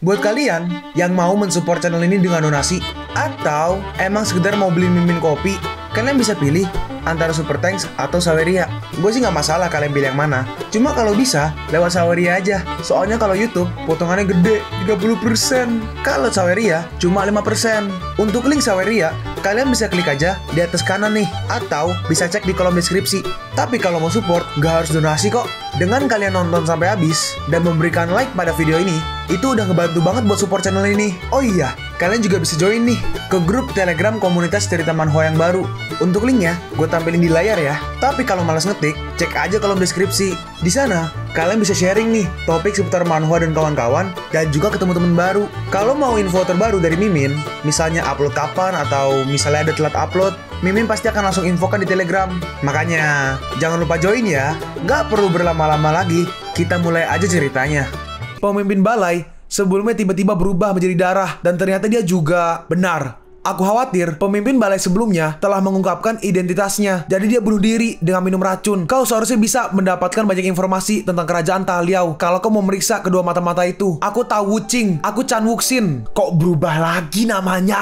Buat kalian yang mau mensupport channel ini dengan donasi, atau emang sekedar mau beli mimin kopi, kalian bisa pilih antara Super Thanks atau Saweria. Gue sih nggak masalah kalian pilih yang mana. Cuma kalau bisa, lewat Saweria aja. Soalnya kalau YouTube, potongannya gede, 30%. Kalau Saweria, cuma 5%. Untuk link Saweria, kalian bisa klik aja di atas kanan nih. Atau bisa cek di kolom deskripsi. Tapi kalau mau support, nggak harus donasi kok. Dengan kalian nonton sampai habis, dan memberikan like pada video ini, itu udah ngebantu banget buat support channel ini. Oh iya, kalian juga bisa join nih ke grup Telegram komunitas cerita manhwa yang baru. Untuk linknya, gue tampilin di layar ya. Tapi kalau malas ngetik, cek aja kolom deskripsi. Di sana, kalian bisa sharing nih topik seputar manhwa dan kawan-kawan, dan juga ketemu teman baru. Kalau mau info terbaru dari Mimin, misalnya upload kapan atau misalnya ada telat upload, Mimin pasti akan langsung infokan di Telegram. Makanya, jangan lupa join ya. Nggak perlu berlama-lama lagi, kita mulai aja ceritanya. Pemimpin balai sebelumnya tiba-tiba berubah menjadi darah, dan ternyata dia juga benar. Aku khawatir pemimpin balai sebelumnya telah mengungkapkan identitasnya. Jadi dia bunuh diri dengan minum racun. Kau seharusnya bisa mendapatkan banyak informasi tentang kerajaan Taliao kalau kau memeriksa kedua mata-mata itu. Aku tahu Wuching, aku Chan Wuxin. Kok berubah lagi namanya?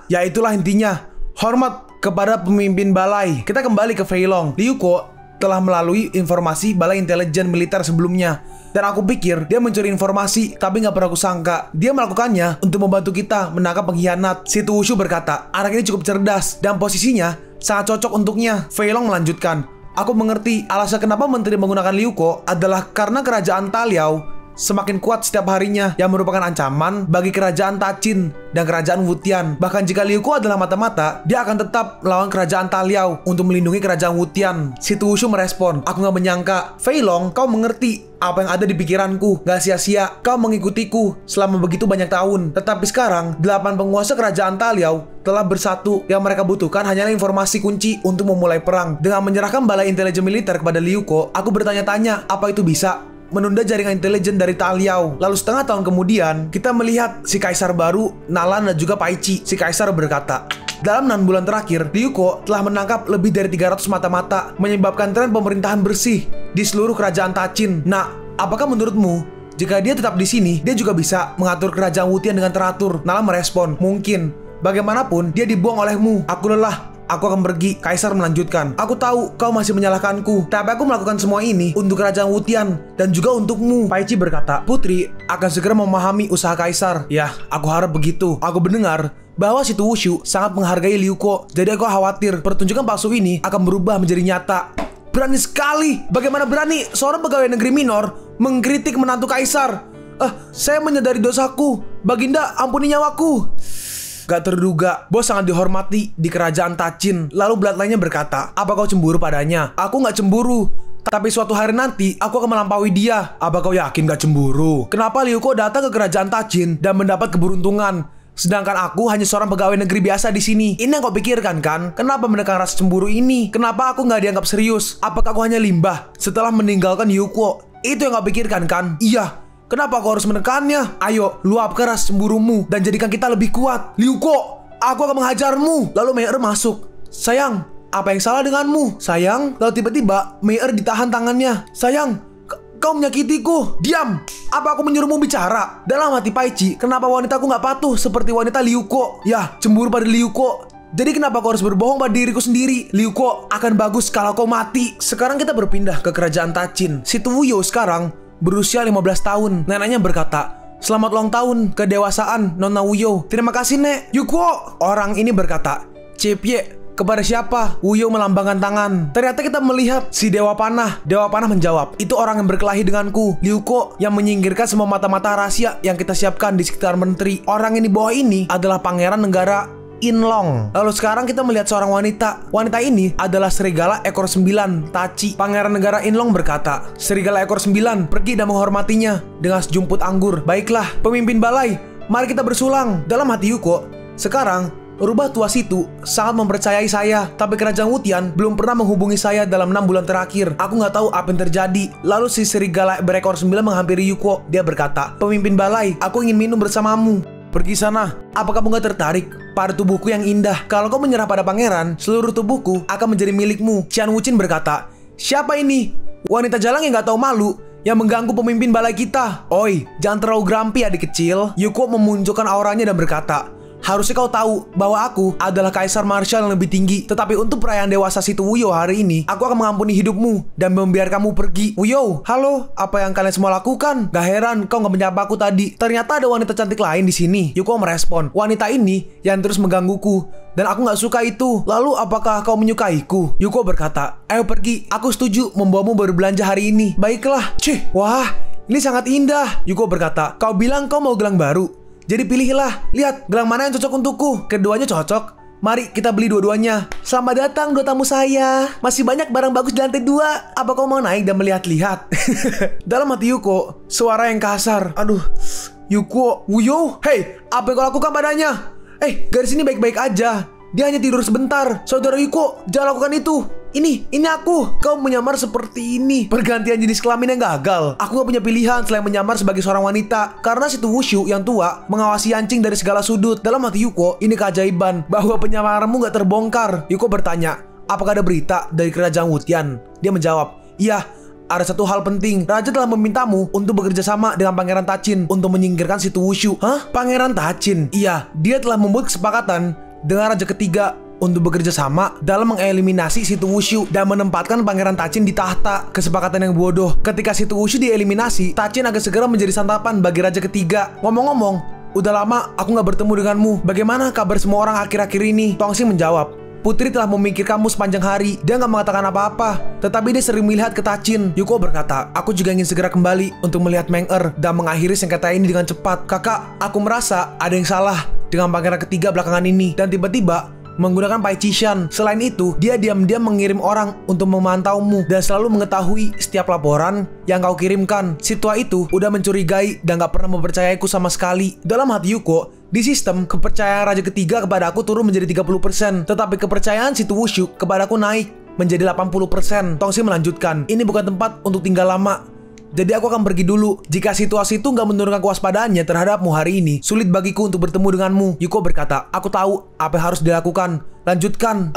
Ya itulah intinya. Hormat kepada pemimpin balai. Kita kembali ke Fei Long. Liu Ko telah melalui informasi balai intelijen militer sebelumnya. Dan aku pikir dia mencuri informasi, tapi nggak pernah aku sangka dia melakukannya untuk membantu kita menangkap pengkhianat. Si Tu Wushu berkata, anak ini cukup cerdas dan posisinya sangat cocok untuknya. Fei Long melanjutkan, aku mengerti alasan kenapa menteri menggunakan Liu Ko adalah karena kerajaan Taliao semakin kuat setiap harinya, yang merupakan ancaman bagi kerajaan Tachin dan kerajaan Wutian. Bahkan jika Liu Ko adalah mata-mata, dia akan tetap melawan kerajaan Taliao untuk melindungi kerajaan Wutian. Si Tu Wushu merespon, aku nggak menyangka, Fei Long, kau mengerti apa yang ada di pikiranku. Gak sia-sia kau mengikutiku selama begitu banyak tahun. Tetapi sekarang 8 penguasa kerajaan Taliao telah bersatu. Yang mereka butuhkan hanyalah informasi kunci untuk memulai perang. Dengan menyerahkan balai intelijen militer kepada Liu Ko, aku bertanya-tanya, apa itu bisa menunda jaringan intelijen dari Taliao. Lalu setengah tahun kemudian, kita melihat si kaisar baru, Nalan dan juga Paichi. Si kaisar berkata, dalam 6 bulan terakhir, Liu Ko telah menangkap lebih dari 300 mata-mata, menyebabkan tren pemerintahan bersih di seluruh kerajaan Tachin. Nah, apakah menurutmu, jika dia tetap di sini, dia juga bisa mengatur kerajaan Wutian dengan teratur? Nalan merespon, mungkin. Bagaimanapun, dia dibuang olehmu. Aku lelah. Aku akan pergi. Kaisar melanjutkan, aku tahu kau masih menyalahkanku, tapi aku melakukan semua ini untuk kerajaan Wutian dan juga untukmu. Paichi berkata, putri akan segera memahami usaha kaisar. Ya, aku harap begitu. Aku mendengar bahwa si Tu Wushu sangat menghargai Liu Ko, jadi aku khawatir pertunjukan palsu ini akan berubah menjadi nyata. Berani sekali. Bagaimana berani seorang pegawai negeri minor mengkritik menantu kaisar? Saya menyadari dosaku. Baginda, ampuni nyawaku. Gak terduga, bos sangat dihormati di kerajaan Tachin. Lalu bloodline-nya berkata, apa kau cemburu padanya? Aku gak cemburu, tapi suatu hari nanti aku akan melampaui dia. Apa kau yakin gak cemburu? Kenapa Liu Ko datang ke kerajaan Tachin dan mendapat keberuntungan, sedangkan aku hanya seorang pegawai negeri biasa di sini? Ini yang kau pikirkan kan? Kenapa menekan rasa cemburu ini? Kenapa aku nggak dianggap serius? Apakah aku hanya limbah setelah meninggalkan Liu Ko? Itu yang kau pikirkan kan? Iya. Kenapa kau harus menekannya? Ayo, luapkan rasa cemburumu dan jadikan kita lebih kuat. Liu Ko, aku akan menghajarmu. Lalu Mei masuk. Sayang, apa yang salah denganmu? Sayang, lalu tiba-tiba Mei ditahan tangannya. Sayang, kau menyakitiku. Diam. Apa aku menyuruhmu bicara? Dalam hati Paichi, kenapa wanitaku nggak patuh seperti wanita Liu Ko? Ya, cemburu pada Liu Ko. Jadi kenapa kau harus berbohong pada diriku sendiri? Liu Ko, akan bagus kalau kau mati. Sekarang kita berpindah ke kerajaan Tachin. Si Tu Wuyo sekarang berusia 15 tahun. Neneknya berkata, selamat ulang tahun kedewasaan, Nona Wuyo. Terima kasih, Nek. Yuko. Orang ini berkata, Cepye, kepada siapa? Wuyo melambangkan tangan. Ternyata kita melihat si Dewa Panah. Dewa Panah menjawab, itu orang yang berkelahi denganku. Liu Ko yang menyingkirkan semua mata-mata rahasia yang kita siapkan di sekitar menteri. Orang yang di bawah ini adalah pangeran negara Inlong. Lalu sekarang kita melihat seorang wanita. Wanita ini adalah serigala ekor 9, Tachi. Pangeran negara Inlong berkata, serigala ekor 9 pergi dan menghormatinya dengan sejumput anggur. Baiklah, pemimpin balai, mari kita bersulang. Dalam hati Yuko, sekarang rubah tua situ sangat mempercayai saya, tapi kerajaan Wutian belum pernah menghubungi saya dalam 6 bulan terakhir. Aku nggak tahu apa yang terjadi. Lalu si serigala berekor 9 menghampiri Yuko. Dia berkata, pemimpin balai, aku ingin minum bersamamu. Pergi sana. Apa kamu gak tertarik pada tubuhku yang indah? Kalau kau menyerah pada pangeran, seluruh tubuhku akan menjadi milikmu. Qian Wuqin berkata, siapa ini? Wanita jalang yang gak tahu malu yang mengganggu pemimpin balai kita. Oi, jangan terlalu grumpy adik kecil. Yuko memunculkan auranya dan berkata, harusnya kau tahu bahwa aku adalah Kaisar Marshall yang lebih tinggi. Tetapi untuk perayaan dewasa situ Wuyo hari ini, aku akan mengampuni hidupmu dan membiarkanmu pergi. Wuyo, halo, apa yang kalian semua lakukan? Gak heran kau gak menyapa aku tadi. Ternyata ada wanita cantik lain di sini. Yuko merespon, wanita ini yang terus menggangguku dan aku gak suka itu. Lalu apakah kau menyukaiku? Yuko berkata, ayo pergi, aku setuju membawamu berbelanja hari ini. Baiklah. Cih, wah, ini sangat indah. Yuko berkata, kau bilang kau mau gelang baru. Jadi pilihlah, lihat gelang mana yang cocok untukku. Keduanya cocok. Mari kita beli dua-duanya. Selamat datang dua tamu saya. Masih banyak barang bagus di lantai 2. Apa kau mau naik dan melihat-lihat? Dalam hati Yuko, suara yang kasar. Aduh, Yuko, Wuyo, hei, apa yang kau lakukan padanya? Garis ini baik-baik aja. Dia hanya tidur sebentar. Saudara Yuko, jangan lakukan itu. Ini aku. Kau menyamar seperti ini. Pergantian jenis kelamin yang gagal. Aku gak punya pilihan selain menyamar sebagai seorang wanita. Karena situ Wushu yang tua mengawasi Yancing dari segala sudut. Dalam hati Yuko, ini keajaiban bahwa penyamaranmu gak terbongkar. Yuko bertanya, apakah ada berita dari kerajaan Wutian? Dia menjawab, iya, ada satu hal penting. Raja telah memintamu untuk bekerja sama dengan Pangeran Tachin untuk menyingkirkan situ Wushu. Hah? Pangeran Tachin? Iya, dia telah membuat kesepakatan dengan Raja ketiga untuk bekerja sama dalam mengeliminasi situ Wushu dan menempatkan Pangeran Tachin di tahta. Kesepakatan yang bodoh. Ketika situ Wushu dieliminasi, Tachin akan segera menjadi santapan bagi Raja ketiga. Ngomong-ngomong, udah lama aku gak bertemu denganmu. Bagaimana kabar semua orang akhir-akhir ini? Tongxing menjawab, Putri telah memikirkanmu sepanjang hari. Dia gak mengatakan apa-apa, tetapi dia sering melihat ke Tachin. Yuko berkata, aku juga ingin segera kembali untuk melihat Meng-er dan mengakhiri sengketa ini dengan cepat. Kakak, aku merasa ada yang salah dengan Pangeran ketiga belakangan ini. Dan tiba-tiba menggunakan Pai Chishan. Selain itu, dia diam-diam mengirim orang untuk memantaumu dan selalu mengetahui setiap laporan yang kau kirimkan. Si tua itu udah mencurigai dan gak pernah mempercayaiku sama sekali. Dalam hati Yuko, di sistem, kepercayaan Raja ketiga kepada aku turun menjadi 30%, tetapi kepercayaan situ Wushu kepada aku naik menjadi 80%. Tongxing melanjutkan, ini bukan tempat untuk tinggal lama. Jadi aku akan pergi dulu. Jika situasi itu nggak menurunkan kewaspadaannya terhadapmu hari ini, sulit bagiku untuk bertemu denganmu. Yuko berkata, aku tahu apa yang harus dilakukan. Lanjutkan.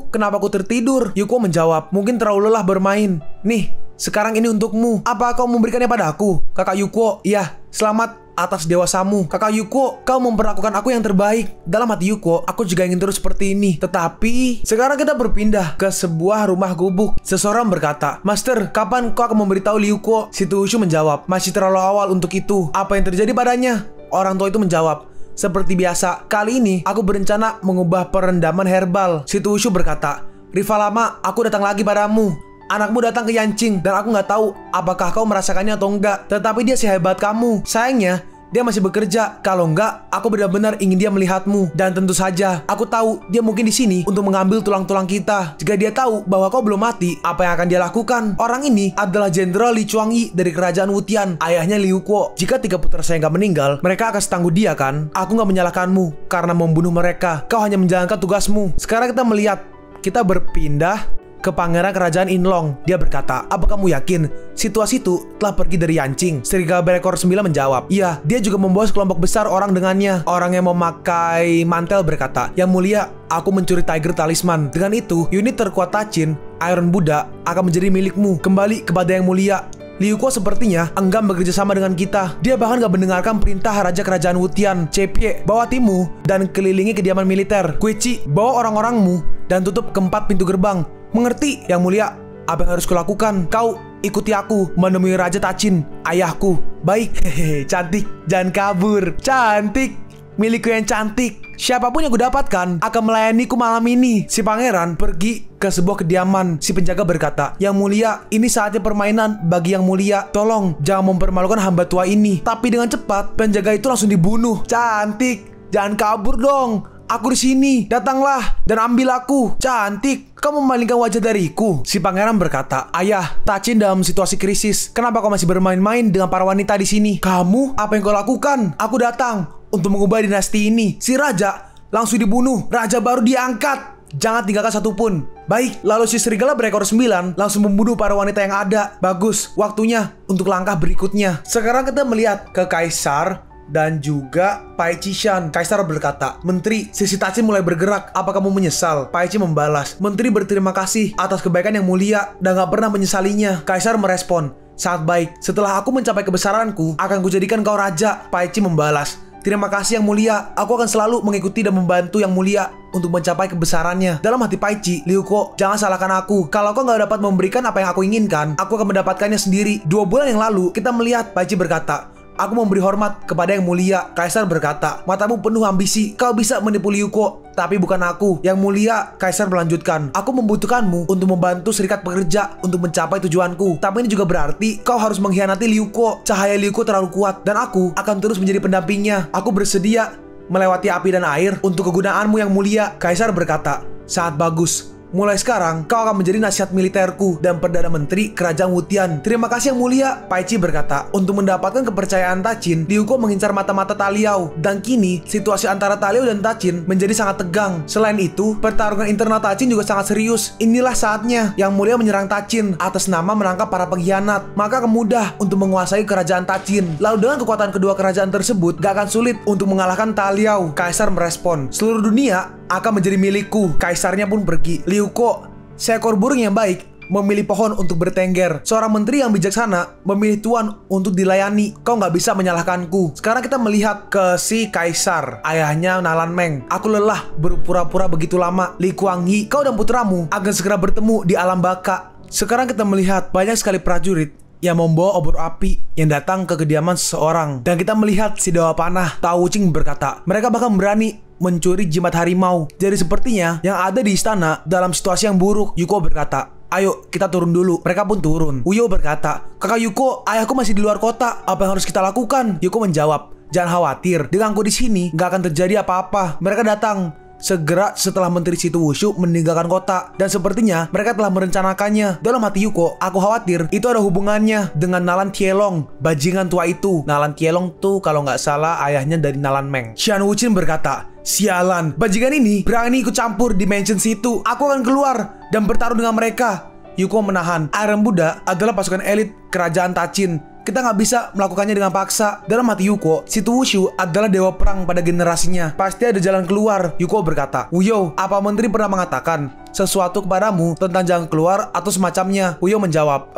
Kenapa aku tertidur? Yuko menjawab, mungkin terlalu lelah bermain. Nih, sekarang ini untukmu. Apa kau memberikannya pada aku? Kakak Yuko, iya, selamat atas dewasamu. Kakak Yuko, kau memperlakukan aku yang terbaik. Dalam hati Yuko, aku juga ingin terus seperti ini. Tetapi, sekarang kita berpindah ke sebuah rumah gubuk. Seseorang berkata, Master, kapan kau akan memberitahu Yuko? Situ Wushu menjawab, masih terlalu awal untuk itu. Apa yang terjadi padanya? Orang tua itu menjawab, seperti biasa, kali ini aku berencana mengubah perendaman herbal. Situ Wushu berkata, rival lama, aku datang lagi padamu. Anakmu datang ke Yancing dan aku nggak tahu apakah kau merasakannya atau enggak. Tetapi dia sehebat kamu. Sayangnya, dia masih bekerja. Kalau enggak, aku benar-benar ingin dia melihatmu. Dan tentu saja, aku tahu dia mungkin di sini untuk mengambil tulang-tulang kita. Jika dia tahu bahwa kau belum mati, apa yang akan dia lakukan? Orang ini adalah Jenderal Li Chuangyi dari kerajaan Wutian, ayahnya Liu Kuo. Jika 3 putra saya nggak meninggal, mereka akan setangguh dia kan? Aku nggak menyalahkanmu karena membunuh mereka. Kau hanya menjalankan tugasmu. Sekarang kita melihat, kita berpindah ke Pangeran Kerajaan Inlong. Dia berkata, apa kamu yakin situasi itu telah pergi dari Yancing? Serigala berekor 9 menjawab, iya, dia juga membawa sekelompok besar orang dengannya. Orang yang memakai mantel berkata, yang mulia, aku mencuri Tiger Talisman. Dengan itu, unit terkuat Tachin, Iron Buddha, akan menjadi milikmu. Kembali kepada yang mulia. Liu Kuo sepertinya enggan bekerja sama dengan kita. Dia bahkan gak mendengarkan perintah Raja Kerajaan Wutian. Cepie, bawa timmu dan kelilingi kediaman militer. Kuichi, bawa orang-orangmu dan tutup keempat pintu gerbang. Mengerti, yang mulia. Apa yang harus kulakukan? Kau ikuti aku menemui Raja Tachin, ayahku. Baik, hehehe, cantik, jangan kabur. Cantik, milikku yang cantik. Siapapun yang kudapatkan akan melayaniku malam ini. Si pangeran pergi ke sebuah kediaman. Si penjaga berkata, yang mulia, ini saatnya permainan bagi yang mulia. Tolong, jangan mempermalukan hamba tua ini. Tapi dengan cepat, penjaga itu langsung dibunuh. Cantik, jangan kabur dong. Aku di sini, datanglah dan ambil aku. Cantik, kau memalingkan wajah dariku. Si pangeran berkata, ayah, Tachin dalam situasi krisis. Kenapa kau masih bermain-main dengan para wanita di sini? Kamu, apa yang kau lakukan? Aku datang untuk mengubah dinasti ini. Si raja langsung dibunuh. Raja baru diangkat. Jangan tinggalkan satupun. Baik, lalu si serigala berekor 9 langsung membunuh para wanita yang ada. Bagus, waktunya untuk langkah berikutnya. Sekarang kita melihat ke Kaisar dan juga Pai Chishan. Kaisar berkata, Menteri, sisi Tachin mulai bergerak. Apa kamu menyesal? Pai Chi membalas, Menteri berterima kasih atas kebaikan yang mulia dan gak pernah menyesalinya. Kaisar merespon, Sangat baik. Setelah aku mencapai kebesaranku, akan kujadikan kau raja. Paichi membalas, terima kasih Yang Mulia. Aku akan selalu mengikuti dan membantu Yang Mulia untuk mencapai kebesarannya. Dalam hati Paichi, Ryuko, jangan salahkan aku. Kalau kau nggak dapat memberikan apa yang aku inginkan, aku akan mendapatkannya sendiri. 2 bulan yang lalu, kita melihat Paichi berkata, aku memberi hormat kepada Yang Mulia. Kaisar berkata, matamu penuh ambisi. Kau bisa menipu Ryuko, tapi bukan aku. Yang Mulia, Kaisar melanjutkan, aku membutuhkanmu untuk membantu serikat pekerja untuk mencapai tujuanku. Tapi ini juga berarti kau harus mengkhianati Ryuko. Cahaya Ryuko terlalu kuat dan aku akan terus menjadi pendampingnya. Aku bersedia melewati api dan air untuk kegunaanmu Yang Mulia. Kaisar berkata, sangat bagus. Mulai sekarang, kau akan menjadi nasihat militerku dan Perdana Menteri Kerajaan Wutian. Terima kasih Yang Mulia, Paichi berkata. Untuk mendapatkan kepercayaan Tachin, Ryuko mengincar mata-mata Taliao. Dan kini, situasi antara Taliao dan Tachin menjadi sangat tegang. Selain itu, pertarungan internal Tachin juga sangat serius. Inilah saatnya Yang Mulia menyerang Tachin atas nama menangkap para pengkhianat. Maka akan mudah untuk menguasai kerajaan Tachin. Lalu dengan kekuatan kedua kerajaan tersebut, gak akan sulit untuk mengalahkan Taliao. Kaisar merespon, seluruh dunia akan menjadi milikku. Kaisarnya pun pergi. Ryuko, seekor burung yang baik, memilih pohon untuk bertengger. Seorang menteri yang bijaksana memilih tuan untuk dilayani. Kau nggak bisa menyalahkanku. Sekarang kita melihat ke si Kaisar, ayahnya Nalan Meng. Aku lelah berpura-pura begitu lama. Li Kuangyi, kau dan putramu akan segera bertemu di alam baka. Sekarang kita melihat banyak sekali prajurit yang membawa obor api yang datang ke kediaman seseorang. Dan kita melihat si Dewa Panah, Tao Wuching berkata, mereka bahkan berani mencuri jimat harimau. Jadi sepertinya yang ada di istana dalam situasi yang buruk. Yuko berkata, ayo kita turun dulu. Mereka pun turun. Uyo berkata, kakak Yuko, ayahku masih di luar kota. Apa yang harus kita lakukan? Yuko menjawab, jangan khawatir, denganku di sini gak akan terjadi apa-apa. Mereka datang segera setelah Menteri Situ Wushu meninggalkan kota, dan sepertinya mereka telah merencanakannya. Dalam hati Yuko, aku khawatir itu ada hubungannya dengan Nalan Tielong, bajingan tua itu. Nalan Tielong tuh kalau nggak salah ayahnya dari Nalan Meng. Xian Wuqin berkata, sialan, bajingan ini berani ikut campur di mansion situ. Aku akan keluar dan bertarung dengan mereka. Yuko menahan. Iron Buddha adalah pasukan elit kerajaan Tachin. Kita nggak bisa melakukannya dengan paksa. Dalam hati Yuko, Situ Wushu adalah dewa perang pada generasinya. Pasti ada jalan keluar. Yuko berkata, Uyo, apa menteri pernah mengatakan sesuatu kepadamu tentang jalan keluar atau semacamnya? Uyo menjawab,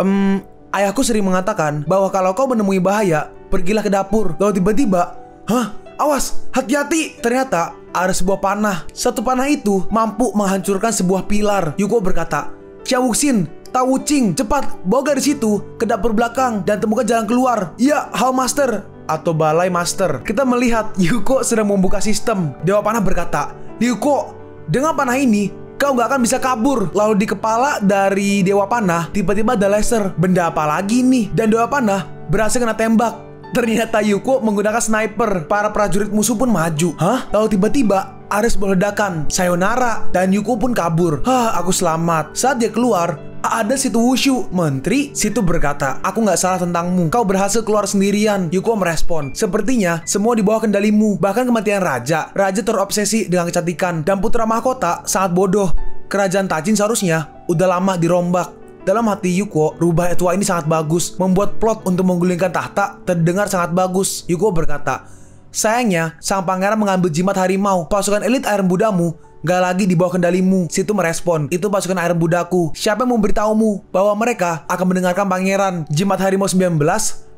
ayahku sering mengatakan bahwa kalau kau menemui bahaya, pergilah ke dapur. Lalu tiba-tiba, hah? Awas, hati-hati. Ternyata ada sebuah panah. Satu panah itu mampu menghancurkan sebuah pilar. Yuko berkata, Xiao Wuxin, Tao Wuching, cepat bawa dari situ ke dapur belakang dan temukan jalan keluar. Ya, Hall Master atau Balai Master. Kita melihat Yuko sedang membuka sistem. Dewa Panah berkata, Yuko, dengan panah ini kau gak akan bisa kabur. Lalu di kepala dari Dewa Panah tiba-tiba ada laser. Benda apa lagi nih? Dan Dewa Panah berhasil kena tembak. Ternyata Yuko menggunakan sniper. Para prajurit musuh pun maju. Hah? Lalu tiba-tiba ada sebuah ledakan. Sayonara. Dan Yuko pun kabur. Hah, aku selamat. Saat dia keluar, ada Situ Wushu. Menteri Situ berkata, aku gak salah tentangmu. Kau berhasil keluar sendirian. Yuko merespon, sepertinya semua di bawah kendalimu. Bahkan kematian Raja. Raja terobsesi dengan kecantikan. Dan putra mahkota sangat bodoh. Kerajaan Tachin seharusnya udah lama dirombak. Dalam hati Yuko, rubah tua ini sangat bagus. Membuat plot untuk menggulingkan tahta terdengar sangat bagus. Yuko berkata, sayangnya sang pangeran mengambil jimat harimau. Pasukan elit Iron Buddha-mu gak lagi di bawah kendalimu. Situ merespon, itu pasukan Iron Buddha-ku. Siapa yang memberitahumu bahwa mereka akan mendengarkan pangeran? Jimat harimau 19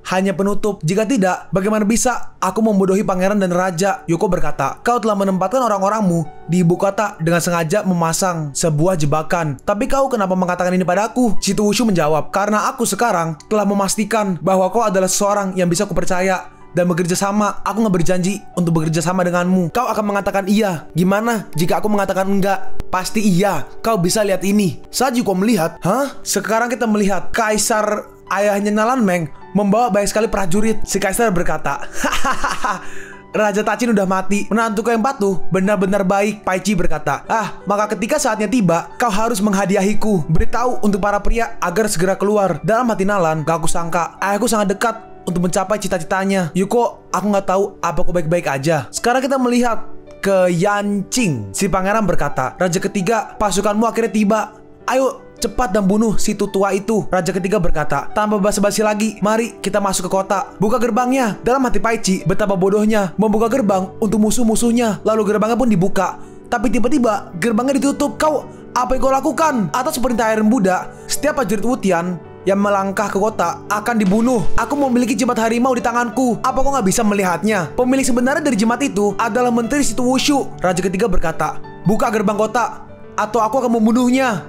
hanya penutup. Jika tidak, bagaimana bisa aku membodohi pangeran dan raja? Yuko berkata, kau telah menempatkan orang-orangmu di ibu kota dengan sengaja memasang sebuah jebakan. Tapi kau kenapa mengatakan ini padaku? Situ Wushu menjawab, karena aku sekarang telah memastikan bahwa kau adalah seseorang yang bisa kupercaya dan bekerja sama. Aku nggak berjanji untuk bekerja sama denganmu. Kau akan mengatakan iya. Gimana jika aku mengatakan enggak? Pasti iya. Kau bisa lihat ini. Saat Yuko melihat, hah? Sekarang kita melihat Kaisar ayahnya Nalan Meng membawa banyak sekali prajurit. Si Kaisar berkata, hahaha, Raja Tachin udah mati. Menantuku yang patuh benar-benar baik. Paichi berkata, maka ketika saatnya tiba, kau harus menghadiahiku. Beritahu untuk para pria agar segera keluar. Dalam hati Nalan, gak aku sangka ayahku sangat dekat untuk mencapai cita-citanya. Yuko, aku nggak tahu apa aku baik-baik aja. Sekarang kita melihat ke Yanqing. Si pangeran berkata, Raja ketiga, pasukanmu akhirnya tiba. Ayo cepat dan bunuh Situ tua itu. Raja ketiga berkata, tanpa basa-basi lagi, mari kita masuk ke kota. Buka gerbangnya. Dalam hati Paichi, betapa bodohnya membuka gerbang untuk musuh-musuhnya. Lalu gerbangnya pun dibuka. Tapi tiba-tiba gerbangnya ditutup. Kau, apa yang kau lakukan? Atas perintah Iron Buddha, setiap prajurit Wutian yang melangkah ke kota akan dibunuh. Aku memiliki jimat harimau di tanganku. Apa kau nggak bisa melihatnya? Pemilik sebenarnya dari jimat itu adalah Menteri Situ Wushu. Raja ketiga berkata, buka gerbang kota atau aku akan membunuhnya.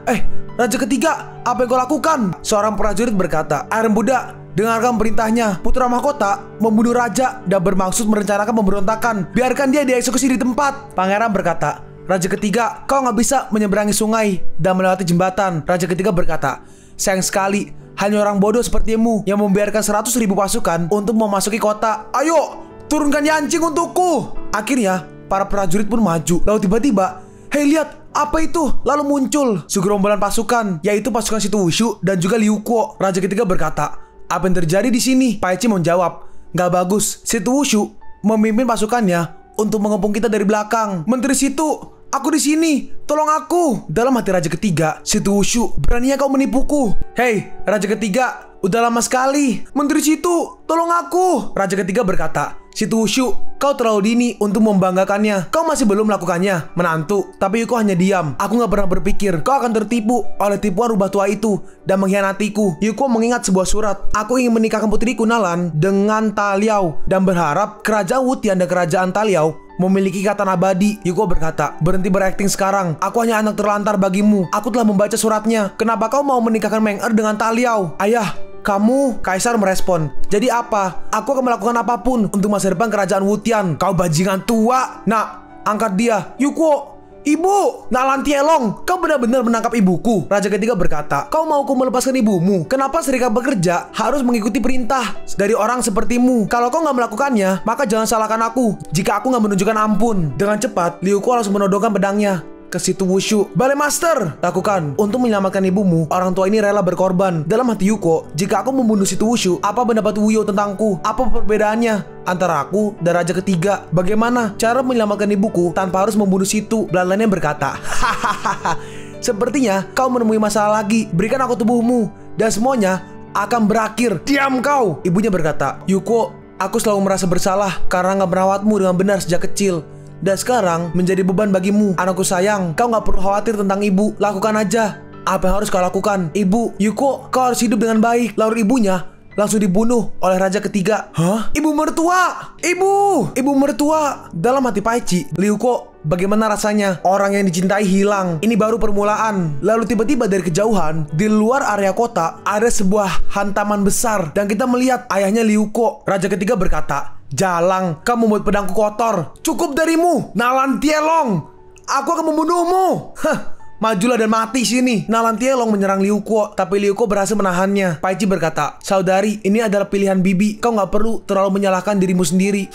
Raja ketiga, apa yang kau lakukan? Seorang prajurit berkata, Iron Buddha, dengarkan perintahnya. Putra mahkota membunuh raja dan bermaksud merencanakan pemberontakan. Biarkan dia dieksekusi di tempat. Pangeran berkata, Raja ketiga, kau nggak bisa menyeberangi sungai dan melewati jembatan. Raja ketiga berkata, sayang sekali, hanya orang bodoh sepertimu yang membiarkan 100.000 pasukan untuk memasuki kota. Ayo, turunkan Yanjing untukku. Akhirnya, para prajurit pun maju. Lalu tiba-tiba, hei lihat, apa itu? Lalu muncul segerombolan pasukan, yaitu pasukan Situ Wushu dan juga Liu Kuo. Raja ketiga berkata, apa yang terjadi di sini? Paichi menjawab, nggak bagus. Situ Wushu memimpin pasukannya untuk mengepung kita dari belakang. Menteri Situ, aku di sini, tolong aku. Dalam hati Raja ketiga, Situ Wushu, beraninya kau menipuku. Hei, Raja ketiga, udah lama sekali. Menteri Situ, tolong aku. Raja ketiga berkata, Situ Wushu, kau terlalu dini untuk membanggakannya. Kau masih belum melakukannya, menantu. Tapi Yuko hanya diam. Aku gak pernah berpikir kau akan tertipu oleh tipuan rubah tua itu dan mengkhianatiku. Yuko mengingat sebuah surat. Aku ingin menikahkan putriku Nalan dengan Taliao dan berharap kerajaan Wutian dan kerajaan Taliao memiliki ikatan abadi. Yuko berkata, berhenti berakting sekarang. Aku hanya anak terlantar bagimu. Aku telah membaca suratnya. Kenapa kau mau menikahkan Meng Er dengan Taliao? Ayah, kamu, Kaisar merespon. Jadi apa? Aku akan melakukan apapun untuk masa depan kerajaan Wutian. Kau bajingan tua. Nak, angkat dia. Yuko, ibu, Nalan Tielong, kau benar-benar menangkap ibuku. Raja ketiga berkata, kau mau ku melepaskan ibumu? Kenapa serikat bekerja harus mengikuti perintah dari orang sepertimu? Kalau kau nggak melakukannya, maka jangan salahkan aku jika aku nggak menunjukkan ampun. Dengan cepat, Liu Kuo langsung menodongkan pedangnya ke Situ Wushu. Balai Master, lakukan. Untuk menyelamatkan ibumu, orang tua ini rela berkorban. Dalam hati Yuko, jika aku membunuh Situ Wushu, apa pendapat Wuyo tentangku? Apa perbedaannya antara aku dan Raja ketiga? Bagaimana cara menyelamatkan ibuku tanpa harus membunuh Situ? Belalainya berkata, hahaha, sepertinya kau menemui masalah lagi. Berikan aku tubuhmu dan semuanya akan berakhir. Diam kau. Ibunya berkata, Yuko, aku selalu merasa bersalah karena gak merawatmu dengan benar sejak kecil. Dan sekarang menjadi beban bagimu. Anakku sayang, kau gak perlu khawatir tentang ibu. Lakukan aja apa yang harus kau lakukan. Ibu, Yuko, kau harus hidup dengan baik. Lalu ibunya langsung dibunuh oleh Raja ketiga. Hah? Ibu mertua! Ibu mertua! Dalam hati Paichi, Liu Kuo, bagaimana rasanya orang yang dicintai hilang? Ini baru permulaan. Lalu tiba-tiba dari kejauhan, di luar area kota, ada sebuah hantaman besar. Dan kita melihat ayahnya Liu Kuo. Raja ketiga berkata, Jalang, kamu membuat pedangku kotor. Cukup darimu, Nalan Tielong. Aku akan membunuhmu. Hah, majulah dan mati sini. Nalan Tielong menyerang Liu Kuo, tapi Liu Kuo berhasil menahannya. Paichi berkata, saudari, ini adalah pilihan bibi. Kau gak perlu terlalu menyalahkan dirimu sendiri.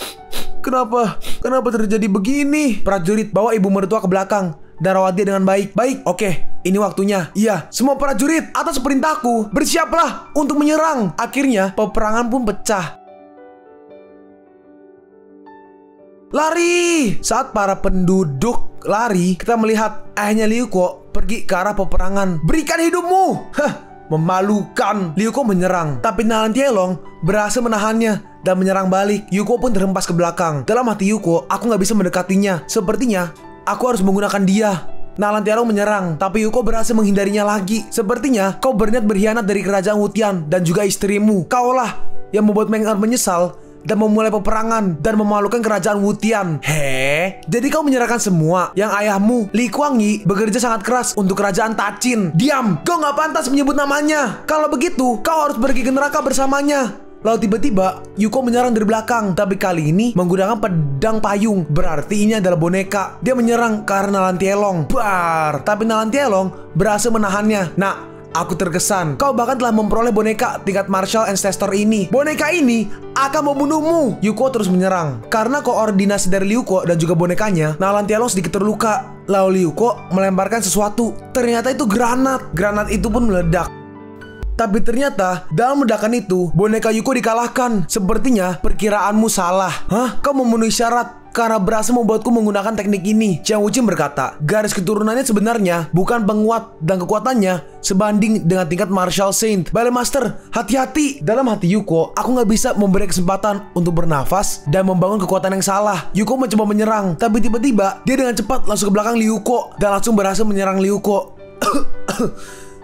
Kenapa terjadi begini? Prajurit, bawa ibu mertua ke belakang dan rawat dia dengan baik. Baik, oke, ini waktunya. Iya, semua prajurit, atas perintahku, bersiaplah untuk menyerang. Akhirnya, peperangan pun pecah. Lari! Saat para penduduk lari, kita melihat ayahnya Liu Kuo pergi ke arah peperangan. Berikan hidupmu! Hah, memalukan. Liu Kuo menyerang, tapi Nalan Tielong berhasil menahannya dan menyerang balik. Yuko pun terhempas ke belakang. Dalam hati Yuko, aku gak bisa mendekatinya. Sepertinya aku harus menggunakan dia. Nalan Tielong menyerang, tapi Yuko berhasil menghindarinya lagi. Sepertinya kau berniat berkhianat dari kerajaan Wutian dan juga istrimu. Kaulah yang membuat Meng Er menyesal dan memulai peperangan dan memalukan kerajaan Wutian. Jadi kau menyerahkan semua yang ayahmu, Li Kuangyi, bekerja sangat keras untuk kerajaan Tachin. Diam, kau gak pantas menyebut namanya. Kalau begitu, kau harus pergi ke neraka bersamanya. Lalu tiba-tiba Yuko menyerang dari belakang, tapi kali ini menggunakan pedang payung. Berarti ini adalah boneka. Dia menyerang ke arah Nalan Tielong. Bar, tapi Nalan Tielong berhasil menahannya. Nah, aku terkesan. Kau bahkan telah memperoleh boneka tingkat martial ancestor ini. Boneka ini akan membunuhmu. Yuko terus menyerang. Karena koordinasi dari Liu Kuo dan juga bonekanya, Nalan Tielong sedikit terluka. Lalu Liu Kuo melemparkan sesuatu. Ternyata itu granat. Granat itu pun meledak. Tapi ternyata dalam ledakan itu boneka Yuko dikalahkan. Sepertinya perkiraanmu salah. Hah? Kau memenuhi syarat karena berhasil membuatku menggunakan teknik ini. Jiang Wuqing berkata, garis keturunannya sebenarnya bukan penguat dan kekuatannya sebanding dengan tingkat Martial Saint. Balai Master, hati-hati. Dalam hati Yuko, aku nggak bisa memberi kesempatan untuk bernafas dan membangun kekuatan yang salah. Yuko mencoba menyerang, tapi tiba-tiba dia dengan cepat langsung ke belakang Liu Kuo dan langsung berhasil menyerang Liu Kuo.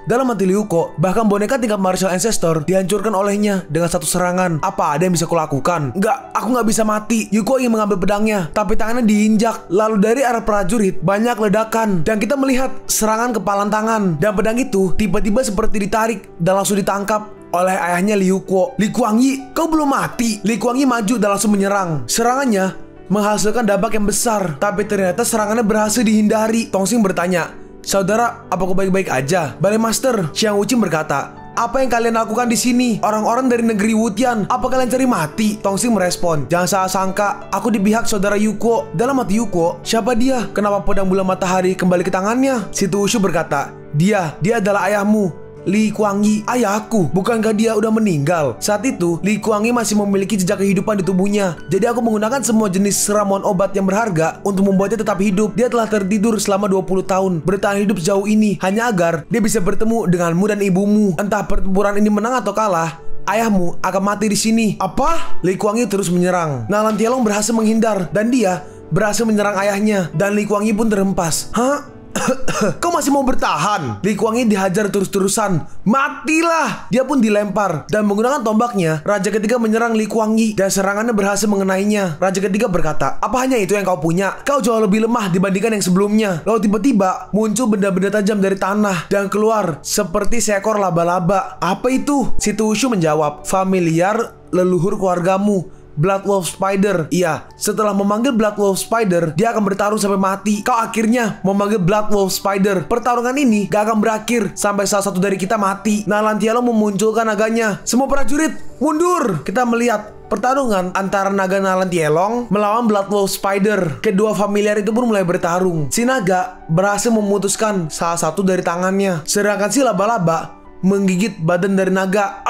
Dalam hati Ryuko, bahkan boneka tingkat martial ancestor dihancurkan olehnya dengan satu serangan. Apa ada yang bisa kulakukan? Enggak, aku nggak bisa mati. Yuko ingin mengambil pedangnya, tapi tangannya diinjak. Lalu dari arah prajurit banyak ledakan dan kita melihat serangan kepalan tangan. Dan pedang itu tiba-tiba seperti ditarik dan langsung ditangkap oleh ayahnya Ryuko. Li Kuangyi, kau belum mati. Li Kuangyi maju dan langsung menyerang. Serangannya menghasilkan dampak yang besar, tapi ternyata serangannya berhasil dihindari. Tongsing bertanya, saudara, apa kau baik-baik aja? Balai Master Xiang Wuqing berkata, apa yang kalian lakukan di sini? Orang-orang dari negeri Wutian, apa kalian cari mati? Tongsing merespon, jangan salah sangka, aku di pihak saudara Yuko. Dalam hati Yuko, siapa dia? Kenapa pedang bulan matahari kembali ke tangannya? Si Wushu berkata, dia adalah ayahmu, Li Kuangyi, ayahku. Bukankah dia udah meninggal? Saat itu, Li Kuangyi masih memiliki jejak kehidupan di tubuhnya. Jadi aku menggunakan semua jenis ramuan obat yang berharga untuk membuatnya tetap hidup. Dia telah tertidur selama 20 tahun, bertahan hidup sejauh ini, hanya agar dia bisa bertemu denganmu dan ibumu. Entah pertempuran ini menang atau kalah, ayahmu akan mati di sini. Apa? Li Kuangyi terus menyerang. Nalan Tielong berhasil menghindar dan dia berhasil menyerang ayahnya. Dan Li Kuangyi pun terhempas. Hah? Kau masih mau bertahan? Li Kuangyi dihajar terus-terusan. Matilah! Dia pun dilempar dan menggunakan tombaknya, Raja ketiga menyerang Li Kuangyi dan serangannya berhasil mengenainya. Raja ketiga berkata, apa hanya itu yang kau punya? Kau jauh lebih lemah dibandingkan yang sebelumnya. Lalu tiba-tiba muncul benda-benda tajam dari tanah dan keluar seperti seekor laba-laba. Apa itu? Si Wushu menjawab, familiar leluhur keluargamu, Blood Wolf Spider. Iya, setelah memanggil Blood Wolf Spider, dia akan bertarung sampai mati. Kau akhirnya memanggil Blood Wolf Spider. Pertarungan ini gak akan berakhir sampai salah satu dari kita mati. Nalan Tielong memunculkan naganya. Semua prajurit mundur. Kita melihat pertarungan antara naga Nalan Tielong melawan Blood Wolf Spider. Kedua familiar itu pun mulai bertarung. Si naga berhasil memutuskan salah satu dari tangannya, sedangkan si laba-laba menggigit badan dari naga.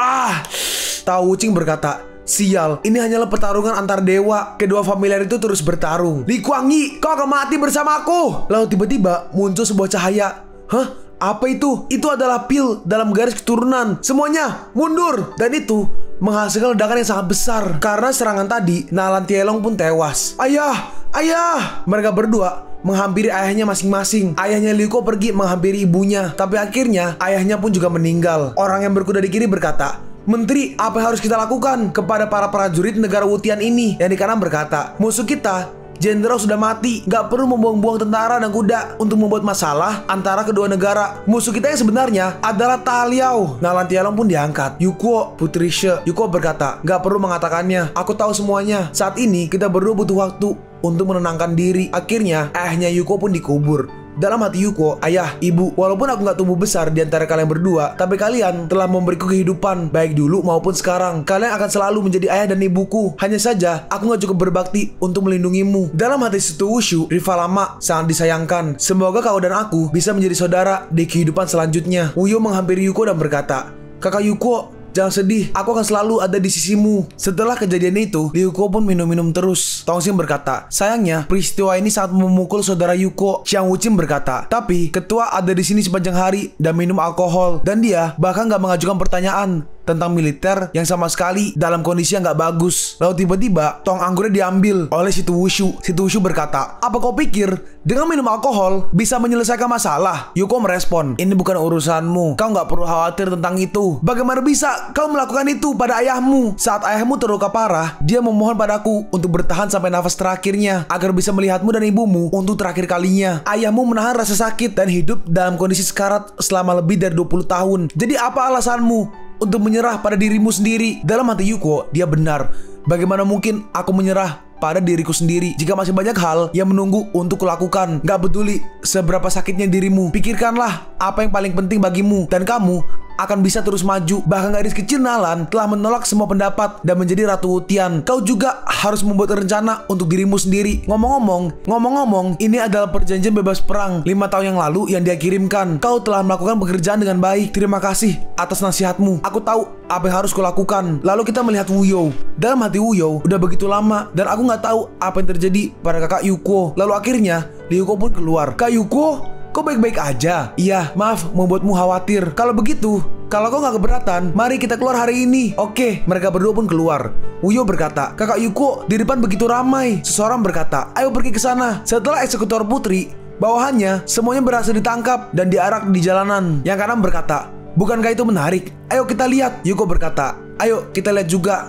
Tao Wuqing berkata, sial, ini hanyalah pertarungan antar dewa. Kedua familiar itu terus bertarung. Li Kuangyi, kau akan mati bersamaku. Lalu tiba-tiba muncul sebuah cahaya. Hah? Apa itu? Itu adalah pil dalam garis keturunan. Semuanya mundur. Dan itu menghasilkan ledakan yang sangat besar. Karena serangan tadi, Nalan Tielong pun tewas. Ayah! Ayah! Mereka berdua menghampiri ayahnya masing-masing. Ayahnya Ryuko pergi menghampiri ibunya, tapi akhirnya ayahnya pun juga meninggal. Orang yang berkuda di kiri berkata, Menteri, apa yang harus kita lakukan kepada para prajurit negara Wutian ini? Yang di kanan berkata, musuh kita, jenderal sudah mati. Gak perlu membuang-buang tentara dan kuda untuk membuat masalah antara kedua negara. Musuh kita yang sebenarnya adalah Ta Liao. Nalan Tielong pun diangkat. Yuko, Putri She. Yuko berkata, gak perlu mengatakannya, aku tahu semuanya. Saat ini kita berdua butuh waktu untuk menenangkan diri. Akhirnya ayahnya Yuko pun dikubur. Dalam hati Yuko, ayah, ibu, walaupun aku gak tumbuh besar di antara kalian berdua, tapi kalian telah memberiku kehidupan, baik dulu maupun sekarang. Kalian akan selalu menjadi ayah dan ibuku. Hanya saja, aku gak cukup berbakti untuk melindungimu. Dalam hati Si Wushu, rival lama, sangat disayangkan. Semoga kau dan aku bisa menjadi saudara di kehidupan selanjutnya. Wuyo menghampiri Yuko dan berkata, kakak Yuko, jangan sedih, aku akan selalu ada di sisimu. Setelah kejadian itu, Ryuko pun minum-minum terus. Tongsing berkata, sayangnya peristiwa ini sangat memukul saudara Yuko. Xiang Wuqing berkata, tapi ketua ada di sini sepanjang hari dan minum alkohol, dan dia bahkan gak mengajukan pertanyaan tentang militer yang sama sekali dalam kondisi yang gak bagus. Lalu tiba-tiba tong anggurnya diambil oleh Si Wushu. Si Wushu berkata, apa kau pikir dengan minum alkohol bisa menyelesaikan masalah? Yuko merespon, ini bukan urusanmu, kau gak perlu khawatir tentang itu. Bagaimana bisa kau melakukan itu pada ayahmu? Saat ayahmu terluka parah, dia memohon padaku untuk bertahan sampai nafas terakhirnya agar bisa melihatmu dan ibumu untuk terakhir kalinya. Ayahmu menahan rasa sakit dan hidup dalam kondisi sekarat selama lebih dari 20 tahun. Jadi apa alasanmu untuk menyerah pada dirimu sendiri? Dalam hati Yuko, dia benar. Bagaimana mungkin aku menyerah pada diriku sendiri jika masih banyak hal yang menunggu untuk kulakukan? Gak peduli seberapa sakitnya dirimu, pikirkanlah apa yang paling penting bagimu, dan kamu akan bisa terus maju. Bahkan gadis kecil Nalan telah menolak semua pendapat dan menjadi Ratu Wutian. Kau juga harus membuat rencana untuk dirimu sendiri. Ngomong-ngomong, ini adalah perjanjian bebas perang 5 tahun yang lalu yang dia kirimkan. Kau telah melakukan pekerjaan dengan baik. Terima kasih atas nasihatmu. Aku tahu apa yang harus kulakukan. Lalu kita melihat Wuyo. Dalam hati Wuyo, udah begitu lama dan aku nggak tahu apa yang terjadi pada kakak Yuko. Lalu akhirnya Ryuko pun keluar. Kak Yuko, kau baik-baik aja? Iya, maaf membuatmu khawatir. Kalau begitu, kalau kau gak keberatan, mari kita keluar hari ini. Oke, mereka berdua pun keluar. Wuyo berkata, kakak Yuko, di depan begitu ramai. Seseorang berkata, ayo pergi ke sana. Setelah eksekutor putri Bawahannya semuanya berhasil ditangkap dan diarak di jalanan. Yang kanan berkata, "Bukankah itu menarik? Ayo kita lihat." Yuko berkata, "Ayo kita lihat juga."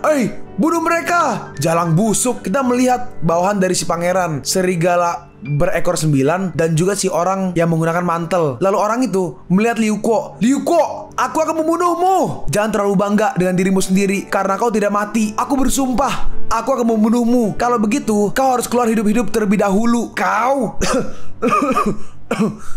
Bunuh mereka!" Jalang busuk. Kita melihat bawahan dari si pangeran, serigala berekor 9, dan juga si orang yang menggunakan mantel. Lalu orang itu melihat Ryuko. "Ryuko, aku akan membunuhmu. Jangan terlalu bangga dengan dirimu sendiri, karena kau tidak mati. Aku bersumpah, aku akan membunuhmu. Kalau begitu, kau harus keluar hidup-hidup terlebih dahulu. Kau..."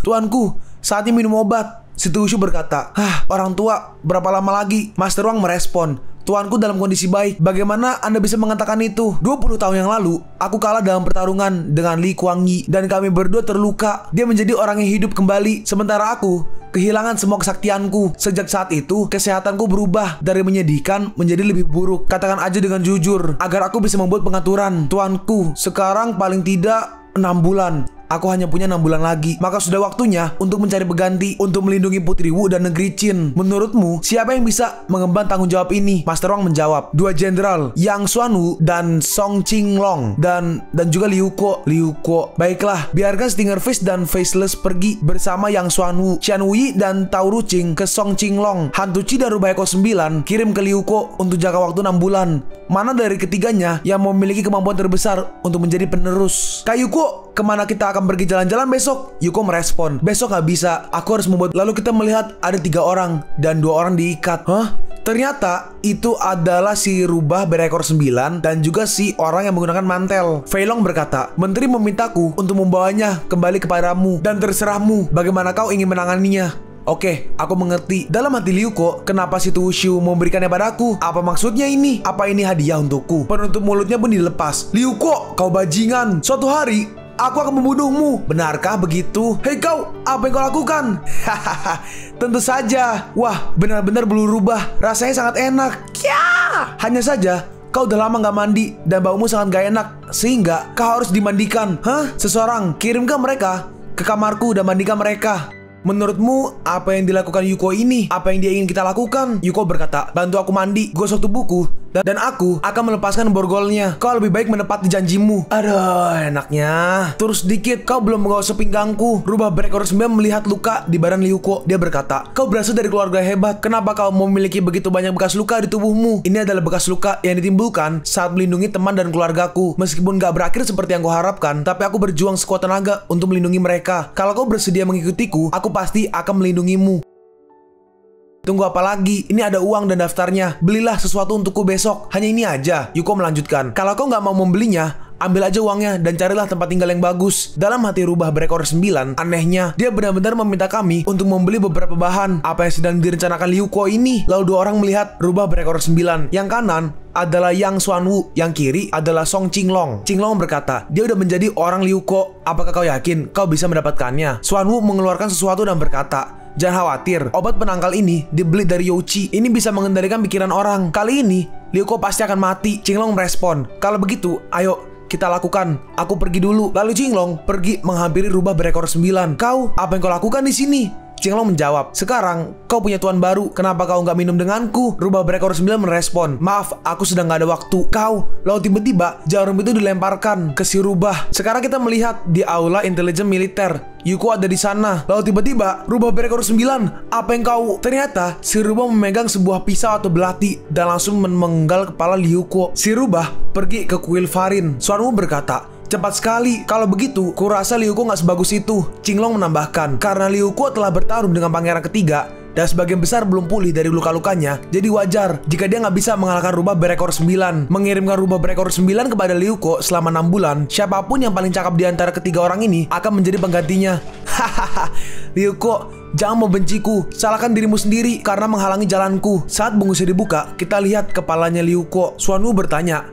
"Tuanku, saatnya minum obat." Si Tushu berkata, "Orang tua, berapa lama lagi?" Master Wang merespon, "Tuanku dalam kondisi baik." "Bagaimana Anda bisa mengatakan itu? 20 tahun yang lalu, aku kalah dalam pertarungan dengan Li Kuangyi dan kami berdua terluka. Dia menjadi orang yang hidup kembali, sementara aku kehilangan semua kesaktianku. Sejak saat itu, kesehatanku berubah dari menyedihkan menjadi lebih buruk. Katakan aja dengan jujur, agar aku bisa membuat pengaturan. Tuanku, sekarang paling tidak 6 bulan. Aku hanya punya 6 bulan lagi. Maka sudah waktunya untuk mencari pengganti untuk melindungi Putri Wu dan negeri Qin. Menurutmu, siapa yang bisa mengemban tanggung jawab ini?" Master Wang menjawab, "Dua jenderal, Yang Xuanwu dan Song Qinglong dan juga Ryuko." "Baiklah, biarkan Stinger Face dan Faceless pergi bersama Yang Xuanwu, Qian Wuyi dan Tao Ruqing ke Song Qinglong. Hantu Qi dan Rubah Eko 9 kirim ke Ryuko untuk jangka waktu 6 bulan. Mana dari ketiganya yang memiliki kemampuan terbesar untuk menjadi penerus?" "Kak Yuko, kemana kita akan pergi jalan-jalan besok?" Yuko merespon, "Besok gak bisa, aku harus membuat..." Lalu kita melihat ada 3 orang dan 2 orang diikat. Ternyata itu adalah si rubah berekor 9 dan juga si orang yang menggunakan mantel. Fei Long berkata, "Menteri memintaku untuk membawanya kembali kepadamu dan terserahmu bagaimana kau ingin menanganinya." "Oke, aku mengerti." Dalam hati Ryuko, kenapa si Tushu memberikannya padaku? Apa maksudnya ini? Apa ini hadiah untukku? Penutup mulutnya pun dilepas. "Ryuko, kau bajingan. Suatu hari aku akan membunuhmu. Benarkah begitu?" "Hei kau, apa yang kau lakukan?" "Hahaha, tentu saja. Wah, benar-benar bulu rubah. Rasanya sangat enak. Hanya saja kau udah lama gak mandi dan baumu sangat gak enak, sehingga kau harus dimandikan." "Seseorang kirimkan mereka ke kamarku dan mandikan mereka." "Menurutmu apa yang dilakukan Yuko ini? Apa yang dia ingin kita lakukan?" Yuko berkata, "Bantu aku mandi, gosok tubuhku, dan aku akan melepaskan borgolnya. Kau lebih baik menepati janjimu." Aduh, enaknya. "Terus sedikit, kau belum menggosok pinggangku." Rubah berekor 9 melihat luka di badan Ryuko. Dia berkata, "Kau berasal dari keluarga hebat. Kenapa kau memiliki begitu banyak bekas luka di tubuhmu?" "Ini adalah bekas luka yang ditimbulkan saat melindungi teman dan keluargaku. Meskipun gak berakhir seperti yang kau harapkan, tapi aku berjuang sekuat tenaga untuk melindungi mereka. Kalau kau bersedia mengikutiku, aku pasti akan melindungimu. Tunggu apa lagi? Ini ada uang dan daftarnya. Belilah sesuatu untukku besok. Hanya ini aja." Yuko melanjutkan, "Kalau kau nggak mau membelinya, ambil aja uangnya dan carilah tempat tinggal yang bagus." Dalam hati rubah berekor 9, anehnya, dia benar-benar meminta kami untuk membeli beberapa bahan. Apa yang sedang direncanakan Ryuko ini? Lalu 2 orang melihat rubah berekor 9. Yang kanan adalah Yang Xuanwu, yang kiri adalah Song Qinglong. Qinglong berkata, "Dia udah menjadi orang Ryuko. Apakah kau yakin kau bisa mendapatkannya?" Xuanwu mengeluarkan sesuatu dan berkata, "Jangan khawatir, obat penangkal ini dibeli dari Youchi. Ini bisa mengendalikan pikiran orang. Kali ini, Ryuko pasti akan mati." Qinglong merespon, "Kalau begitu, ayo kita lakukan. Aku pergi dulu." Lalu Qinglong pergi menghampiri rubah berekor 9. "Kau, apa yang kau lakukan di sini?" Qinglong menjawab, "Sekarang kau punya tuan baru. Kenapa kau nggak minum denganku?" Rubah berekor 9 merespon, "Maaf, aku sedang nggak ada waktu." Kau, lalu tiba-tiba jarum itu dilemparkan ke si rubah. Sekarang kita melihat di aula intelijen militer. Yuko ada di sana. Lalu tiba-tiba rubah berekor 9, "Apa yang kau..." Ternyata si rubah memegang sebuah pisau atau belati dan langsung memenggal kepala Ryuko. Si rubah pergi ke kuil Farin. Xuanwu berkata, "Cepat sekali. Kalau begitu, kurasa Ryuko nggak sebagus itu." Qinglong menambahkan, "Karena Ryuko telah bertarung dengan pangeran ketiga dan sebagian besar belum pulih dari luka-lukanya, jadi wajar jika dia nggak bisa mengalahkan rubah berekor 9. Mengirimkan rubah berekor 9 kepada Ryuko selama 6 bulan, siapapun yang paling cakap di antara ketiga orang ini akan menjadi penggantinya." Hahaha, "Ryuko, jangan membenciku. Salahkan dirimu sendiri karena menghalangi jalanku." Saat bungkusnya dibuka, kita lihat kepalanya Ryuko. Xuanwu bertanya,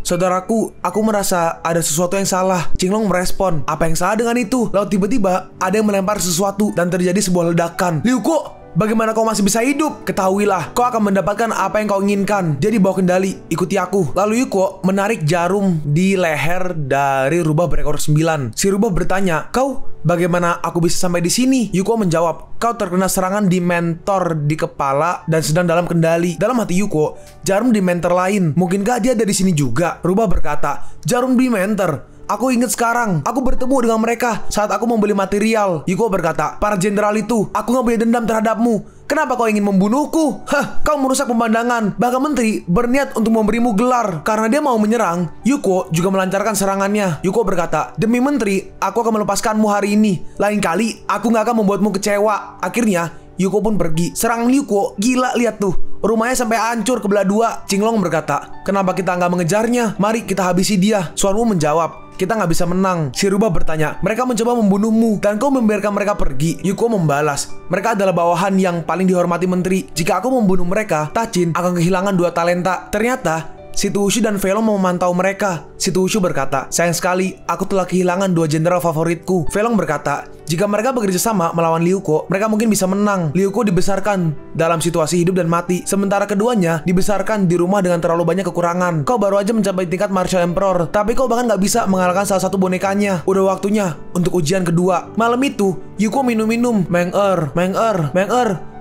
"Saudaraku, aku merasa ada sesuatu yang salah." Qinglong merespon, "Apa yang salah dengan itu?" Lalu tiba-tiba ada yang melempar sesuatu dan terjadi sebuah ledakan. "Ryuko, bagaimana kau masih bisa hidup? Ketahuilah, kau akan mendapatkan apa yang kau inginkan. Jadi bawa kendali, ikuti aku." Lalu Yuko menarik jarum di leher dari rubah berekor 9. Si rubah bertanya, "Kau, bagaimana aku bisa sampai di sini?" Yuko menjawab, "Kau terkena serangan di mentor di kepala dan sedang dalam kendali." Dalam hati Yuko, jarum di mentor lain. Mungkinkah dia ada di sini juga? Rubah berkata, "Jarum di mentor? Aku ingat sekarang, aku bertemu dengan mereka saat aku membeli material. Yuko berkata, para jenderal itu, aku gak punya dendam terhadapmu. Kenapa kau ingin membunuhku? Kau merusak pemandangan. Bahkan menteri berniat untuk memberimu gelar. Karena dia mau menyerang, Yuko juga melancarkan serangannya. Yuko berkata, demi menteri, aku akan melepaskanmu hari ini. Lain kali, aku gak akan membuatmu kecewa. Akhirnya, Yuko pun pergi. Serangan Yuko, gila, lihat tuh. Rumahnya sampai hancur kebelah dua. Qinglong berkata, kenapa kita nggak mengejarnya? Mari kita habisi dia. Xuanwu menjawab, kita nggak bisa menang. Shiruba bertanya, mereka mencoba membunuhmu dan kau membiarkan mereka pergi. Yuko membalas, mereka adalah bawahan yang paling dihormati menteri. Jika aku membunuh mereka, Tachin akan kehilangan 2 talenta. Ternyata Situ Wushu dan Fei Long memantau mereka. Situ Wushu berkata, sayang sekali, aku telah kehilangan 2 jenderal favoritku. Fei Long berkata, jika mereka bekerja sama melawan Liu Ko, mereka mungkin bisa menang. Liu Ko dibesarkan dalam situasi hidup dan mati, sementara keduanya dibesarkan di rumah dengan terlalu banyak kekurangan. Kau baru aja mencapai tingkat Martial Emperor, tapi kau bahkan gak bisa mengalahkan salah satu bonekanya. Udah waktunya untuk ujian kedua. Malam itu, Yuko minum-minum. Meng-er.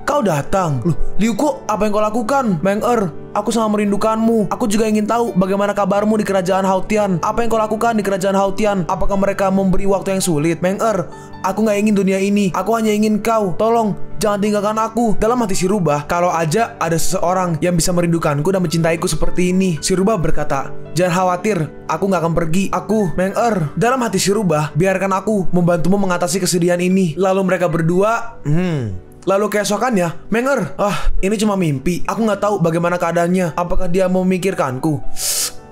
Kau datang. Loh, Liu Ko, apa yang kau lakukan? Meng-er, aku sangat merindukanmu. Aku juga ingin tahu bagaimana kabarmu di kerajaan Haotian. Apa yang kau lakukan di kerajaan Haotian? Apakah mereka memberi waktu yang sulit? Meng-er, aku gak ingin dunia ini. Aku hanya ingin kau. Tolong, jangan tinggalkan aku. Dalam hati Shiruba, kalau aja ada seseorang yang bisa merindukanku dan mencintaiku seperti ini. Shiruba berkata, jangan khawatir, aku gak akan pergi. Aku, Meng-er. Dalam hati Shiruba, biarkan aku membantumu mengatasi kesedihan ini. Lalu mereka berdua, Lalu keesokannya, Meng-er, ini cuma mimpi. Aku nggak tahu bagaimana keadaannya. Apakah dia mau memikirkanku?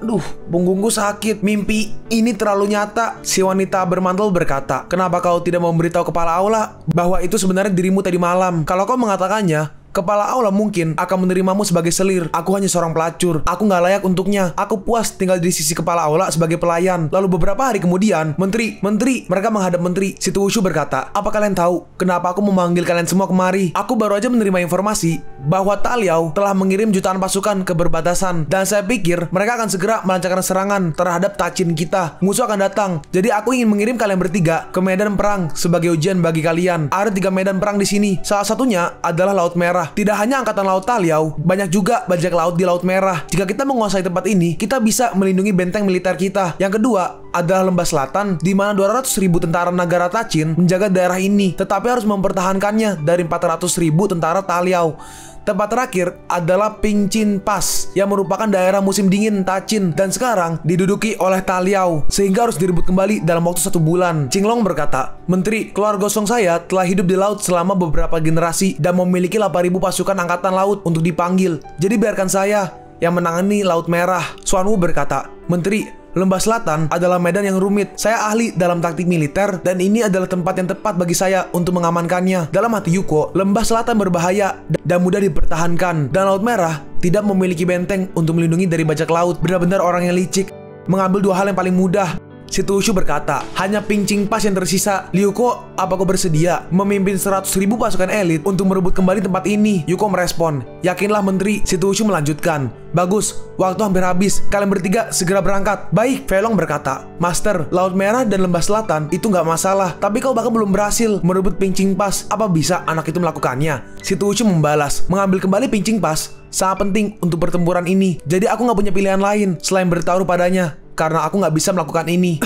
Duh, punggungku sakit. Mimpi ini terlalu nyata. Si wanita bermantel berkata, kenapa kau tidak memberitahu kepala aula bahwa itu sebenarnya dirimu tadi malam? Kalau kau mengatakannya, kepala aula mungkin akan menerimamu sebagai selir. Aku hanya seorang pelacur. Aku nggak layak untuknya. Aku puas tinggal di sisi kepala aula sebagai pelayan. Lalu beberapa hari kemudian, Menteri, mereka menghadap menteri. Situ Wushu berkata, apa kalian tahu kenapa aku memanggil kalian semua kemari? Aku baru aja menerima informasi bahwa Taliao telah mengirim jutaan pasukan ke berbatasan. Dan saya pikir mereka akan segera melancarkan serangan terhadap Tachin kita. Musuh akan datang. Jadi aku ingin mengirim kalian bertiga ke medan perang sebagai ujian bagi kalian. Ada 3 medan perang di sini. Salah satunya adalah Laut Merah. Tidak hanya angkatan laut Taliao, banyak juga bajak laut di Laut Merah. Jika kita menguasai tempat ini, kita bisa melindungi benteng militer kita. Yang kedua adalah Lembah Selatan, di mana 200.000 tentara negara Tachin menjaga daerah ini, tetapi harus mempertahankannya dari 400.000 tentara Taliao. Tempat terakhir adalah Pingchin Pass, yang merupakan daerah musim dingin Tachin dan sekarang diduduki oleh Taliao, sehingga harus direbut kembali dalam waktu 1 bulan. Qinglong berkata, Menteri, keluarga gosong saya telah hidup di laut selama beberapa generasi dan memiliki 8.000 pasukan angkatan laut untuk dipanggil. Jadi biarkan saya yang menangani Laut Merah. Xuanwu berkata, Menteri, Lembah Selatan adalah medan yang rumit. Saya ahli dalam taktik militer dan ini adalah tempat yang tepat bagi saya untuk mengamankannya. Dalam hati Yuko, Lembah Selatan berbahaya dan mudah dipertahankan. Dan Laut Merah tidak memiliki benteng untuk melindungi dari bajak laut. Benar-benar orang yang licik. Mengambil 2 hal yang paling mudah. Situ Wushu berkata, hanya Pingchin Pass yang tersisa. Liu Ko, apa kau bersedia memimpin 100.000 pasukan elit untuk merebut kembali tempat ini? Yuko merespon, yakinlah menteri. Situ Wushu melanjutkan, bagus, waktu hampir habis. Kalian bertiga segera berangkat. Baik, Fei Long berkata, Master, Laut Merah dan Lembah Selatan itu nggak masalah. Tapi kau bahkan belum berhasil merebut Pingchin Pass. Apa bisa anak itu melakukannya? Situ Wushu membalas, mengambil kembali Pingchin Pass sangat penting untuk pertempuran ini. Jadi aku nggak punya pilihan lain selain bertaruh padanya. Karena aku nggak bisa melakukan ini.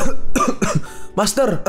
Master,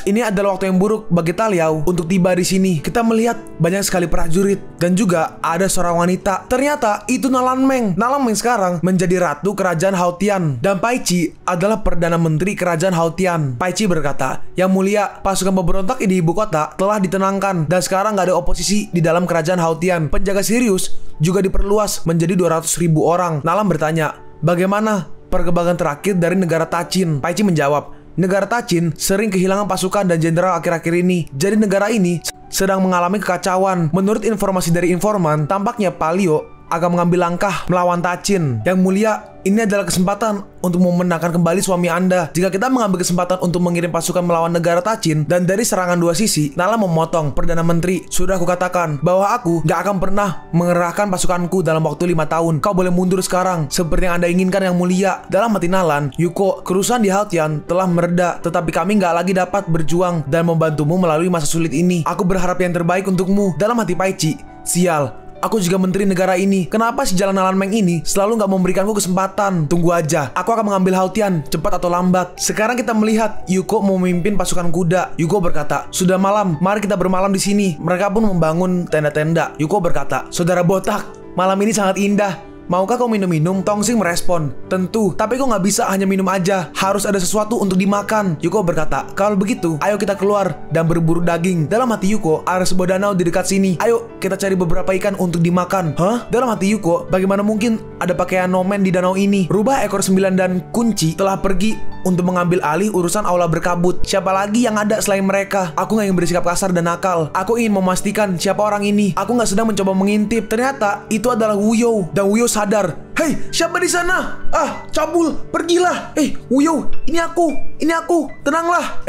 ini adalah waktu yang buruk bagi Taliao untuk tiba di sini. Kita melihat banyak sekali prajurit dan juga ada seorang wanita. Ternyata itu Nalan Meng. Nalan Meng sekarang menjadi ratu kerajaan Haotian dan Pai Chi adalah perdana menteri kerajaan Haotian. Pai Chi berkata, Yang mulia, pasukan pemberontak di ibu kota telah ditenangkan dan sekarang nggak ada oposisi di dalam kerajaan Haotian. Penjaga Sirius juga diperluas menjadi 200.000 orang. Nalan bertanya, bagaimana perkembangan terakhir dari negara Tachin? Pai Chi menjawab, negara Tachin sering kehilangan pasukan dan jenderal akhir-akhir ini. Jadi negara ini sedang mengalami kekacauan. Menurut informasi dari informan, tampaknya Palio akan mengambil langkah melawan Tachin. Yang mulia, ini adalah kesempatan untuk memenangkan kembali suami Anda. Jika kita mengambil kesempatan untuk mengirim pasukan melawan negara Tachin, dan dari serangan 2 sisi, Nala memotong, Perdana Menteri, sudah aku katakan bahwa aku gak akan pernah mengerahkan pasukanku dalam waktu 5 tahun. Kau boleh mundur sekarang, seperti yang Anda inginkan yang mulia. Dalam hati Nalan, Yuko, kerusuhan di Haotian telah mereda, tetapi kami gak lagi dapat berjuang dan membantumu melalui masa sulit ini. Aku berharap yang terbaik untukmu. Dalam hati Pai Chi, sial, Aku juga menteri negara ini. Kenapa si Jalan Alan Meng ini selalu nggak memberikanku kesempatan? Tunggu aja, aku akan mengambil Haotian, cepat atau lambat. Sekarang kita melihat Yuko memimpin pasukan kuda. Yuko berkata, sudah malam, mari kita bermalam di sini. Mereka pun membangun tenda-tenda. Yuko berkata, saudara botak, malam ini sangat indah. Maukah kau minum-minum? Tongsing merespon, tentu, tapi kau nggak bisa hanya minum aja. Harus ada sesuatu untuk dimakan. Yuko berkata, kalau begitu, ayo kita keluar dan berburu daging. Dalam hati Yuko, ada sebuah danau di dekat sini. Ayo, kita cari beberapa ikan untuk dimakan. Hah? Dalam hati Yuko, bagaimana mungkin ada pakaian nomen di danau ini? Rubah ekor 9 dan kunci telah pergi untuk mengambil alih urusan aula berkabut. Siapa lagi yang ada selain mereka? Aku nggak ingin bersikap kasar dan nakal. Aku ingin memastikan siapa orang ini. Aku nggak sedang mencoba mengintip. Ternyata itu adalah Wuyo. Dan Wuyo sadar. Hei, siapa di sana? Ah, cabul, pergilah. Wuyo, ini aku, tenanglah.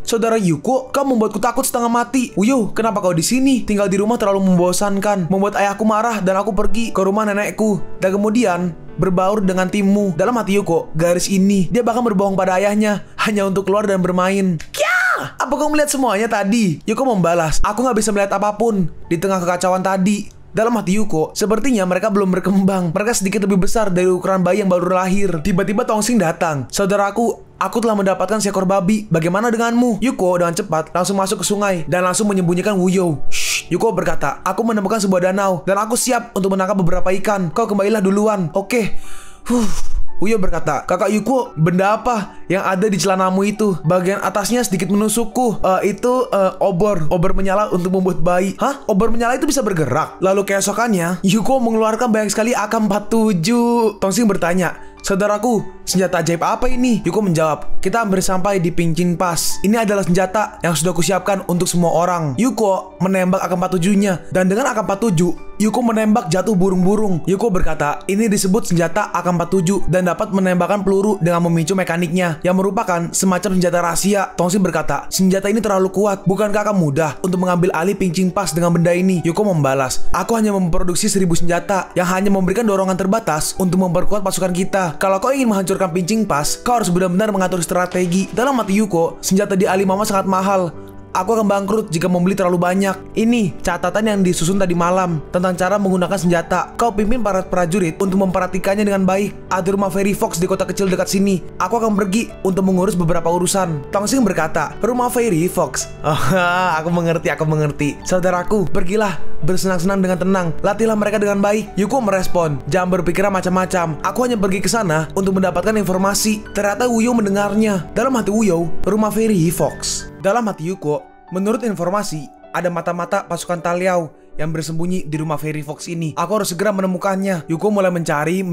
Saudara Yuko, kau membuatku takut setengah mati. Wuyo, kenapa kau di sini? Tinggal di rumah terlalu membosankan, membuat ayahku marah dan aku pergi ke rumah nenekku. Dan kemudian berbaur dengan timmu. Dalam hati Yuko, garis ini, dia bahkan berbohong pada ayahnya hanya untuk keluar dan bermain. Kya! Apa kau melihat semuanya tadi? Yuko membalas, aku nggak bisa melihat apapun di tengah kekacauan tadi. Dalam hati Yuko, sepertinya mereka belum berkembang. Mereka sedikit lebih besar dari ukuran bayi yang baru lahir. Tiba-tiba Tongsing datang. Saudaraku, aku telah mendapatkan seekor babi. Bagaimana denganmu? Yuko dengan cepat langsung masuk ke sungai dan langsung menyembunyikan Wuyo. Shh, Yuko berkata, aku menemukan sebuah danau dan aku siap untuk menangkap beberapa ikan. Kau kembalilah duluan. Oke. Wuyo berkata, kakak Yuko, benda apa yang ada di celanamu itu? Bagian atasnya sedikit menusukku. Itu obor menyala untuk membuat bayi. Hah? Obor menyala itu bisa bergerak? Lalu keesokannya, Yuko mengeluarkan banyak sekali AK-47. Tongsing bertanya, saudaraku, senjata ajaib apa ini? Yuko menjawab, kita hampir sampai di Pincin Pass. Ini adalah senjata yang sudah kusiapkan untuk semua orang. Yuko menembak AK-47-nya, dan dengan AK-47, Yuko menembak jatuh burung-burung. Yuko berkata, ini disebut senjata AK-47 dan dapat menembakkan peluru dengan memicu mekaniknya, yang merupakan semacam senjata rahasia. Tongsing berkata, senjata ini terlalu kuat. Bukankah akan mudah untuk mengambil alih Pincin Pass dengan benda ini? Yuko membalas, aku hanya memproduksi 1000 senjata yang hanya memberikan dorongan terbatas untuk memperkuat pasukan kita. Kalau kau ingin menghancurkan Pincin Pass, kau harus benar-benar mengatur strategi. Dalam hati Yuko, senjata di alih mama sangat mahal. Aku akan bangkrut jika membeli terlalu banyak. Ini catatan yang disusun tadi malam tentang cara menggunakan senjata. Kau pimpin para prajurit untuk memperhatikannya dengan baik. Ada rumah Fairy Fox di kota kecil dekat sini. Aku akan pergi untuk mengurus beberapa urusan. Tongsing berkata, rumah Fairy Fox. Aku mengerti. Saudaraku, pergilah bersenang-senang dengan tenang. Latihlah mereka dengan baik. Yuko merespon, jangan berpikiran macam-macam. Aku hanya pergi ke sana untuk mendapatkan informasi. Ternyata Wuyo mendengarnya. Dalam hati Wuyo, rumah Fairy Fox. Dalam hati Yuko, menurut informasi, ada mata-mata pasukan Taliao yang bersembunyi di rumah Fairy Fox ini. Aku harus segera menemukannya. Yuko mulai mencari.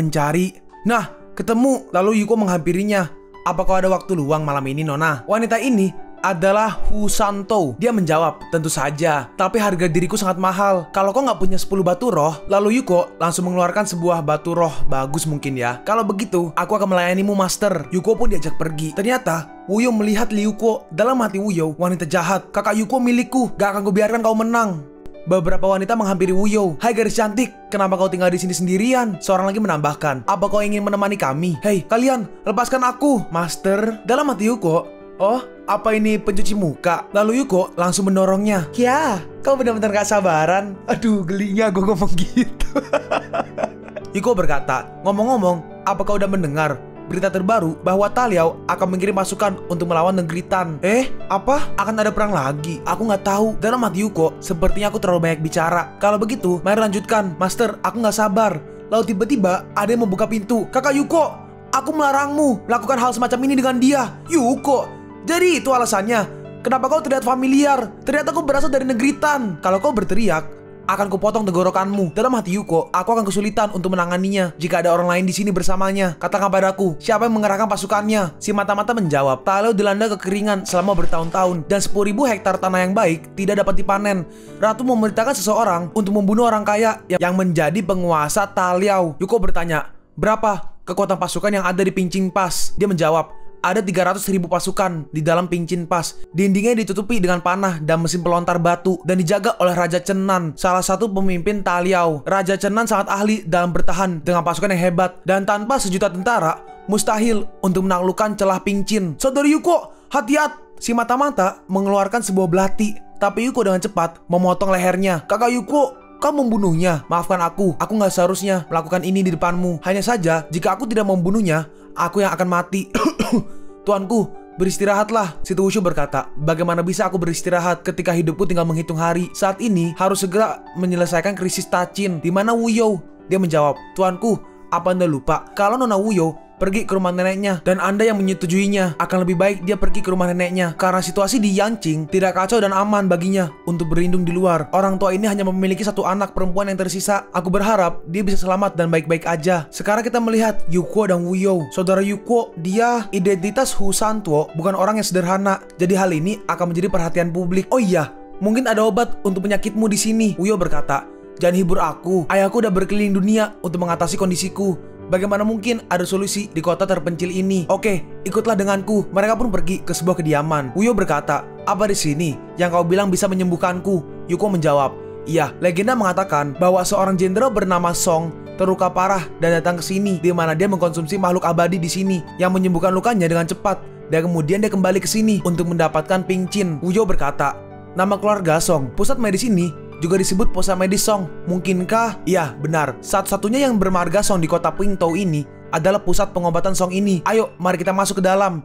Nah, ketemu. Lalu Yuko menghampirinya. Apa kau ada waktu luang malam ini, Nona? Wanita ini adalah Hu Santo. Dia menjawab, tentu saja, tapi harga diriku sangat mahal. Kalau kau nggak punya 10 batu roh. Lalu Yuko langsung mengeluarkan sebuah batu roh. Bagus mungkin ya. Kalau begitu, aku akan melayanimu, Master. Yuko pun diajak pergi. Ternyata Wuyo melihat Yuko. Dalam hati Wuyo, wanita jahat. Kakak Yuko milikku. Gak akan kubiarkan kau menang. Beberapa wanita menghampiri Wuyo. Hai gadis cantik, kenapa kau tinggal di sini sendirian? Seorang lagi menambahkan, apa kau ingin menemani kami? Hei kalian, lepaskan aku, Master. Dalam hati Yuko, oh, apa ini pencuci muka? Lalu Yuko langsung mendorongnya. Ya, kau benar-benar gak sabaran. Aduh, gelinya gue ngomong gitu. Yuko berkata, ngomong-ngomong, apa kau udah mendengar berita terbaru bahwa Taliao akan mengirim pasukan untuk melawan negeri Tan? Apa? Akan ada perang lagi? Aku nggak tahu. Dalam hati Yuko, sepertinya aku terlalu banyak bicara. Kalau begitu, mari lanjutkan. Master, aku nggak sabar. Lalu tiba-tiba ada yang membuka pintu. Kakak Yuko, aku melarangmu melakukan hal semacam ini dengan dia. Yuko, jadi itu alasannya. Kenapa kau terlihat familiar? Ternyata kau berasal dari negeri Tan. Kalau kau berteriak, akan kupotong tenggorokanmu. Dalam hati Yuko, aku akan kesulitan untuk menanganinya jika ada orang lain di sini bersamanya. Katakan padaku, siapa yang mengerahkan pasukannya? Si mata-mata menjawab, Taliao dilanda kekeringan selama bertahun-tahun dan 10.000 hektar tanah yang baik tidak dapat dipanen. Ratu memerintahkan seseorang untuk membunuh orang kaya yang menjadi penguasa Taliao. Yuko bertanya, berapa kekuatan pasukan yang ada di Pincin Pass? Dia menjawab, ada 300.000 pasukan di dalam Pincin Pass. Dindingnya ditutupi dengan panah dan mesin pelontar batu dan dijaga oleh Raja Chenan, salah satu pemimpin Taliao. Raja Chenan sangat ahli dalam bertahan dengan pasukan yang hebat, dan tanpa sejuta tentara mustahil untuk menaklukkan celah Pincin. Saudara Yuko, hati-hati! Si mata-mata mengeluarkan sebuah belati, tapi Yuko dengan cepat memotong lehernya. Kakak Yuko, kau membunuhnya? Maafkan aku nggak seharusnya melakukan ini di depanmu. Hanya saja, jika aku tidak membunuhnya, aku yang akan mati. Tuanku, beristirahatlah, si Wushu berkata. Bagaimana bisa aku beristirahat ketika hidupku tinggal menghitung hari? Saat ini harus segera menyelesaikan krisis Tachin. Di mana Wuyo? Dia menjawab, Tuanku, apa Anda lupa kalau Nona Wuyo pergi ke rumah neneknya dan Anda yang menyetujuinya? Akan lebih baik dia pergi ke rumah neneknya karena situasi di Yanqing tidak kacau dan aman baginya untuk berlindung di luar. Orang tua ini hanya memiliki satu anak perempuan yang tersisa. Aku berharap dia bisa selamat dan baik-baik aja. Sekarang kita melihat Yuko dan Wuyo. Saudara Yuko, dia identitas Hu Santuo, bukan orang yang sederhana. Jadi hal ini akan menjadi perhatian publik. Oh iya, mungkin ada obat untuk penyakitmu di sini. Wuyo berkata, jangan hibur aku. Ayahku udah berkeliling dunia untuk mengatasi kondisiku. Bagaimana mungkin ada solusi di kota terpencil ini? Oke, ikutlah denganku. Mereka pun pergi ke sebuah kediaman. Wuyo berkata, apa di sini yang kau bilang bisa menyembuhkanku? Yuko menjawab, iya, legenda mengatakan bahwa seorang jenderal bernama Song terluka parah dan datang ke sini, di mana dia mengkonsumsi makhluk abadi di sini yang menyembuhkan lukanya dengan cepat. Dan kemudian dia kembali ke sini untuk mendapatkan Pingchin. Wuyo berkata, nama keluarga Song, pusat medis ini juga disebut pusat medis Song. Mungkinkah? Iya, benar. Satu-satunya yang bermarga Song di kota Qingtou ini adalah pusat pengobatan Song ini. Ayo, mari kita masuk ke dalam.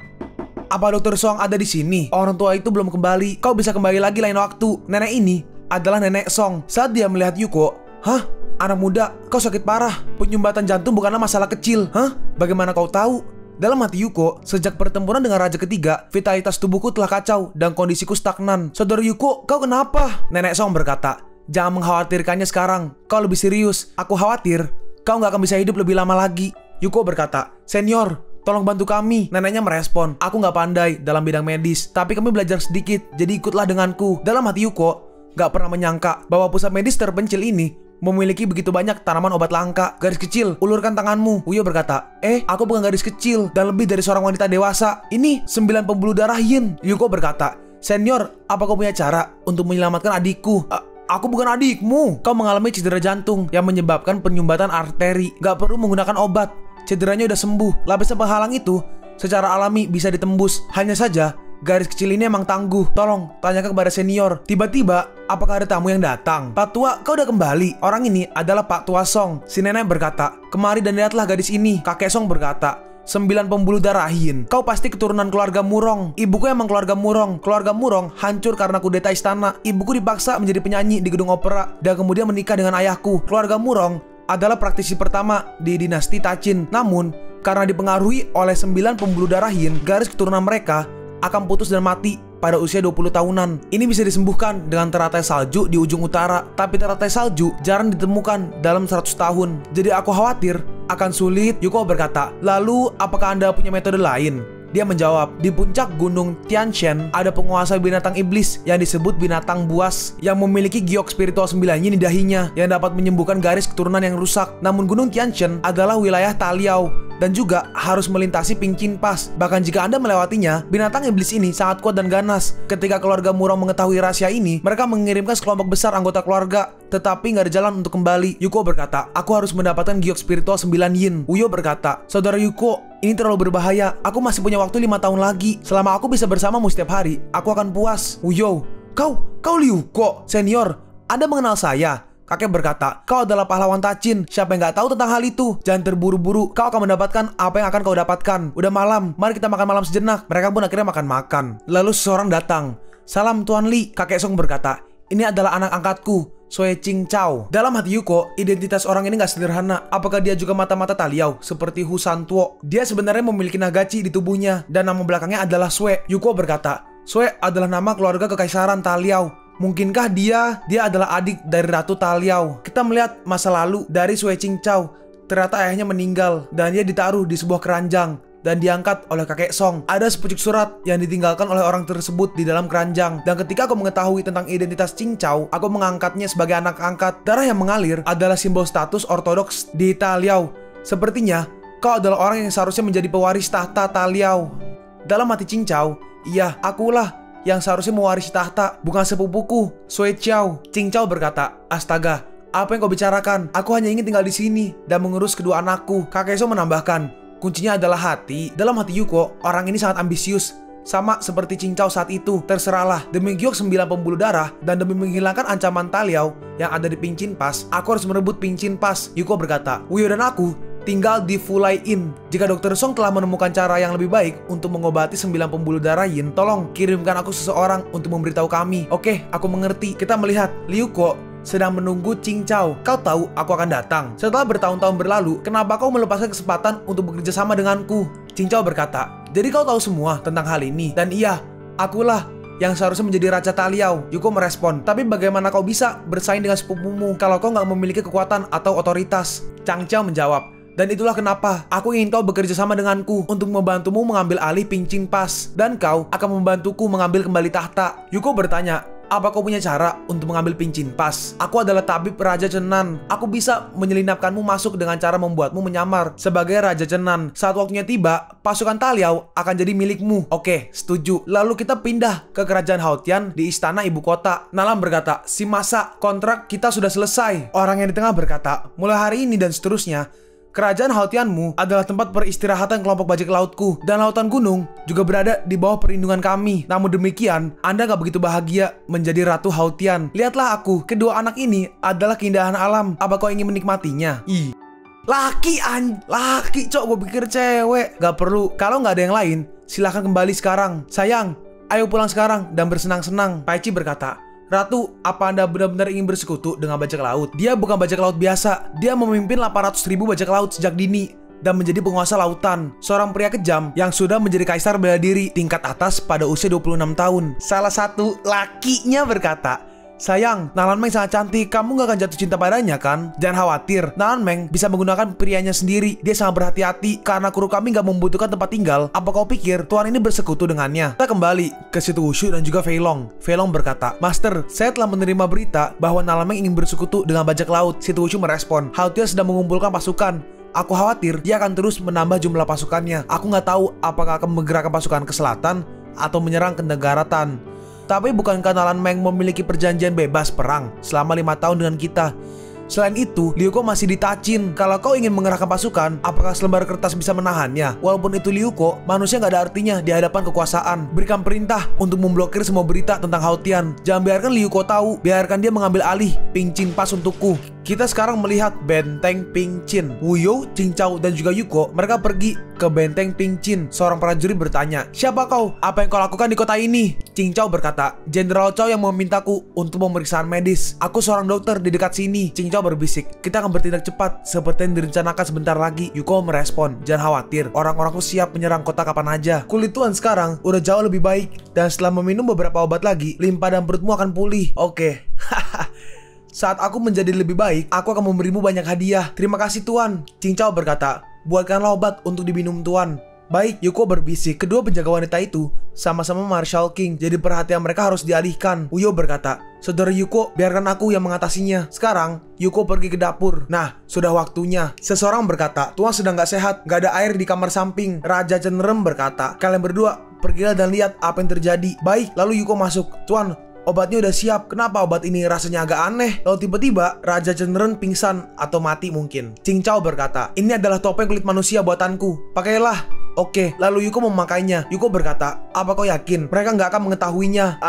Apa Dokter Song ada di sini? Orang tua itu belum kembali. Kau bisa kembali lagi lain waktu. Nenek ini adalah nenek Song. Saat dia melihat Yuko, hah? Anak muda, kau sakit parah. Penyumbatan jantung bukanlah masalah kecil. Hah? Bagaimana kau tahu? Dalam hati Yuko, sejak pertempuran dengan Raja Ketiga, vitalitas tubuhku telah kacau dan kondisiku stagnan. Saudara Yuko, kau kenapa? Nenek Song berkata, jangan mengkhawatirkannya sekarang. Kau lebih serius. Aku khawatir kau nggak akan bisa hidup lebih lama lagi. Yuko berkata, Senior, tolong bantu kami. Neneknya merespon, aku nggak pandai dalam bidang medis, tapi kami belajar sedikit, jadi ikutlah denganku. Dalam hati Yuko, nggak pernah menyangka bahwa pusat medis terpencil ini memiliki begitu banyak tanaman obat langka. Garis kecil, ulurkan tanganmu. Wuyo berkata, aku bukan gadis kecil dan lebih dari seorang wanita dewasa. Ini 9 pembuluh darah yin. Yuko berkata, Senior, apa kau punya cara untuk menyelamatkan adikku? Aku bukan adikmu. Kau mengalami cedera jantung yang menyebabkan penyumbatan arteri. Gak perlu menggunakan obat. Cederanya udah sembuh. Lapisan penghalang itu secara alami bisa ditembus. Hanya saja garis kecil ini emang tangguh. Tolong tanyakan kepada senior. Tiba-tiba, apakah ada tamu yang datang? Pak Tua, kau udah kembali. Orang ini adalah Pak Tua Song. Si nenek berkata, kemari dan lihatlah gadis ini. Kakek Song berkata, 9 pembuluh darah yin. Kau pasti keturunan keluarga Murong. Ibuku emang keluarga Murong. Keluarga Murong hancur karena kudeta istana. Ibuku dipaksa menjadi penyanyi di gedung opera dan kemudian menikah dengan ayahku. Keluarga Murong adalah praktisi pertama di dinasti Tachin. Namun, karena dipengaruhi oleh 9 pembuluh darah yin, garis keturunan mereka akan putus dan mati pada usia 20 tahunan. Ini bisa disembuhkan dengan teratai salju di ujung utara. Tapi teratai salju jarang ditemukan dalam 100 tahun. Jadi aku khawatir akan sulit. Yuko berkata, lalu apakah Anda punya metode lain? Dia menjawab, di puncak gunung Tianshan ada penguasa binatang iblis yang disebut binatang buas yang memiliki giok spiritual 9 yin di dahinya yang dapat menyembuhkan garis keturunan yang rusak. Namun gunung Tianshan adalah wilayah Taliao dan juga harus melintasi Pingchin Pass. Bahkan jika Anda melewatinya, binatang iblis ini sangat kuat dan ganas. Ketika keluarga Murong mengetahui rahasia ini, mereka mengirimkan sekelompok besar anggota keluarga, tetapi nggak ada jalan untuk kembali. Yuko berkata, aku harus mendapatkan giok spiritual 9 yin. Wuyo berkata, saudara Yuko, ini terlalu berbahaya. Aku masih punya waktu 5 tahun lagi. Selama aku bisa bersamamu setiap hari, aku akan puas. Wuyo, kau Yuko, senior. Anda mengenal saya? Kakek berkata, kau adalah pahlawan Tachin. Siapa yang nggak tahu tentang hal itu? Jangan terburu-buru. Kau akan mendapatkan apa yang akan kau dapatkan. Udah malam, mari kita makan malam sejenak. Mereka pun akhirnya makan-makan. Lalu seseorang datang. Salam Tuan Li, kakek Song berkata. Ini adalah anak angkatku, Sui Ching Chao. Dalam hati Yuko, identitas orang ini gak sederhana. Apakah dia juga mata-mata Taliao seperti Hu Santuo? Dia sebenarnya memiliki nagachi di tubuhnya dan nama belakangnya adalah Sui. Yuko berkata, Sui adalah nama keluarga kekaisaran Taliao. Mungkinkah dia adalah adik dari Ratu Taliao? Kita melihat masa lalu dari Sui Ching Chao. Ternyata ayahnya meninggal dan dia ditaruh di sebuah keranjang dan diangkat oleh kakek Song. Ada sepucuk surat yang ditinggalkan oleh orang tersebut di dalam keranjang. Dan ketika aku mengetahui tentang identitas Ching Chao, aku mengangkatnya sebagai anak angkat. Darah yang mengalir adalah simbol status ortodoks di Taliao. Sepertinya kau adalah orang yang seharusnya menjadi pewaris tahta Taliao. Dalam hati Ching Chao, iya, akulah yang seharusnya mewarisi tahta, bukan sepupuku, Sui Chao. Ching Chao berkata, astaga, apa yang kau bicarakan? Aku hanya ingin tinggal di sini dan mengurus kedua anakku. Kakek Song menambahkan, kuncinya adalah hati. Dalam hati Yuko, orang ini sangat ambisius Sama seperti cincau saat itu, terserahlah. Demi giok 9 pembuluh darah dan demi menghilangkan ancaman Taliao yang ada di Pincin Pass, aku harus merebut Pincin Pass, Yuko berkata. Wuyo dan aku tinggal di Fulai Inn. Jika Dr. Song telah menemukan cara yang lebih baik untuk mengobati 9 pembuluh darah Yin, tolong kirimkan aku seseorang untuk memberitahu kami. Oke, aku mengerti. Kita melihat Liu Ko sedang menunggu cincau. Kau tahu aku akan datang. Setelah bertahun-tahun berlalu, kenapa kau melepaskan kesempatan untuk bekerja sama denganku? Cincau berkata, jadi kau tahu semua tentang hal ini. Dan iya, akulah yang seharusnya menjadi Raja Taliao. Yuko merespon, tapi bagaimana kau bisa bersaing dengan sepupumu kalau kau nggak memiliki kekuatan atau otoritas? Changqiao menjawab, dan itulah kenapa aku ingin kau bekerja sama denganku untuk membantumu mengambil alih Pincin Pass, dan kau akan membantuku mengambil kembali tahta. Yuko bertanya, apa kau punya cara untuk mengambil Pincin Pass? Aku adalah tabib Raja Chenan. Aku bisa menyelinapkanmu masuk dengan cara membuatmu menyamar sebagai Raja Chenan. Saat waktunya tiba, pasukan Taliao akan jadi milikmu. Oke, setuju. Lalu kita pindah ke kerajaan Haotian di istana ibu kota. Nalam berkata, si masa kontrak kita sudah selesai. Orang yang di tengah berkata, mulai hari ini dan seterusnya, kerajaan Haotianmu adalah tempat peristirahatan kelompok bajak lautku, dan lautan gunung juga berada di bawah perlindungan kami. Namun demikian, Anda gak begitu bahagia menjadi Ratu Haotian. Lihatlah aku, kedua anak ini adalah keindahan alam. Apa kau ingin menikmatinya? Laki cok, gue pikir cewek. Gak perlu, kalau gak ada yang lain, silahkan kembali sekarang. Sayang, ayo pulang sekarang dan bersenang-senang. Paichi berkata, Ratu, apa Anda benar-benar ingin bersekutu dengan bajak laut? Dia bukan bajak laut biasa. Dia memimpin 800.000 bajak laut sejak dini dan menjadi penguasa lautan. Seorang pria kejam yang sudah menjadi kaisar bela diri tingkat atas pada usia 26 tahun. Salah satu lakinya berkata, sayang, Nalan Meng sangat cantik. Kamu gak akan jatuh cinta padanya kan? Jangan khawatir, Nalan Meng bisa menggunakan prianya sendiri. Dia sangat berhati-hati karena kru kami gak membutuhkan tempat tinggal. Apa kau pikir tuan ini bersekutu dengannya? Kita kembali ke Situ Wushu dan juga Fei Long. Fei Long berkata, Master, saya telah menerima berita bahwa Nalan Meng ingin bersekutu dengan bajak laut. Situ Wushu merespon, Haotia sedang mengumpulkan pasukan. Aku khawatir dia akan terus menambah jumlah pasukannya. Aku gak tahu apakah akan menggerakkan pasukan ke selatan atau menyerang ke negara Tan. Tapi bukankah Nalan Meng memiliki perjanjian bebas perang selama 5 tahun dengan kita? Selain itu, Liu Ko masih ditacin. Kalau kau ingin mengerahkan pasukan, apakah selembar kertas bisa menahannya? Walaupun itu Liu Ko, manusia nggak ada artinya di hadapan kekuasaan. Berikan perintah untuk memblokir semua berita tentang Haotian. Jangan biarkan Liu Ko tahu. Biarkan dia mengambil alih Pincin Pass untukku. Kita sekarang melihat benteng Pincin. Wuyo, Cincau, dan juga Yuko, mereka pergi ke benteng Pincin. Seorang prajurit bertanya, siapa kau? Apa yang kau lakukan di kota ini? Cincau berkata, Jenderal Chow yang memintaku untuk pemeriksaan medis. Aku seorang dokter di dekat sini. Cincau berbisik, kita akan bertindak cepat seperti yang direncanakan sebentar lagi. Yuko merespon, jangan khawatir, orang-orangku siap menyerang kota kapan aja. Kulit tuan sekarang udah jauh lebih baik, dan setelah meminum beberapa obat lagi, limpa dan perutmu akan pulih. Oke. Saat aku menjadi lebih baik, aku akan memberimu banyak hadiah. Terima kasih tuan. Cincau berkata, buatkanlah obat untuk diminum tuan. Baik, Yuko berbisik. Kedua penjaga wanita itu sama-sama Marshal King, jadi perhatian mereka harus dialihkan. Wuyo berkata, saudara Yuko, biarkan aku yang mengatasinya. Sekarang, Yuko pergi ke dapur. Nah, sudah waktunya. Seseorang berkata, tuan sedang gak sehat, gak ada air di kamar samping. Raja Cenrem berkata, kalian berdua pergilah dan lihat apa yang terjadi. Baik, lalu Yuko masuk. Tuan, obatnya udah siap. Kenapa obat ini rasanya agak aneh? Lalu tiba-tiba Raja Cenrem pingsan atau mati mungkin. Cincau berkata, ini adalah topeng kulit manusia buatanku. Pakailah. Oke, lalu Yuko memakainya. Yuko berkata, apa kau yakin mereka nggak akan mengetahuinya?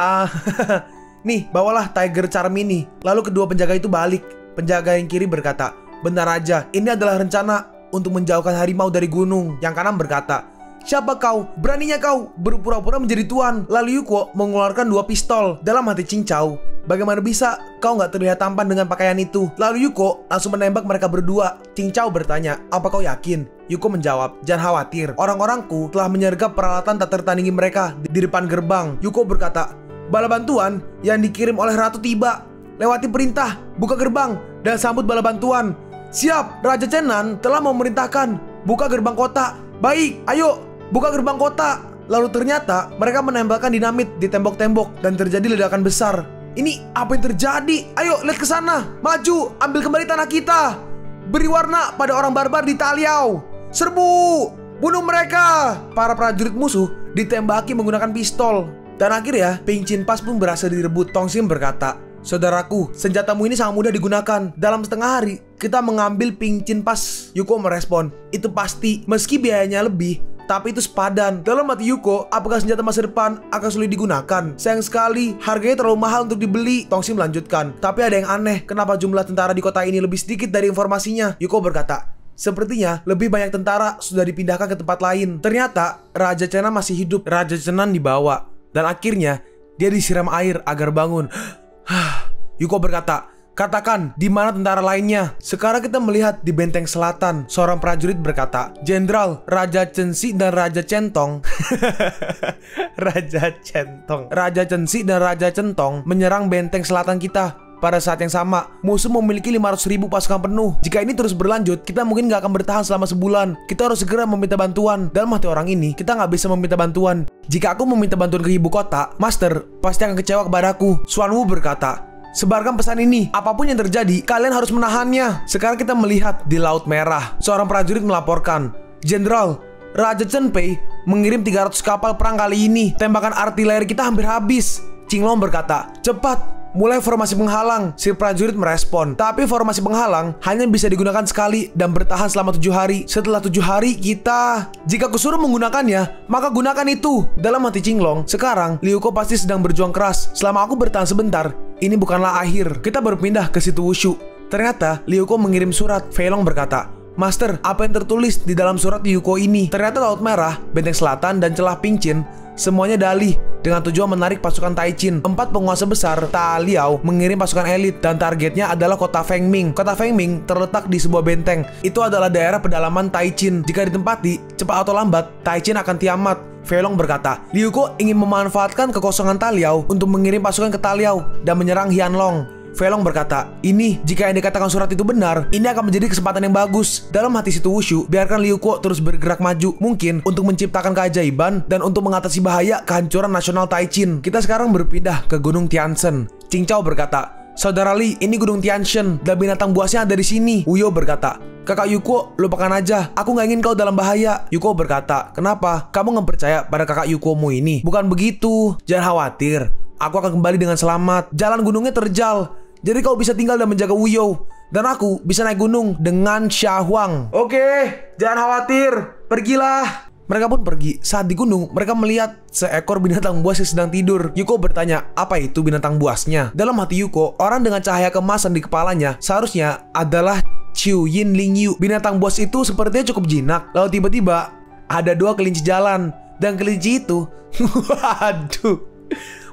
Nih, bawalah Tiger Charm ini. Lalu kedua penjaga itu balik. Penjaga yang kiri berkata, benar aja, ini adalah rencana untuk menjauhkan harimau dari gunung. Yang kanan berkata, siapa kau? Beraninya kau berpura-pura menjadi tuan. Lalu Yuko mengeluarkan 2 pistol. Dalam hati Cincau, bagaimana bisa kau nggak terlihat tampan dengan pakaian itu? Lalu Yuko langsung menembak mereka berdua. Cincau bertanya, apa kau yakin? Yuko menjawab, jangan khawatir, orang-orangku telah menyergap peralatan tak tertandingi mereka di depan gerbang. Yuko berkata, bala bantuan yang dikirim oleh Ratu tiba. Lewati perintah, buka gerbang dan sambut bala bantuan. Siap, Raja Chenan telah memerintahkan, buka gerbang kota. Baik, ayo, buka gerbang kota. Lalu ternyata mereka menembakkan dinamit di tembok-tembok dan terjadi ledakan besar. Ini apa yang terjadi? Ayo, lihat ke sana. Maju, ambil kembali tanah kita. Beri warna pada orang barbar di Taliao. Serbu, bunuh mereka. Para prajurit musuh ditembaki menggunakan pistol. Dan akhirnya Pincin Pass pun berhasil direbut. Tongxin berkata, saudaraku, senjatamu ini sangat mudah digunakan. Dalam setengah hari kita mengambil Pincin Pass. Yuko merespon, itu pasti. Meski biayanya lebih, tapi itu sepadan. Dalam hati Yuko, apakah senjata masa depan akan sulit digunakan? Sayang sekali, harganya terlalu mahal untuk dibeli. Tongxing melanjutkan, tapi ada yang aneh, kenapa jumlah tentara di kota ini lebih sedikit dari informasinya? Yuko berkata, sepertinya lebih banyak tentara sudah dipindahkan ke tempat lain. Ternyata Raja Chenan masih hidup. Raja Chenan dibawa, dan akhirnya dia disiram air agar bangun. Yuko berkata, katakan, di mana tentara lainnya? Sekarang kita melihat di benteng selatan. Seorang prajurit berkata, Jenderal, Raja Chenxi dan Raja Centong Raja Chenxi dan Raja Centong menyerang benteng selatan kita. Pada saat yang sama, musuh memiliki 500.000 pasukan penuh. Jika ini terus berlanjut, kita mungkin gak akan bertahan selama sebulan. Kita harus segera meminta bantuan. Dalam hati orang ini, kita gak bisa meminta bantuan. Jika aku meminta bantuan ke ibu kota, Master pasti akan kecewa kepadaku. Xuan Wu berkata, sebarkan pesan ini, apapun yang terjadi, kalian harus menahannya. Sekarang kita melihat di Laut Merah. Seorang prajurit melaporkan, Jenderal, Raja Chen Pei mengirim 300 kapal perang kali ini. Tembakan artileri kita hampir habis. Qinglong berkata, cepat, mulai formasi penghalang. Si prajurit merespon, tapi formasi penghalang hanya bisa digunakan sekali dan bertahan selama 7 hari. Setelah 7 hari kita... Jika kusuruh menggunakannya, maka gunakan itu. Dalam hati Qinglong, sekarang Liu Ko pasti sedang berjuang keras. Selama aku bertahan sebentar, ini bukanlah akhir. Kita berpindah ke situ Wushu. Ternyata Liu Ko mengirim surat. Fei Long berkata, Master, apa yang tertulis di dalam surat Liu Ko ini? Ternyata Laut Merah, Benteng Selatan, dan Celah Pingchin semuanya dalih dengan tujuan menarik pasukan Taichin. 4 penguasa besar Ta Liao mengirim pasukan elit dan targetnya adalah kota Fengming. Kota Fengming terletak di sebuah benteng. Itu adalah daerah pedalaman Taichin. Jika ditempati, cepat atau lambat Taichin akan kiamat. Fei Long berkata, Liu Ko ingin memanfaatkan kekosongan Ta Liao untuk mengirim pasukan ke Ta Liao dan menyerang Hianlong. Fei Long berkata, ini, jika yang dikatakan surat itu benar, ini akan menjadi kesempatan yang bagus. Dalam hati situ Wushu, biarkan Liu Ko terus bergerak maju, mungkin untuk menciptakan keajaiban dan untuk mengatasi bahaya kehancuran nasional Taichin. Kita sekarang berpindah ke Gunung Tianshan. Qing Chao berkata, Saudara Li, ini Gunung Tianshan dan binatang buasnya ada di sini. Wu You berkata, Kakak Yuko, lupakan aja. Aku nggak ingin kau dalam bahaya. Yuko berkata, kenapa? Kamu nggak percaya pada kakak Yukomu ini? Bukan begitu. Jangan khawatir. Aku akan kembali dengan selamat. Jalan gunungnya terjal, jadi kau bisa tinggal dan menjaga Wu You. Dan aku bisa naik gunung dengan Xia Huang. Oke, jangan khawatir. Pergilah. Mereka pun pergi. Saat di gunung, mereka melihat seekor binatang buas yang sedang tidur. Yuko bertanya, apa itu binatang buasnya? Dalam hati Yuko, orang dengan cahaya kemasan di kepalanya seharusnya adalah Qiu Yin Ling Yu. Binatang buas itu sepertinya cukup jinak. Lalu tiba-tiba ada 2 kelinci jalan. Dan kelinci itu waduh,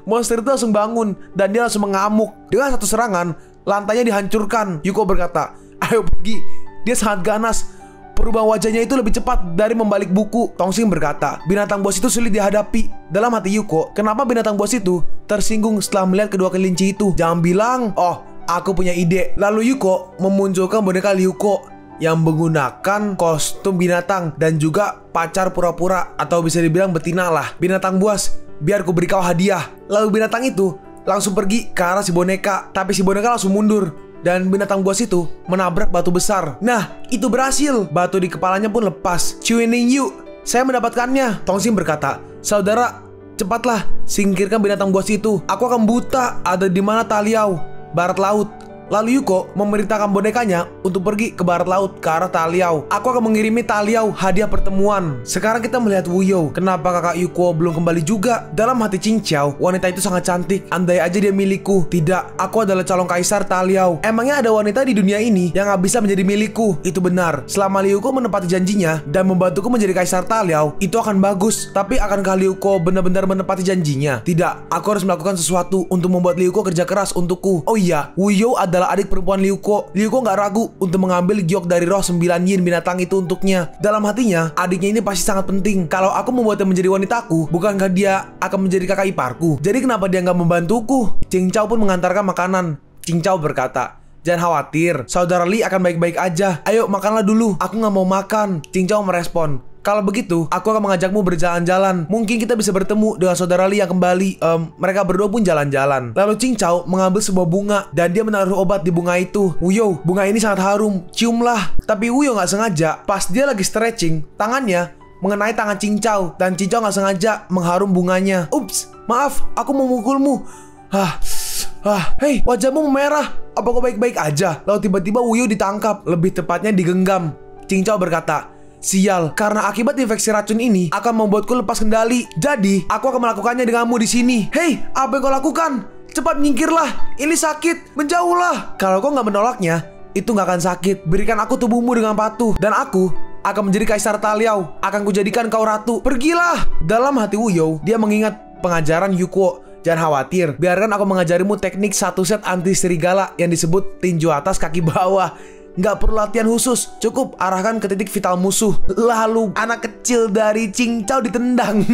monster itu langsung bangun dan dia langsung mengamuk. Dengan satu serangan, lantainya dihancurkan. Yuko berkata, ayo pergi. Dia sangat ganas. Perubahan wajahnya itu lebih cepat dari membalik buku. Tongxing berkata, binatang buas itu sulit dihadapi. Dalam hati Yuko, kenapa binatang buas itu tersinggung setelah melihat kedua kelinci itu? Jangan bilang, oh, aku punya ide. Lalu Yuko memunculkan boneka Liu Ko yang menggunakan kostum binatang dan juga pacar pura-pura, atau bisa dibilang betina lah. Binatang buas, biar ku beri kau hadiah. Lalu binatang itu langsung pergi ke arah si boneka, tapi si boneka langsung mundur dan binatang buas itu menabrak batu besar. Nah, itu berhasil. Batu di kepalanya pun lepas. Qiu Yin Ling Yu, saya mendapatkannya. Tongxing berkata, saudara, cepatlah singkirkan binatang buas itu. Aku akan buta. Ada di mana Ta Liao? Barat laut. Lalu Yuko memerintahkan bonekanya untuk pergi ke barat laut ke arah Ta Liao. Aku akan mengirimi Ta Liao hadiah pertemuan. Sekarang kita melihat Wu You. Kenapa kakak Yuko belum kembali juga? Dalam hati Qing Chao, wanita itu sangat cantik. Andai aja dia milikku. Tidak, aku adalah calon kaisar Ta Liao. Emangnya ada wanita di dunia ini yang gak bisa menjadi milikku? Itu benar. Selama Liu Ko menepati janjinya dan membantuku menjadi kaisar Ta Liao, itu akan bagus. Tapi akankah Liu Ko benar-benar menepati janjinya? Tidak, aku harus melakukan sesuatu untuk membuat Liu Ko kerja keras untukku. Oh iya, Wu You adalah adik perempuan Liu Ko. Liu Ko gak ragu untuk mengambil giok dari roh 9 yin binatang itu untuknya. Dalam hatinya, adiknya ini pasti sangat penting. Kalau aku membuatnya menjadi wanitaku, bukankah dia akan menjadi kakak iparku? Jadi kenapa dia gak membantuku? Qing Chao pun mengantarkan makanan. Qing Chao berkata, jangan khawatir, saudara Li akan baik-baik aja. Ayo makanlah dulu, aku gak mau makan. Qing Chao merespon, kalau begitu, aku akan mengajakmu berjalan-jalan. Mungkin kita bisa bertemu dengan saudara Li yang kembali. Mereka berdua pun jalan-jalan. Lalu Qing Chao mengambil sebuah bunga dan dia menaruh obat di bunga itu. Wu You, bunga ini sangat harum, ciumlah. Tapi Wu You gak sengaja, pas dia lagi stretching, tangannya mengenai tangan Qing Chao dan Qing Chao gak sengaja mengharum bunganya. Ups, maaf, aku memukulmu. Hei, wajahmu memerah. Apa kau baik-baik aja? Lalu tiba-tiba Wu You ditangkap, lebih tepatnya digenggam. Qing Chao berkata, Sial, karena akibat infeksi racun ini akan membuatku lepas kendali. Jadi, aku akan melakukannya denganmu di sini. Hei, apa yang kau lakukan? Cepat nyingkirlah, ini sakit, menjauhlah. Kalau kau nggak menolaknya, itu nggak akan sakit. Berikan aku tubuhmu dengan patuh, dan aku akan menjadi Kaisar Taliao. Akan kujadikan kau ratu. Pergilah. Dalam hati Wuyou, dia mengingat pengajaran Yuko. Jangan khawatir, biarkan aku mengajarimu teknik satu set anti serigala yang disebut tinju atas kaki bawah. Nggak perlu latihan khusus, cukup arahkan ke titik vital musuh. Lalu anak kecil dari cincau ditendang.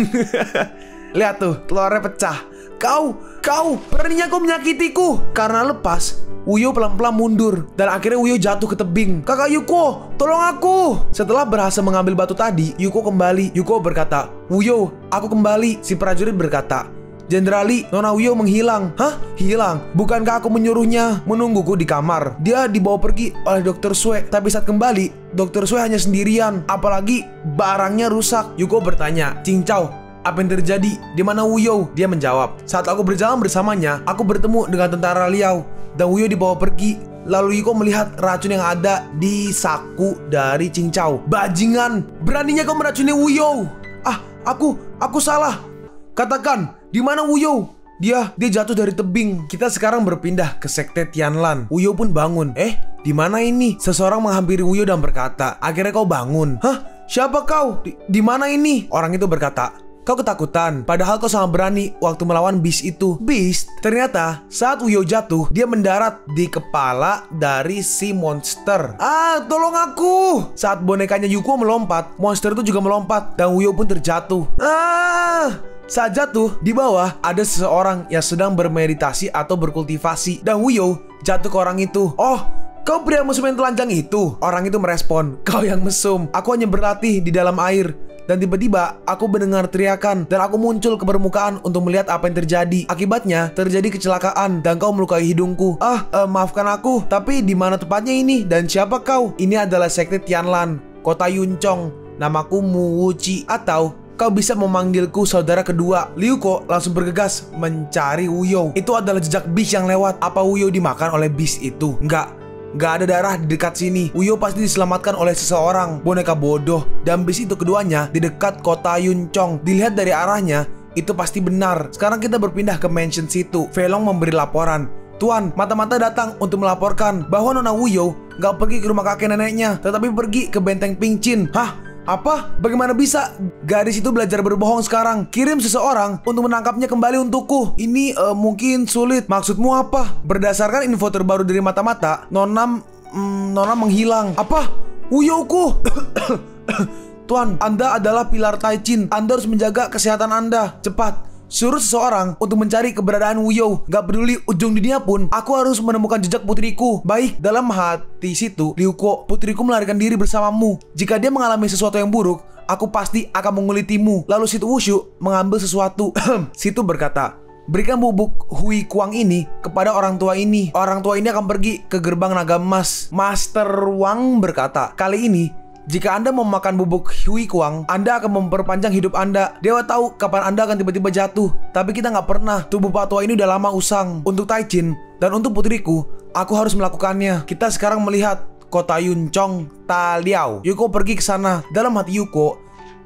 Lihat tuh, telurnya pecah. Kau, beraninya kau menyakitiku. Karena lepas, Wuyou pelan-pelan mundur. Dan akhirnya Wuyou jatuh ke tebing. Kakak Yuko, tolong aku. Setelah berhasil mengambil batu tadi, Yuko kembali. Yuko berkata, Wuyou, aku kembali. Si prajurit berkata, Jenderali, Nona Wuyou menghilang. Hah? Hilang? Bukankah aku menyuruhnya menungguku di kamar? Dia dibawa pergi oleh Dr. Sue. Tapi saat kembali, Dr. Sue hanya sendirian. Apalagi barangnya rusak. Yuko bertanya, Cincau, apa yang terjadi? Di mana Wuyou? Dia menjawab, saat aku berjalan bersamanya, aku bertemu dengan tentara Liao. Dan Wuyou dibawa pergi. Lalu Yuko melihat racun yang ada di saku dari Cincau. Bajingan, beraninya kau meracuni Wuyou. Aku salah. Katakan, di mana Wuyou? Dia jatuh dari tebing. Kita sekarang berpindah ke sekte Tianlan. Wuyou pun bangun. Di mana ini? Seseorang menghampiri Wuyou dan berkata, akhirnya kau bangun. Hah? Siapa kau? Di mana ini? Orang itu berkata, kau ketakutan, padahal kau sangat berani waktu melawan Beast itu. Beast? Ternyata saat Wuyou jatuh, dia mendarat di kepala dari si monster. Tolong aku! Saat bonekanya Yuko melompat, monster itu juga melompat dan Wuyou pun terjatuh. Saat jatuh, di bawah ada seseorang yang sedang bermeditasi atau berkultivasi. Dan Wuyou jatuh ke orang itu. Oh, kau pria mesum yang telanjang itu? Orang itu merespon, kau yang mesum. Aku hanya berlatih di dalam air. Dan tiba-tiba aku mendengar teriakan dan aku muncul ke permukaan untuk melihat apa yang terjadi. Akibatnya terjadi kecelakaan dan kau melukai hidungku. Maafkan aku, tapi di mana tepatnya ini? Dan siapa kau? Ini adalah sekte Tianlan, kota Yuncong. Namaku Mu Wuci, atau kau bisa memanggilku saudara kedua. Liuko langsung bergegas mencari Wuyou. Itu adalah jejak Beast yang lewat. Apa Wuyou dimakan oleh Beast itu? Nggak ada darah di dekat sini. Wuyou pasti diselamatkan oleh seseorang. Boneka bodoh. Dan Beast itu keduanya di dekat kota Yuncong. Dilihat dari arahnya, itu pasti benar. Sekarang kita berpindah ke mansion situ. Velong memberi laporan. Tuan, mata-mata datang untuk melaporkan bahwa Nona Wuyou nggak pergi ke rumah kakek neneknya, tetapi pergi ke benteng Pingchin. Hah? Apa? Bagaimana bisa? Gadis itu belajar berbohong sekarang. Kirim seseorang untuk menangkapnya kembali untukku. Ini mungkin sulit. Maksudmu apa? Berdasarkan info terbaru dari mata-mata, Nona menghilang. Apa? Wuyouku? Tuan, Anda adalah pilar Taichin. Anda harus menjaga kesehatan Anda. Cepat, suruh seseorang untuk mencari keberadaan Wuyou. Gak peduli ujung dunia pun, aku harus menemukan jejak putriku. Baik, dalam hati situ, Liuko, putriku melarikan diri bersamamu. Jika dia mengalami sesuatu yang buruk, aku pasti akan mengulitimu. Lalu Situ Wushu mengambil sesuatu. Situ berkata, berikan bubuk Hui Kuang ini kepada orang tua ini. Orang tua ini akan pergi ke gerbang naga emas. Master Wang berkata, kali ini jika Anda memakan bubuk Hui Kuang, Anda akan memperpanjang hidup Anda. Dewa tahu kapan Anda akan tiba-tiba jatuh, tapi kita nggak pernah. Tubuh Pak Tua ini udah lama usang. Untuk Taichin dan untuk putriku, aku harus melakukannya. Kita sekarang melihat kota Yuncong Taliao. Yuko pergi ke sana. Dalam hati Yuko,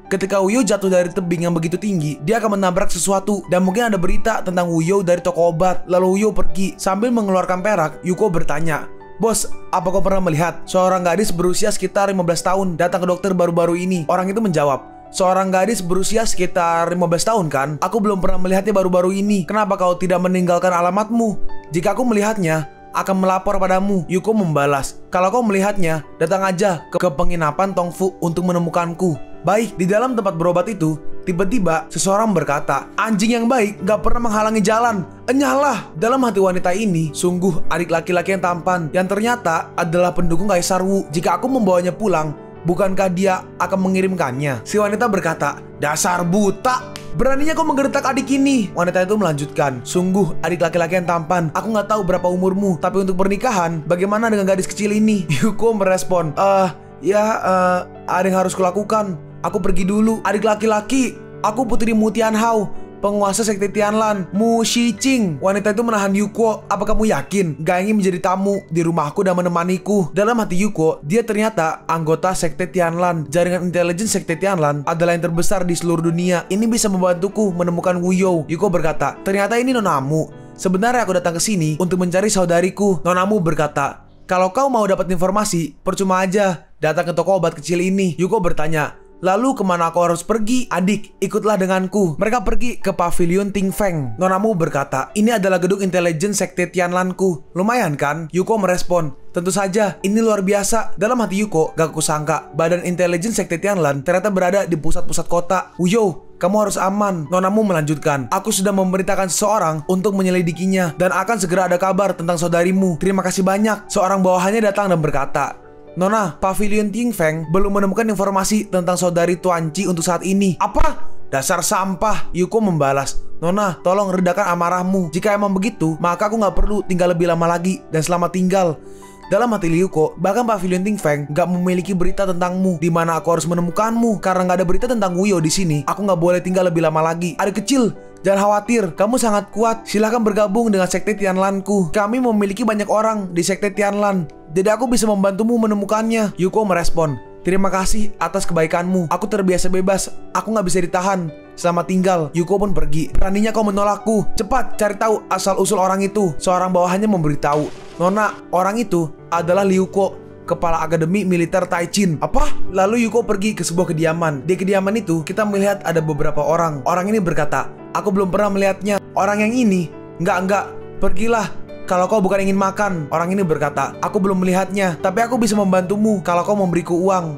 ketika Wuyou jatuh dari tebing yang begitu tinggi, dia akan menabrak sesuatu. Dan mungkin ada berita tentang Wuyou dari toko obat. Lalu Wuyou pergi. Sambil mengeluarkan perak, Yuko bertanya, Bos, apa kau pernah melihat seorang gadis berusia sekitar 15 tahun datang ke dokter baru-baru ini? Orang itu menjawab, seorang gadis berusia sekitar 15 tahun kan? Aku belum pernah melihatnya baru-baru ini. Kenapa kau tidak meninggalkan alamatmu? Jika aku melihatnya, akan melapor padamu. Yuko membalas, kalau kau melihatnya, datang aja ke penginapan Tongfu untuk menemukanku. Baik, di dalam tempat berobat itu, tiba-tiba seseorang berkata, anjing yang baik gak pernah menghalangi jalan. Enyahlah. Dalam hati wanita ini, sungguh adik laki-laki yang tampan, yang ternyata adalah pendukung Kaisar Wu. Jika aku membawanya pulang, bukankah dia akan mengirimkannya? Si wanita berkata, dasar buta, beraninya kau menggertak adik ini. Wanita itu melanjutkan, sungguh adik laki-laki yang tampan, aku gak tahu berapa umurmu, tapi untuk pernikahan, bagaimana dengan gadis kecil ini? Yuko merespon, ada yang harus kulakukan. Aku pergi dulu. Adik laki-laki, aku Putri Mu Tianhao. penguasa sekte Tianlan, Mu Shiqing. Wanita itu menahan Yuko. Apa kamu yakin gak ingin menjadi tamu di rumahku dan menemaniku? Dalam hati Yuko, dia ternyata anggota sekte Tianlan. Jaringan intelijen sekte Tianlan adalah yang terbesar di seluruh dunia. Ini bisa membantuku menemukan Wu You. Yuko berkata, ternyata ini nonamu. Sebenarnya aku datang ke sini untuk mencari saudariku. Nonamu berkata, kalau kau mau dapat informasi, percuma aja datang ke toko obat kecil ini. Yuko bertanya, lalu kemana aku harus pergi? Adik, ikutlah denganku. Mereka pergi ke pavilion Ting Feng. Nonamu berkata, ini adalah gedung intelijen sekte Tianlanku. Lumayan kan? Yuko merespon, tentu saja, ini luar biasa. Dalam hati Yuko, gak kusangka badan intelijen sekte Tianlan ternyata berada di pusat-pusat kota. Wu You, kamu harus aman. Nonamu melanjutkan, aku sudah memerintahkan seseorang untuk menyelidikinya dan akan segera ada kabar tentang saudarimu. Terima kasih banyak. Seorang bawahannya datang dan berkata, Nona, pavilion Ting Feng belum menemukan informasi tentang saudari Tuan Chi untuk saat ini. Apa? Dasar sampah. Yuko membalas, Nona, tolong redakan amarahmu. Jika emang begitu, maka aku gak perlu tinggal lebih lama lagi. Dan selamat tinggal. Dalam hati Yuko, bahkan pavilion Ting Feng gak memiliki berita tentangmu. Di mana aku harus menemukanmu? Karena gak ada berita tentang Wu You di sini, aku gak boleh tinggal lebih lama lagi. Adik kecil, jangan khawatir, kamu sangat kuat. Silahkan bergabung dengan sekte Tianlanku. Kami memiliki banyak orang di sekte Tianlan, jadi aku bisa membantumu menemukannya. Yuko merespon, terima kasih atas kebaikanmu. Aku terbiasa bebas, aku gak bisa ditahan. Selamat tinggal. Yuko pun pergi. Beraninya kau menolakku. Cepat cari tahu asal-usul orang itu. Seorang bawahannya memberitahu, Nona, orang itu adalah Liu Ko, kepala akademi militer Taichin. Apa? Lalu Yuko pergi ke sebuah kediaman. Di kediaman itu kita melihat ada beberapa orang. Orang ini berkata, aku belum pernah melihatnya. Orang yang ini, enggak, pergilah kalau kau bukan ingin makan. Orang ini berkata, aku belum melihatnya, tapi aku bisa membantumu kalau kau memberiku uang.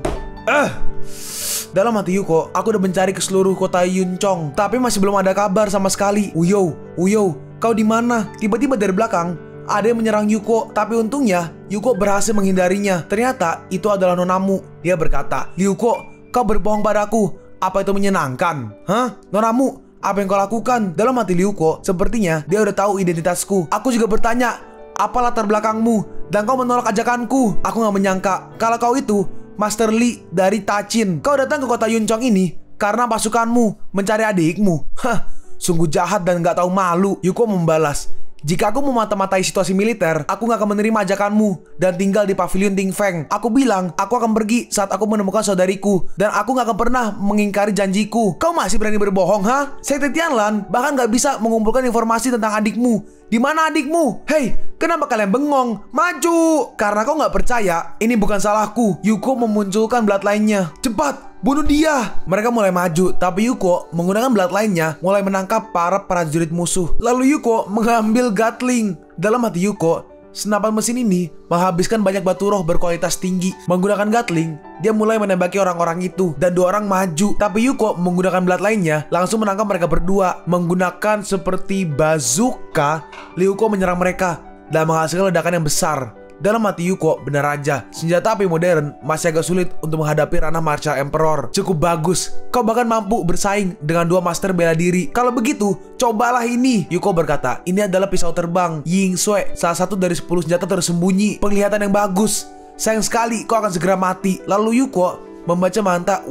Dalam hati Yuko, aku udah mencari ke seluruh kota Yunchong, tapi masih belum ada kabar sama sekali. Wu You, kau di mana? Tiba-tiba dari belakang ada yang menyerang Yuko, tapi untungnya Yuko berhasil menghindarinya. Ternyata itu adalah nonamu. Dia berkata, Yuko, kau berbohong padaku. Apa itu menyenangkan? Hah? Nonamu, apa yang kau lakukan? Dalam hati Yuko, sepertinya dia udah tahu identitasku. Aku juga bertanya, apa latar belakangmu? Dan kau menolak ajakanku. Aku gak menyangka kalau kau itu Master Li dari Taichin. Kau datang ke kota Yunchong ini karena pasukanmu mencari adikmu. Hah, sungguh jahat dan gak tahu malu. Yuko membalas, jika aku memata-matai situasi militer, aku gak akan menerima ajakanmu dan tinggal di pavilion Ting Feng. Aku bilang, aku akan pergi saat aku menemukan saudariku, dan aku gak akan pernah mengingkari janjiku. Kau masih berani berbohong, ha? Sekte Tianlan bahkan gak bisa mengumpulkan informasi tentang adikmu. Di mana adikmu? Hei, kenapa kalian bengong? Maju! Karena kau gak percaya, ini bukan salahku. Yuko memunculkan bloodline-nya. Cepat, bunuh dia! Mereka mulai maju, tapi Yuko menggunakan bloodline-nya mulai menangkap para prajurit musuh. Lalu Yuko mengambil Gatling. Dalam hati Yuko, senapan mesin ini menghabiskan banyak batu roh berkualitas tinggi. Menggunakan Gatling, dia mulai menembaki orang-orang itu, dan dua orang maju. Tapi Yuko menggunakan bloodline-nya langsung menangkap mereka berdua. Menggunakan seperti bazooka, Yuko menyerang mereka dan menghasilkan ledakan yang besar. Dalam hati Yuko, benar aja, senjata api modern masih agak sulit untuk menghadapi ranah Martial Emperor. Cukup bagus, kau bahkan mampu bersaing dengan dua master bela diri. Kalau begitu, cobalah ini. Yuko berkata, ini adalah pisau terbang Ying Sui, salah satu dari 10 senjata tersembunyi. Penglihatan yang bagus. Sayang sekali, kau akan segera mati. Lalu Yuko membaca mantra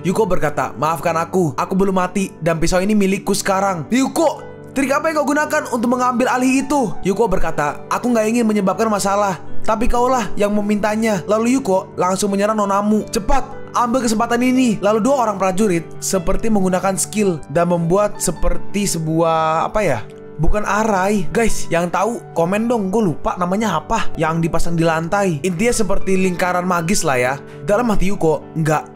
Yuko berkata, maafkan aku belum mati dan pisau ini milikku sekarang. Yuko, trik apa yang kau gunakan untuk mengambil alih itu? Yuko berkata, aku nggak ingin menyebabkan masalah, tapi kaulah yang memintanya. Lalu Yuko langsung menyerang nonamu. Cepat, ambil kesempatan ini. Lalu dua orang prajurit seperti menggunakan skill dan membuat seperti sebuah bukan arai. Guys, yang tahu komen dong, gue lupa namanya apa, yang dipasang di lantai. Intinya seperti lingkaran magis lah ya. Dalam hati Yuko,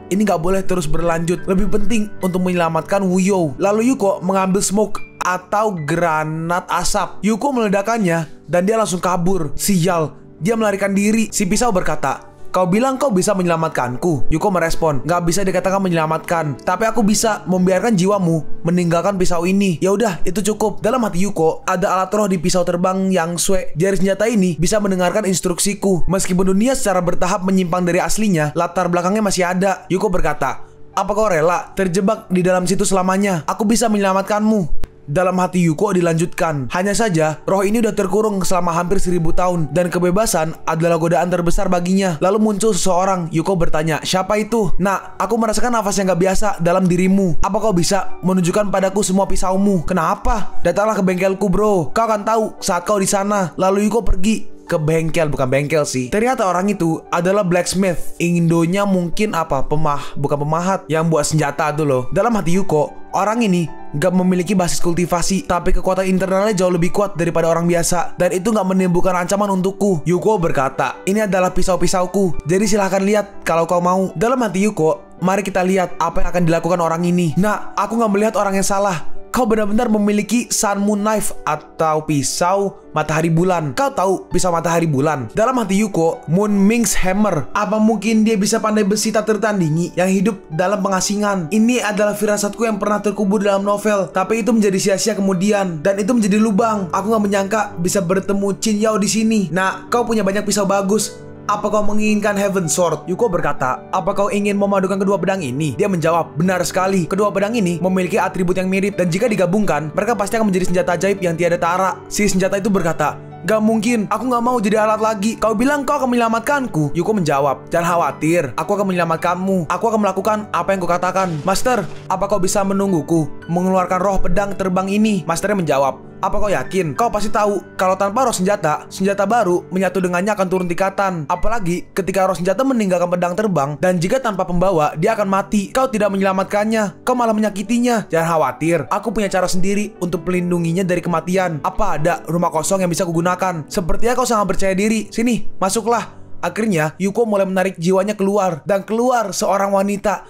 ini nggak boleh terus berlanjut. Lebih penting untuk menyelamatkan Wu You. Lalu Yuko mengambil smoke atau granat asap. Yuko meledakannya dan dia langsung kabur. Sial, dia melarikan diri. Si pisau berkata, kau bilang kau bisa menyelamatkanku. Yuko merespon, gak bisa dikatakan menyelamatkan, tapi aku bisa membiarkan jiwamu meninggalkan pisau ini. Ya udah, itu cukup. Dalam hati Yuko, ada alat roh di pisau terbang Yang Sui. Jari senjata ini bisa mendengarkan instruksiku. Meskipun dunia secara bertahap menyimpang dari aslinya, latar belakangnya masih ada. Yuko berkata, apa kau rela terjebak di dalam situ selamanya? Aku bisa menyelamatkanmu. Dalam hati Yuko dilanjutkan. Hanya saja, roh ini udah terkurung selama hampir 1000 tahun dan kebebasan adalah godaan terbesar baginya. Lalu muncul seseorang. Yuko bertanya, siapa itu? Nah, aku merasakan nafas yang gak biasa dalam dirimu. Apa kau bisa menunjukkan padaku semua pisaumu? Kenapa? Datanglah ke bengkelku bro. Kau akan tahu saat kau di sana. Lalu Yuko pergi ke bengkel, bukan bengkel sih. Ternyata orang itu adalah blacksmith. Indonya mungkin apa? Bukan pemahat yang buat senjata tuh loh. Dalam hati Yuko, orang ini gak memiliki basis kultivasi, tapi kekuatan internalnya jauh lebih kuat daripada orang biasa. Dan itu gak menimbulkan ancaman untukku. Yuko berkata, ini adalah pisau-pisauku. Jadi silahkan lihat kalau kau mau. Dalam hati Yuko, mari kita lihat apa yang akan dilakukan orang ini. Nah, aku gak melihat orang yang salah. Kau benar-benar memiliki Sun Moon Knife atau pisau matahari bulan. Kau tahu pisau matahari bulan? Dalam hati Yuko, Moon Ming's Hammer. Apa mungkin dia bisa pandai besi tak tertandingi yang hidup dalam pengasingan? Ini adalah firasatku yang pernah terkubur dalam novel, tapi itu menjadi sia-sia kemudian, dan itu menjadi lubang. Aku gak menyangka bisa bertemu Chin Yao di sini. Nah, kau punya banyak pisau bagus. Apa kau menginginkan Heaven Sword? Yuko berkata, apa kau ingin memadukan kedua pedang ini? Dia menjawab, benar sekali. Kedua pedang ini memiliki atribut yang mirip, dan jika digabungkan, mereka pasti akan menjadi senjata ajaib yang tiada tara. Si senjata itu berkata, gak mungkin, aku gak mau jadi alat lagi. Kau bilang kau akan menyelamatkanku. Yuko menjawab, jangan khawatir, aku akan menyelamatkanmu. Aku akan melakukan apa yang kau katakan. Master, apa kau bisa menungguku mengeluarkan roh pedang terbang ini? Masternya menjawab, apa kau yakin? Kau pasti tahu kalau tanpa roh senjata, senjata baru menyatu dengannya akan turun tingkatan. Apalagi ketika roh senjata meninggalkan pedang terbang, dan jika tanpa pembawa, dia akan mati. Kau tidak menyelamatkannya, kau malah menyakitinya. Jangan khawatir, aku punya cara sendiri untuk melindunginya dari kematian. Apa ada rumah kosong yang bisa kugunakan? Sepertinya kau sangat percaya diri. Sini, masuklah. Akhirnya, Yuko mulai menarik jiwanya keluar, dan keluar seorang wanita.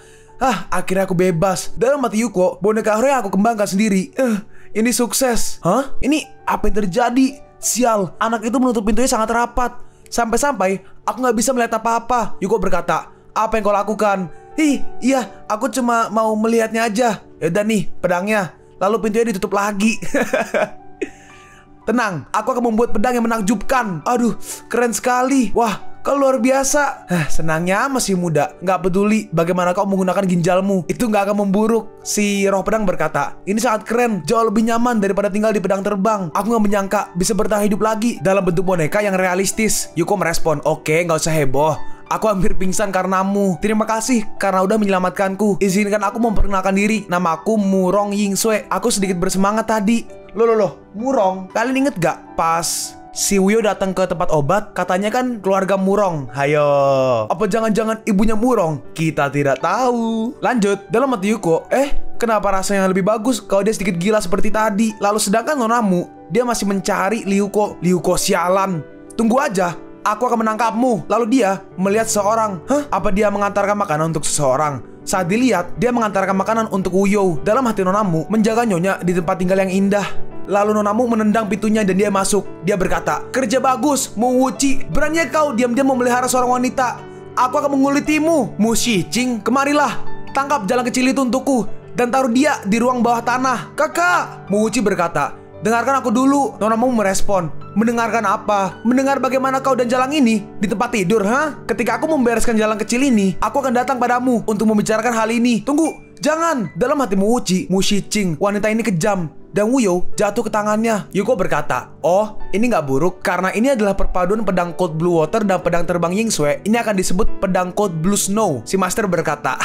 Akhirnya aku bebas. Dalam hati Yuko, boneka hero yang aku kembangkan sendiri. Ini sukses. Hah? Ini apa yang terjadi? Sial, anak itu menutup pintunya sangat rapat. Sampai-sampai aku gak bisa melihat apa-apa. Yuko berkata, apa yang kau lakukan? Iya, aku cuma mau melihatnya aja. Yaudah nih, pedangnya. Lalu pintunya ditutup lagi. Tenang, aku akan membuat pedang yang menakjubkan. Aduh, keren sekali. Wah, kau luar biasa. Senangnya masih muda. Gak peduli bagaimana kau menggunakan ginjalmu, itu gak akan memburuk. Si roh pedang berkata, ini sangat keren, jauh lebih nyaman daripada tinggal di pedang terbang. Aku gak menyangka bisa bertahan hidup lagi dalam bentuk boneka yang realistis. Yuko merespon, oke, gak usah heboh. Aku hampir pingsan karenamu. Terima kasih karena udah menyelamatkanku. Izinkan aku memperkenalkan diri. Nama aku Murong Yingsue. Aku sedikit bersemangat tadi. Loh, Murong. Kalian inget gak pas si Wuyo datang ke tempat obat, katanya kan keluarga Murong. Hayo, apa jangan-jangan ibunya Murong? Kita tidak tahu. Lanjut, dalam hati Yuko, kenapa rasanya lebih bagus kalau dia sedikit gila seperti tadi? Lalu sedangkan nonamu, dia masih mencari Liuko. Liuko sialan. Tunggu aja, aku akan menangkapmu. Lalu dia melihat seorang. Apa dia mengantarkan makanan untuk seseorang? Saat dilihat, dia mengantarkan makanan untuk Wuyo. Dalam hati nonamu, menjaga nyonya di tempat tinggal yang indah. Lalu nonamu menendang pintunya dan dia masuk. Dia berkata, kerja bagus, Mu Wuci. Beraninya kau diam-diam memelihara seorang wanita. Aku akan mengulitimu. Mu Shicing, kemarilah. Tangkap jalan kecil itu untukku dan taruh dia di ruang bawah tanah. Kakak, Mu Wuci berkata, dengarkan aku dulu. Nonamu merespon, mendengarkan apa? Mendengar bagaimana kau dan jalan ini di tempat tidur, Ketika aku membereskan jalan kecil ini, aku akan datang padamu untuk membicarakan hal ini. Tunggu, jangan. Dalam hati Mu Wuci, Mu Shicing, wanita ini kejam. Dan Wuyo jatuh ke tangannya. Yuko berkata, oh, ini gak buruk karena ini adalah perpaduan pedang Cold Blue Water dan pedang terbang Yingsue. Ini akan disebut pedang Cold Blue Snow. Si master berkata,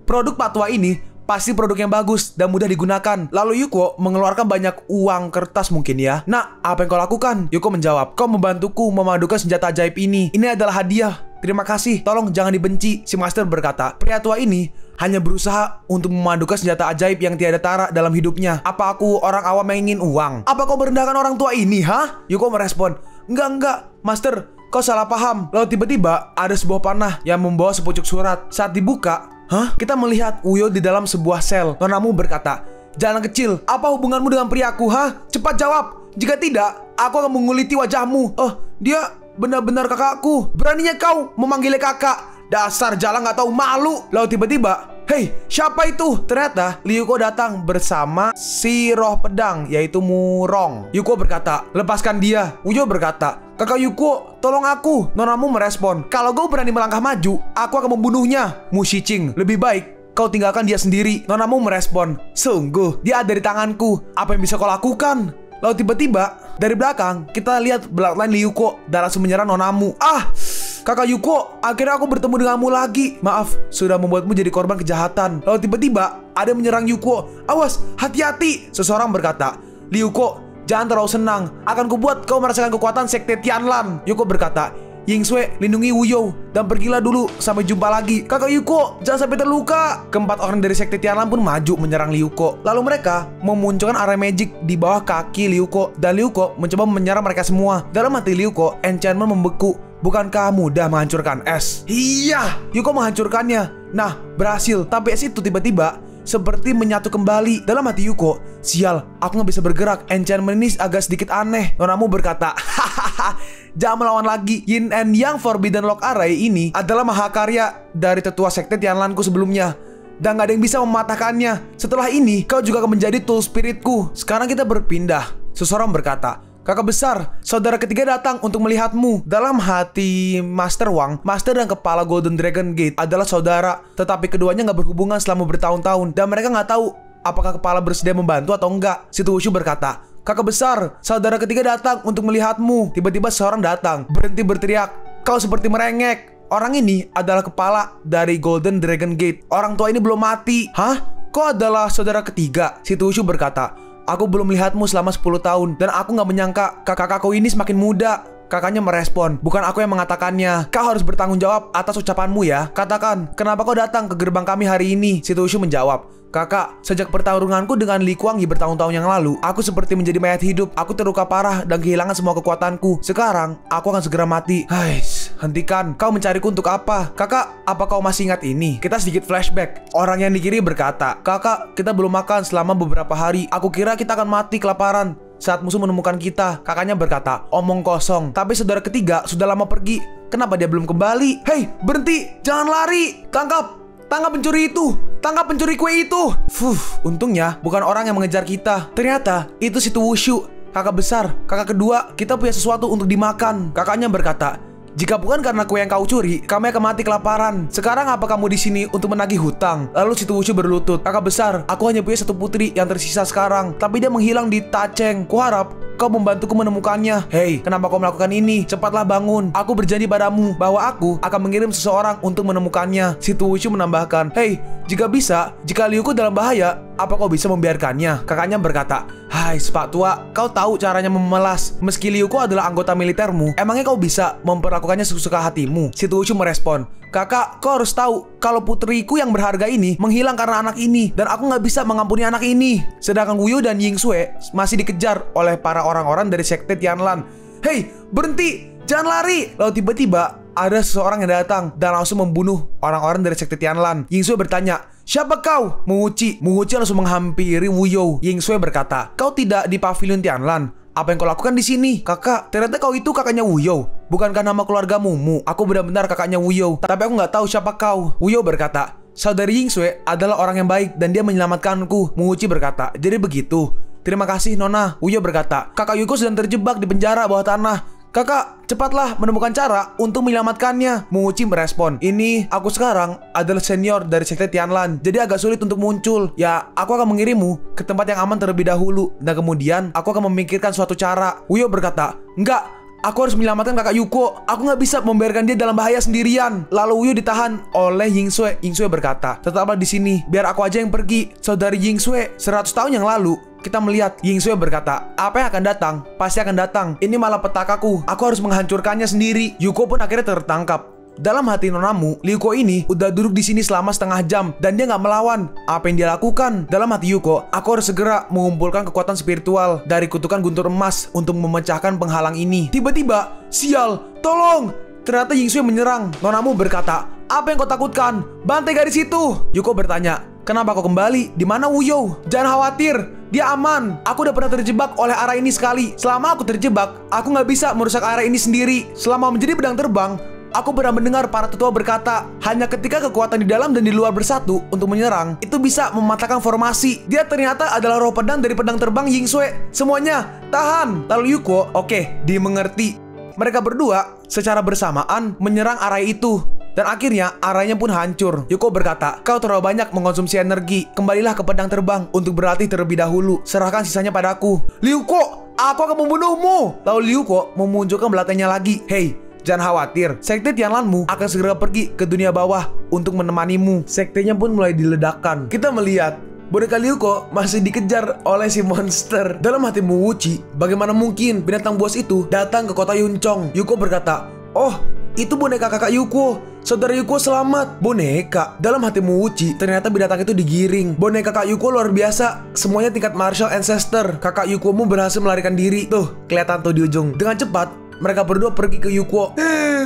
produk patwa ini pasti produk yang bagus dan mudah digunakan. Lalu Yuko mengeluarkan banyak uang kertas mungkin ya. Nah, apa yang kau lakukan? Yuko menjawab, kau membantuku memadukan senjata ajaib ini. Ini adalah hadiah. Terima kasih, tolong jangan dibenci. Si master berkata, pria tua ini hanya berusaha untuk memadukan senjata ajaib yang tiada tara dalam hidupnya. Apa aku orang awam yang ingin uang? Apa kau merendahkan orang tua ini, Yuko merespon, enggak, master, kau salah paham. Lalu tiba-tiba ada sebuah panah yang membawa sepucuk surat. Saat dibuka, kita melihat Wuyo di dalam sebuah sel. Nonamu berkata, jalan kecil, apa hubunganmu dengan priaku, Cepat jawab. Jika tidak, aku akan menguliti wajahmu. Dia benar-benar kakakku. Beraninya kau memanggilnya kakak. Dasar jalan gak tahu malu. Lalu tiba-tiba, hei, siapa itu? Ternyata Liuko datang bersama si roh pedang, yaitu Murong. Yuko berkata, lepaskan dia. Wuyo berkata, kakak Yuko, tolong aku. Nonamu merespon, kalau kau berani melangkah maju, aku akan membunuhnya. Mu Shicing, lebih baik kau tinggalkan dia sendiri. Nonamu merespon, sungguh, dia ada di tanganku. Apa yang bisa kau lakukan? Lalu tiba-tiba, dari belakang, kita lihat bloodline Ryuko dan langsung menyerang Nonamu. Kakak Yuko, akhirnya aku bertemu denganmu lagi. Maaf, sudah membuatmu jadi korban kejahatan. Lalu tiba-tiba, ada yang menyerang Yuko. Awas, hati-hati. Seseorang berkata, Ryuko, jangan terlalu senang. Akan kubuat kau merasakan kekuatan sekte Tianlan. Yuko berkata, Yingsue, lindungi Wuyo dan pergilah dulu. Sampai jumpa lagi. Kakak Yuko, jangan sampai terluka. Keempat orang dari sekte Tianlan pun maju menyerang Ryuko. Lalu mereka memunculkan area magic di bawah kaki Ryuko. Dan Ryuko mencoba menyerang mereka semua. Dalam hati Ryuko, enchantment membeku. Bukankah mudah menghancurkan es? Iya, Yuko menghancurkannya. Nah, berhasil. Tapi es itu tiba-tiba seperti menyatu kembali. Dalam hati Yuko, sial, aku nggak bisa bergerak. Enchantment ini agak sedikit aneh. Nonamu berkata, hahaha, jangan melawan lagi. Yin and Yang Forbidden Lock Array ini adalah mahakarya dari tetua sekte Tianlanku sebelumnya. Dan gak ada yang bisa mematahkannya. Setelah ini, kau juga akan menjadi tool spiritku. Sekarang kita berpindah. Seseorang berkata, kakak besar, saudara ketiga datang untuk melihatmu. Dalam hati Master Wang, Master dan kepala Golden Dragon Gate adalah saudara. Tetapi keduanya gak berhubungan selama bertahun-tahun. Dan mereka gak tahu apakah kepala bersedia membantu atau enggak. Si Wushu berkata, kakak besar, saudara ketiga datang untuk melihatmu. Tiba-tiba seorang datang, berhenti berteriak, kau seperti merengek. Orang ini adalah kepala dari Golden Dragon Gate. Orang tua ini belum mati. Hah? Kau adalah saudara ketiga? Si Wushu berkata, aku belum melihatmu selama 10 tahun. Dan aku gak menyangka kakak-kakakku ini semakin muda. Kakaknya merespon, bukan aku yang mengatakannya. Kau harus bertanggung jawab atas ucapanmu ya. Katakan, kenapa kau datang ke gerbang kami hari ini? Si Wushu menjawab, kakak, sejak pertarunganku dengan Li Kuangyi bertahun-tahun yang lalu, aku seperti menjadi mayat hidup. Aku terluka parah dan kehilangan semua kekuatanku. Sekarang, aku akan segera mati. Hais, hentikan. Kau mencariku untuk apa? Kakak, apa kau masih ingat ini? Kita sedikit flashback. Orang yang di kiri berkata, kakak, kita belum makan selama beberapa hari. Aku kira kita akan mati kelaparan saat musuh menemukan kita. Kakaknya berkata, omong kosong. Tapi saudara ketiga sudah lama pergi. Kenapa dia belum kembali? Hei, berhenti, jangan lari. Tangkap pencuri itu. Tangkap pencuri kue itu. Untungnya bukan orang yang mengejar kita. Ternyata itu si Wushu. Kakak besar, kakak kedua, kita punya sesuatu untuk dimakan. Kakaknya berkata, jika bukan karena kue yang kau curi, kami akan mati kelaparan. Sekarang apa kamu di sini untuk menagih hutang? Lalu si Wushu berlutut, kakak besar, aku hanya punya satu putri yang tersisa sekarang, tapi dia menghilang di Tacheng. Kuharap kau membantuku menemukannya. Hei, kenapa kau melakukan ini? Cepatlah bangun. Aku berjanji padamu bahwa aku akan mengirim seseorang untuk menemukannya. Si Wushu menambahkan, hei, jika bisa, jika Ryuko dalam bahaya, apa kau bisa membiarkannya? Kakaknya berkata, hai sepak tua, kau tahu caranya memelas. Meski Ryuko adalah anggota militermu, emangnya kau bisa memperlakukannya sesuka hatimu? Si Wushu merespon, kakak, kau harus tahu kalau putriku yang berharga ini menghilang karena anak ini, dan aku nggak bisa mengampuni anak ini. Sedangkan Wuyo dan Yingsue masih dikejar oleh para orang-orang dari sekte Tianlan. Hei, berhenti, jangan lari. Lalu tiba-tiba ada seseorang yang datang dan langsung membunuh orang-orang dari sekte Tianlan. Yingsue bertanya, siapa kau? Menguci langsung menghampiri Wuyo. Yingsue berkata, kau tidak di pavilion Tianlan. Apa yang kau lakukan di sini? Kakak, ternyata kau itu kakaknya Wuyo. Bukankah nama keluargamu? Aku benar-benar kakaknya Wuyo. Tapi aku nggak tahu siapa kau. Wuyo berkata, saudari Yingsue adalah orang yang baik dan dia menyelamatkanku. Menguci berkata, jadi begitu. Terima kasih Nona. Wuyo berkata, kakak Yuko sedang terjebak di penjara bawah tanah. Kakak, cepatlah menemukan cara untuk menyelamatkannya. Menguci merespon, ini aku sekarang adalah senior dari sekte Tianlan, jadi agak sulit untuk muncul. Ya, aku akan mengirimmu ke tempat yang aman terlebih dahulu, dan kemudian aku akan memikirkan suatu cara. Wuyo berkata, enggak, aku harus menyelamatkan kakak Yuko. Aku nggak bisa membiarkan dia dalam bahaya sendirian. Lalu Wuyo ditahan oleh Yingsue. Yingsue berkata, tetaplah di sini, biar aku aja yang pergi. Saudari Yingsue, 100 tahun yang lalu kita melihat. Yingsue berkata, apa yang akan datang pasti akan datang. Ini malah petakaku. Aku harus menghancurkannya sendiri. Yuko pun akhirnya tertangkap. Dalam hati Nonamu, Ryuko ini udah duduk di sini selama setengah jam dan dia nggak melawan. Apa yang dia lakukan? Dalam hati Yuko, aku harus segera mengumpulkan kekuatan spiritual dari kutukan guntur emas untuk memecahkan penghalang ini. Tiba-tiba, sial, tolong! Ternyata Yingsue menyerang. Nonamu berkata, apa yang kau takutkan? Bantai gadis itu. Yuko bertanya, kenapa kau kembali? Di mana Wuyo? Jangan khawatir, dia aman. Aku udah pernah terjebak oleh arah ini sekali. Selama aku terjebak, aku nggak bisa merusak arah ini sendiri. Selama menjadi pedang terbang, aku pernah mendengar para tetua berkata, hanya ketika kekuatan di dalam dan di luar bersatu untuk menyerang, itu bisa mematahkan formasi. Dia ternyata adalah roh pedang dari pedang terbang Yingsue. Semuanya, tahan. Lalu Yuko, oke, dimengerti. Mereka berdua secara bersamaan menyerang arah itu. Dan akhirnya arahnya pun hancur. Yuko berkata, kau terlalu banyak mengkonsumsi energi. Kembalilah ke pedang terbang untuk berlatih terlebih dahulu. Serahkan sisanya padaku. Liuko, aku akan membunuhmu. Lalu Liuko memunculkan belakangnya lagi. Hei, jangan khawatir, sekte Tianlanmu akan segera pergi ke dunia bawah untuk menemanimu. Sektenya pun mulai diledakkan. Kita melihat boneka Liuko masih dikejar oleh si monster. Dalam hatimu Wuchi, bagaimana mungkin binatang buas itu datang ke kota Yunchong? Yuko berkata, oh, itu boneka kakak Yuko. Saudara Yuko selamat. Boneka. Dalam hatimu Wuchi, ternyata binatang itu digiring. Boneka kakak Yuko luar biasa. Semuanya tingkat martial ancestor. Kakak Yukomu berhasil melarikan diri. Tuh, kelihatan tuh di ujung. Dengan cepat, mereka berdua pergi ke Yuko.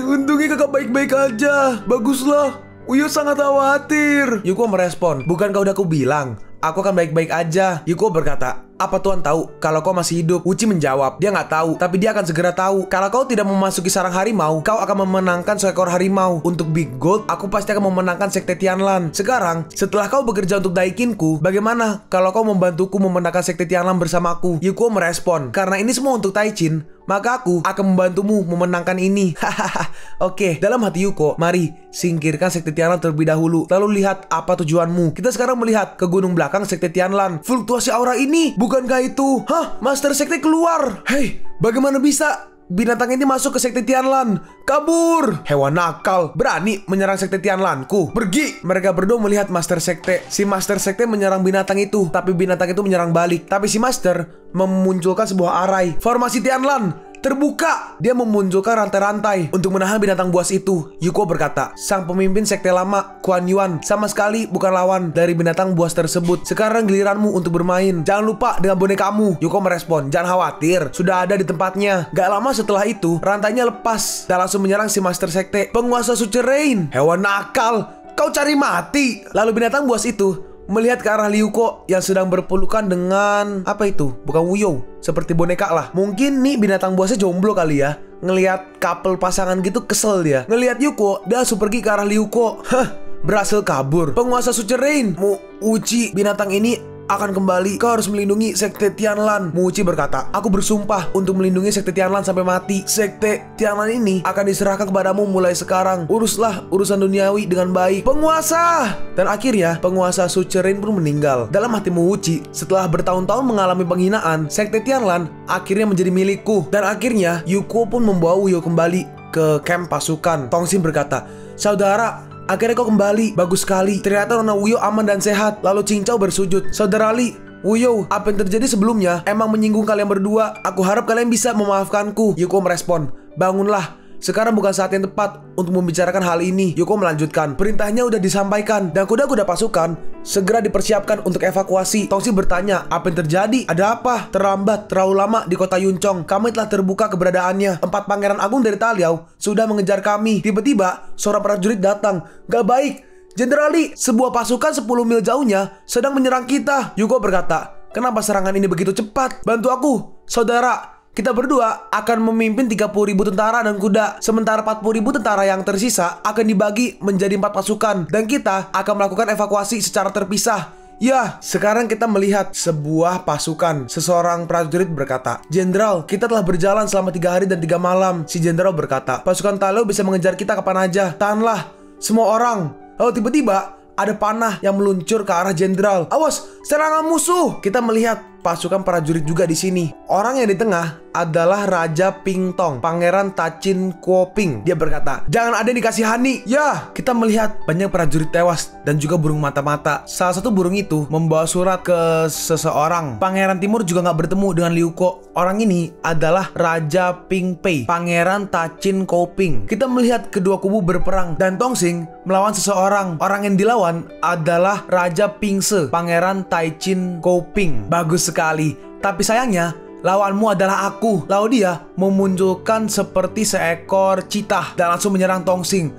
Untungnya kakak baik-baik aja. Baguslah. Uyo sangat khawatir. Yuko merespon, bukankah udah aku bilang aku akan baik-baik aja? Yuko berkata, apa Tuan tahu kalau kau masih hidup? Wuchi menjawab, dia nggak tahu, tapi dia akan segera tahu. Kalau kau tidak memasuki sarang harimau, kau akan memenangkan seekor harimau. Untuk Big Gold, aku pasti akan memenangkan sekte Tianlan. Sekarang, setelah kau bekerja untuk Daikinku, bagaimana kalau kau membantuku memenangkan sekte Tianlan bersamaku? Yuko merespon, karena ini semua untuk Taichin, maka aku akan membantumu memenangkan ini. Hahaha. Oke, dalam hati Yuko, mari singkirkan sekte Tianlan terlebih dahulu. Lalu lihat apa tujuanmu. Kita sekarang melihat ke gunung belakang sekte Tianlan. Fluktuasi aura ini, bukankah itu? Hah? Master sekte keluar. Hei, bagaimana bisa binatang ini masuk ke sekte Tianlan? Kabur! Hewan nakal, berani menyerang sekte Tianlanku. Pergi! Mereka berdua melihat Master Sekte. Si Master Sekte menyerang binatang itu, tapi binatang itu menyerang balik. Tapi si Master memunculkan sebuah arai. Formasi Tianlan terbuka. Dia memunculkan rantai-rantai untuk menahan binatang buas itu. Yuko berkata, sang pemimpin sekte lama, Kuan Yuan, sama sekali bukan lawan dari binatang buas tersebut. Sekarang giliranmu untuk bermain. Jangan lupa dengan bonekamu. Yuko merespon, jangan khawatir, sudah ada di tempatnya. Gak lama setelah itu, rantainya lepas dan langsung menyerang si Master Sekte. Penguasa Suci Rain. Hewan nakal, kau cari mati. Lalu binatang buas itu melihat ke arah Liuko yang sedang berpelukan dengan apa itu? Bukan Wuyo, seperti boneka lah. Mungkin nih binatang buasnya jomblo kali ya. Ngelihat couple pasangan gitu kesel dia. Ngelihat Yuko, dia langsung pergi ke arah Liuko. Hah, berhasil kabur. Penguasa Suci Rain, Wuchi, binatang ini akan kembali. Kau harus melindungi sekte Tianlan. Wuchi berkata, aku bersumpah untuk melindungi sekte Tianlan sampai mati. Sekte Tianlan ini akan diserahkan kepadamu mulai sekarang. Uruslah urusan duniawi dengan baik, penguasa. Dan akhirnya penguasa Suci Rain pun meninggal. Dalam hatimu Wuchi, setelah bertahun-tahun mengalami penghinaan, sekte Tianlan akhirnya menjadi milikku. Dan akhirnya Yuko pun membawa Wuyo kembali ke camp pasukan. Tongsin berkata, saudara, akhirnya kau kembali, bagus sekali. Ternyata Nona Wuyo aman dan sehat. Lalu Cincau bersujud, saudara Li, Wuyo, apa yang terjadi sebelumnya emang menyinggung kalian berdua. Aku harap kalian bisa memaafkanku. Yuko merespon, bangunlah. Sekarang bukan saat yang tepat untuk membicarakan hal ini. Yuko melanjutkan, perintahnya udah disampaikan dan kuda-kuda pasukan segera dipersiapkan untuk evakuasi. Tongsi bertanya, apa yang terjadi? Ada apa? Terlambat, terlalu lama di kota Yunchong. Kami telah terbuka keberadaannya. 4 pangeran agung dari Taliao sudah mengejar kami. Tiba-tiba seorang prajurit datang. Gak baik, Jenderal Li, sebuah pasukan 10 mil jauhnya sedang menyerang kita. Yuko berkata, kenapa serangan ini begitu cepat? Bantu aku, saudara. Kita berdua akan memimpin 30.000 tentara dan kuda. Sementara 40.000 tentara yang tersisa akan dibagi menjadi 4 pasukan. Dan kita akan melakukan evakuasi secara terpisah. Ya, sekarang kita melihat sebuah pasukan. Seseorang prajurit berkata, Jenderal, kita telah berjalan selama 3 hari dan 3 malam. Si jenderal berkata, pasukan Taliao bisa mengejar kita kapan aja. Tahanlah, semua orang. Lalu tiba-tiba ada panah yang meluncur ke arah jenderal. Awas, serangan musuh. Kita melihat pasukan prajurit juga di sini. Orang yang di tengah adalah Raja Pingtong, Pangeran Tachin Kuoping. Dia berkata, jangan ada yang dikasihani. Ya, kita melihat banyak prajurit tewas dan juga burung mata-mata. Salah satu burung itu membawa surat ke seseorang. Pangeran Timur juga nggak bertemu dengan Liuko. Orang ini adalah Raja Pingpei, Pangeran Tachin Kuoping. Kita melihat kedua kubu berperang dan Tongsing melawan seseorang. Orang yang dilawan adalah Raja Pingse, Pangeran Taichin Kuoping. Bagus sekali. Tapi sayangnya lawanmu adalah aku. Lalu dia memunculkan seperti seekor citah dan langsung menyerang Tongsing.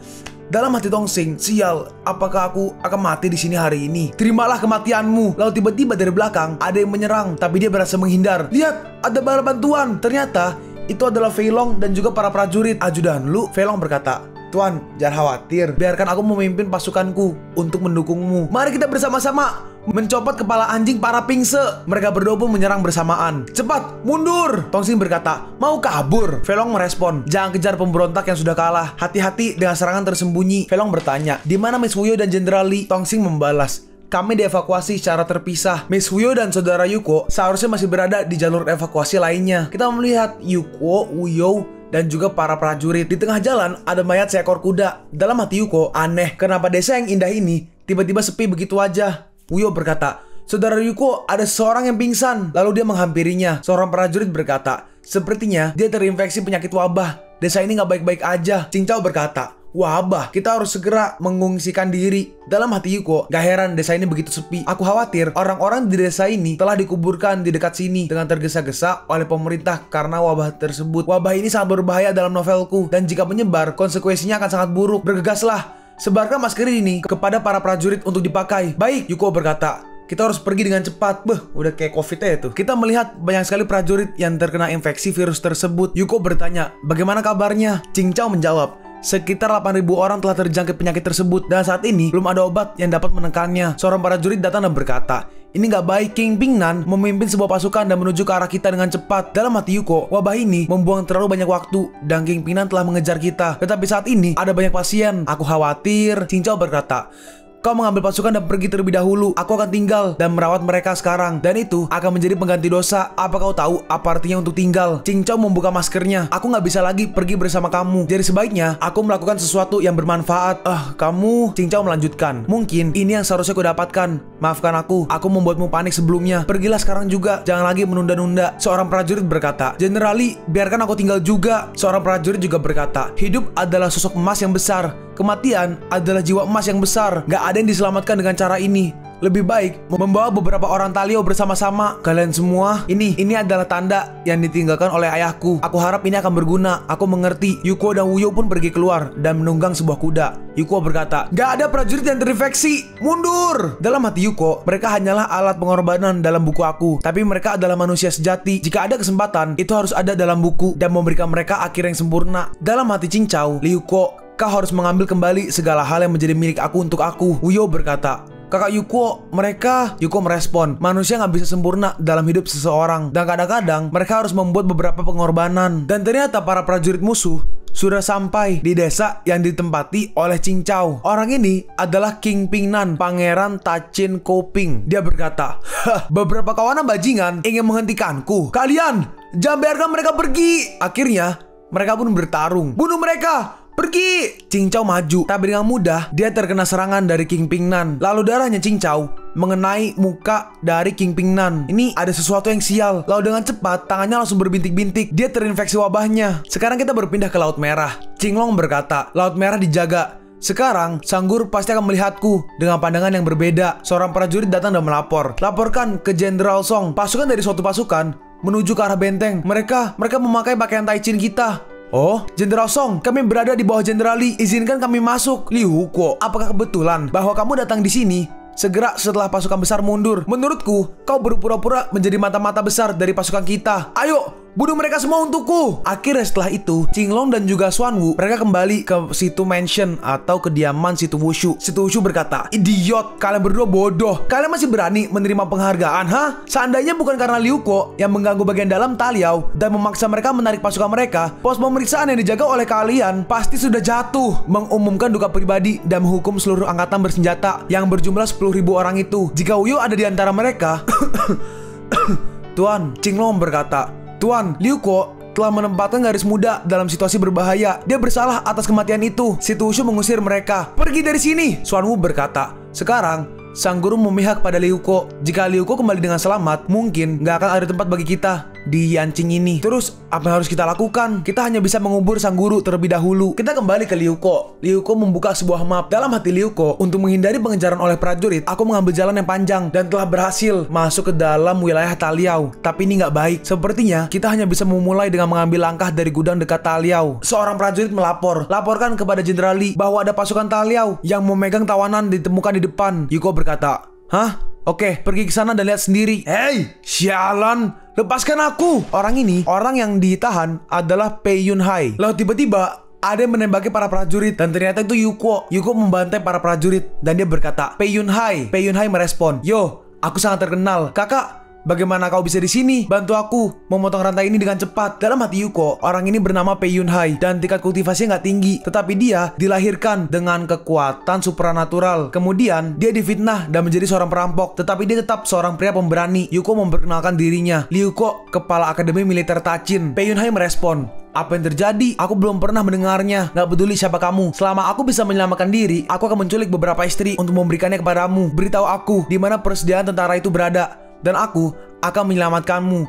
Dalam hati Tongsing, sial, apakah aku akan mati di sini hari ini? Terimalah kematianmu. Lalu tiba-tiba dari belakang ada yang menyerang, tapi dia berhasil menghindar. Lihat, ada bala bantuan. Ternyata itu adalah Fei Long dan juga para prajurit. Ajudan Lu, Fei Long berkata, Tuan, jangan khawatir. Biarkan aku memimpin pasukanku untuk mendukungmu. Mari kita bersama-sama mencopot kepala anjing para pingse. Mereka berdua pun menyerang bersamaan. Cepat, mundur! Tongsing berkata, mau kabur. Velong merespon, jangan kejar pemberontak yang sudah kalah. Hati-hati dengan serangan tersembunyi. Velong bertanya, di mana Miss Wuyo dan Jenderal Lee? Tongsing membalas, kami dievakuasi secara terpisah. Miss Wuyo dan saudara Yuko seharusnya masih berada di jalur evakuasi lainnya. Kita melihat Yuko, Wuyo, dan juga para prajurit. Di tengah jalan ada mayat seekor kuda. Dalam hati Yuko, aneh, kenapa desa yang indah ini tiba-tiba sepi begitu aja? Wuyo berkata, saudara Yuko, ada seseorang yang pingsan. Lalu dia menghampirinya. Seorang prajurit berkata, sepertinya dia terinfeksi penyakit wabah. Desa ini nggak baik-baik aja. Cincau berkata, wabah, kita harus segera mengungsikan diri. Dalam hati Yuko, gak heran desa ini begitu sepi. Aku khawatir orang-orang di desa ini telah dikuburkan di dekat sini dengan tergesa-gesa oleh pemerintah karena wabah tersebut. Wabah ini sangat berbahaya dalam novelku, dan jika menyebar, konsekuensinya akan sangat buruk. Bergegaslah, sebarkan masker ini kepada para prajurit untuk dipakai. Baik, Yuko berkata, kita harus pergi dengan cepat. Udah kayak COVID ya itu. Kita melihat banyak sekali prajurit yang terkena infeksi virus tersebut. Yuko bertanya, bagaimana kabarnya? Cincau menjawab, sekitar 8.000 orang telah terjangkit penyakit tersebut, dan saat ini belum ada obat yang dapat menekannya. Seorang prajurit datang dan berkata, ini nggak baik. King Pingnan memimpin sebuah pasukan dan menuju ke arah kita dengan cepat. Dalam hati Yuko, wabah ini membuang terlalu banyak waktu, dan King Pingnan telah mengejar kita. Tetapi saat ini ada banyak pasien. Aku khawatir. Cincau berkata, kau mengambil pasukan dan pergi terlebih dahulu. Aku akan tinggal dan merawat mereka sekarang, dan itu akan menjadi pengganti dosa. Apa kau tahu apa artinya untuk tinggal? Cincau membuka maskernya. Aku nggak bisa lagi pergi bersama kamu. Jadi sebaiknya aku melakukan sesuatu yang bermanfaat. Kamu, Cincau melanjutkan, mungkin ini yang seharusnya aku dapatkan. Maafkan aku membuatmu panik sebelumnya. Pergilah sekarang juga, jangan lagi menunda-nunda. Seorang prajurit berkata, Jenderal Lee, biarkan aku tinggal juga. Seorang prajurit juga berkata, hidup adalah sosok emas yang besar. Kematian adalah jiwa emas yang besar. Gak ada yang diselamatkan dengan cara ini. Lebih baik membawa beberapa orang Taliao bersama-sama. Kalian semua, ini adalah tanda yang ditinggalkan oleh ayahku. Aku harap ini akan berguna. Aku mengerti. Yuko dan Wuyo pun pergi keluar dan menunggang sebuah kuda. Yuko berkata, gak ada prajurit yang terinfeksi. Mundur! Dalam hati Yuko, mereka hanyalah alat pengorbanan dalam buku aku. Tapi mereka adalah manusia sejati. Jika ada kesempatan, itu harus ada dalam buku dan memberikan mereka akhir yang sempurna. Dalam hati Cincau, Yuko, kau harus mengambil kembali segala hal yang menjadi milik aku untuk aku. Wuyo berkata, kakak Yuko, Yuko merespon, manusia nggak bisa sempurna dalam hidup seseorang, dan kadang-kadang mereka harus membuat beberapa pengorbanan. Dan ternyata para prajurit musuh sudah sampai di desa yang ditempati oleh Cincau. Orang ini adalah King Pingnan, Pangeran Tachin Koping. Dia berkata, beberapa kawanan bajingan ingin menghentikanku. Kalian jangan biarkan mereka pergi. Akhirnya mereka pun bertarung. Bunuh mereka! Pergi! Cincau maju, tapi dengan mudah dia terkena serangan dari King Pingnan. Lalu darahnya Cincau mengenai muka dari King Pingnan. Ini ada sesuatu yang sial. Lalu dengan cepat tangannya langsung berbintik-bintik. Dia terinfeksi wabahnya. Sekarang kita berpindah ke Laut Merah. Cinglong berkata, Laut Merah dijaga. Sekarang Sang Guru pasti akan melihatku dengan pandangan yang berbeda. Seorang prajurit datang dan melapor. Laporkan ke Jenderal Song. Pasukan dari suatu pasukan menuju ke arah benteng. Mereka memakai pakaian Taichin kita. Oh, Jenderal Song, kami berada di bawah Jenderal Lee. Izinkan kami masuk. Liuko, apakah kebetulan bahwa kamu datang di sini segera setelah pasukan besar mundur? Menurutku, kau berpura-pura menjadi mata-mata besar dari pasukan kita. Ayo, bunuh mereka semua untukku. Akhirnya setelah itu, Cinglong dan juga Xuanwu mereka kembali ke situ mansion atau kediaman situ Wushu. Situ Wushu berkata, idiot, kalian berdua bodoh. Kalian masih berani menerima penghargaan, Seandainya bukan karena Liuko yang mengganggu bagian dalam Taliao dan memaksa mereka menarik pasukan mereka, pos pemeriksaan yang dijaga oleh kalian pasti sudah jatuh. Mengumumkan duka pribadi dan menghukum seluruh angkatan bersenjata yang berjumlah 10.000 orang itu. Jika Wuyo ada di antara mereka, Tuan, Cinglong berkata, Tuan, Liuko telah menempatkan garis muda dalam situasi berbahaya. Dia bersalah atas kematian itu. Situ Wushu mengusir mereka. Pergi dari sini, Xuanwu berkata. Sekarang, Sang Guru memihak pada Liuko. Jika Liuko kembali dengan selamat, mungkin nggak akan ada tempat bagi kita di Yanqing ini. Terus, apa yang harus kita lakukan? Kita hanya bisa mengubur Sang Guru terlebih dahulu. Kita kembali ke Liuko. Liuko membuka sebuah map. Dalam hati Liuko, untuk menghindari pengejaran oleh prajurit, aku mengambil jalan yang panjang dan telah berhasil masuk ke dalam wilayah Taliao. Tapi ini nggak baik. Sepertinya kita hanya bisa memulai dengan mengambil langkah dari gudang dekat Taliao. Seorang prajurit melapor. Laporkan kepada Jenderal Lee bahwa ada pasukan Taliao yang memegang tawanan ditemukan di depan. Yuko berkata, hah? Oke, pergi ke sana dan lihat sendiri. Hei, sialan, lepaskan aku. Orang ini, orang yang ditahan adalah Pei Yunhai. Lalu tiba-tiba ada yang menembaki para prajurit dan ternyata itu Yuko. Yuko membantai para prajurit dan dia berkata, Pei Yunhai. Pei Yunhai merespon, "Yo, aku sangat terkenal. Kakak, bagaimana kau bisa di sini? Bantu aku memotong rantai ini dengan cepat." Dalam hati Yuko, orang ini bernama Pei Yunhai dan tingkat kultivasinya nggak tinggi, tetapi dia dilahirkan dengan kekuatan supranatural. Kemudian dia difitnah dan menjadi seorang perampok, tetapi dia tetap seorang pria pemberani. Yuko memperkenalkan dirinya. Liuko, kepala Akademi Militer Tachin. Pei Yunhai merespon, "Apa yang terjadi? Aku belum pernah mendengarnya. Gak peduli siapa kamu. Selama aku bisa menyelamatkan diri, aku akan menculik beberapa istri untuk memberikannya kepadamu. Beritahu aku di mana persediaan tentara itu berada, dan aku akan menyelamatkanmu."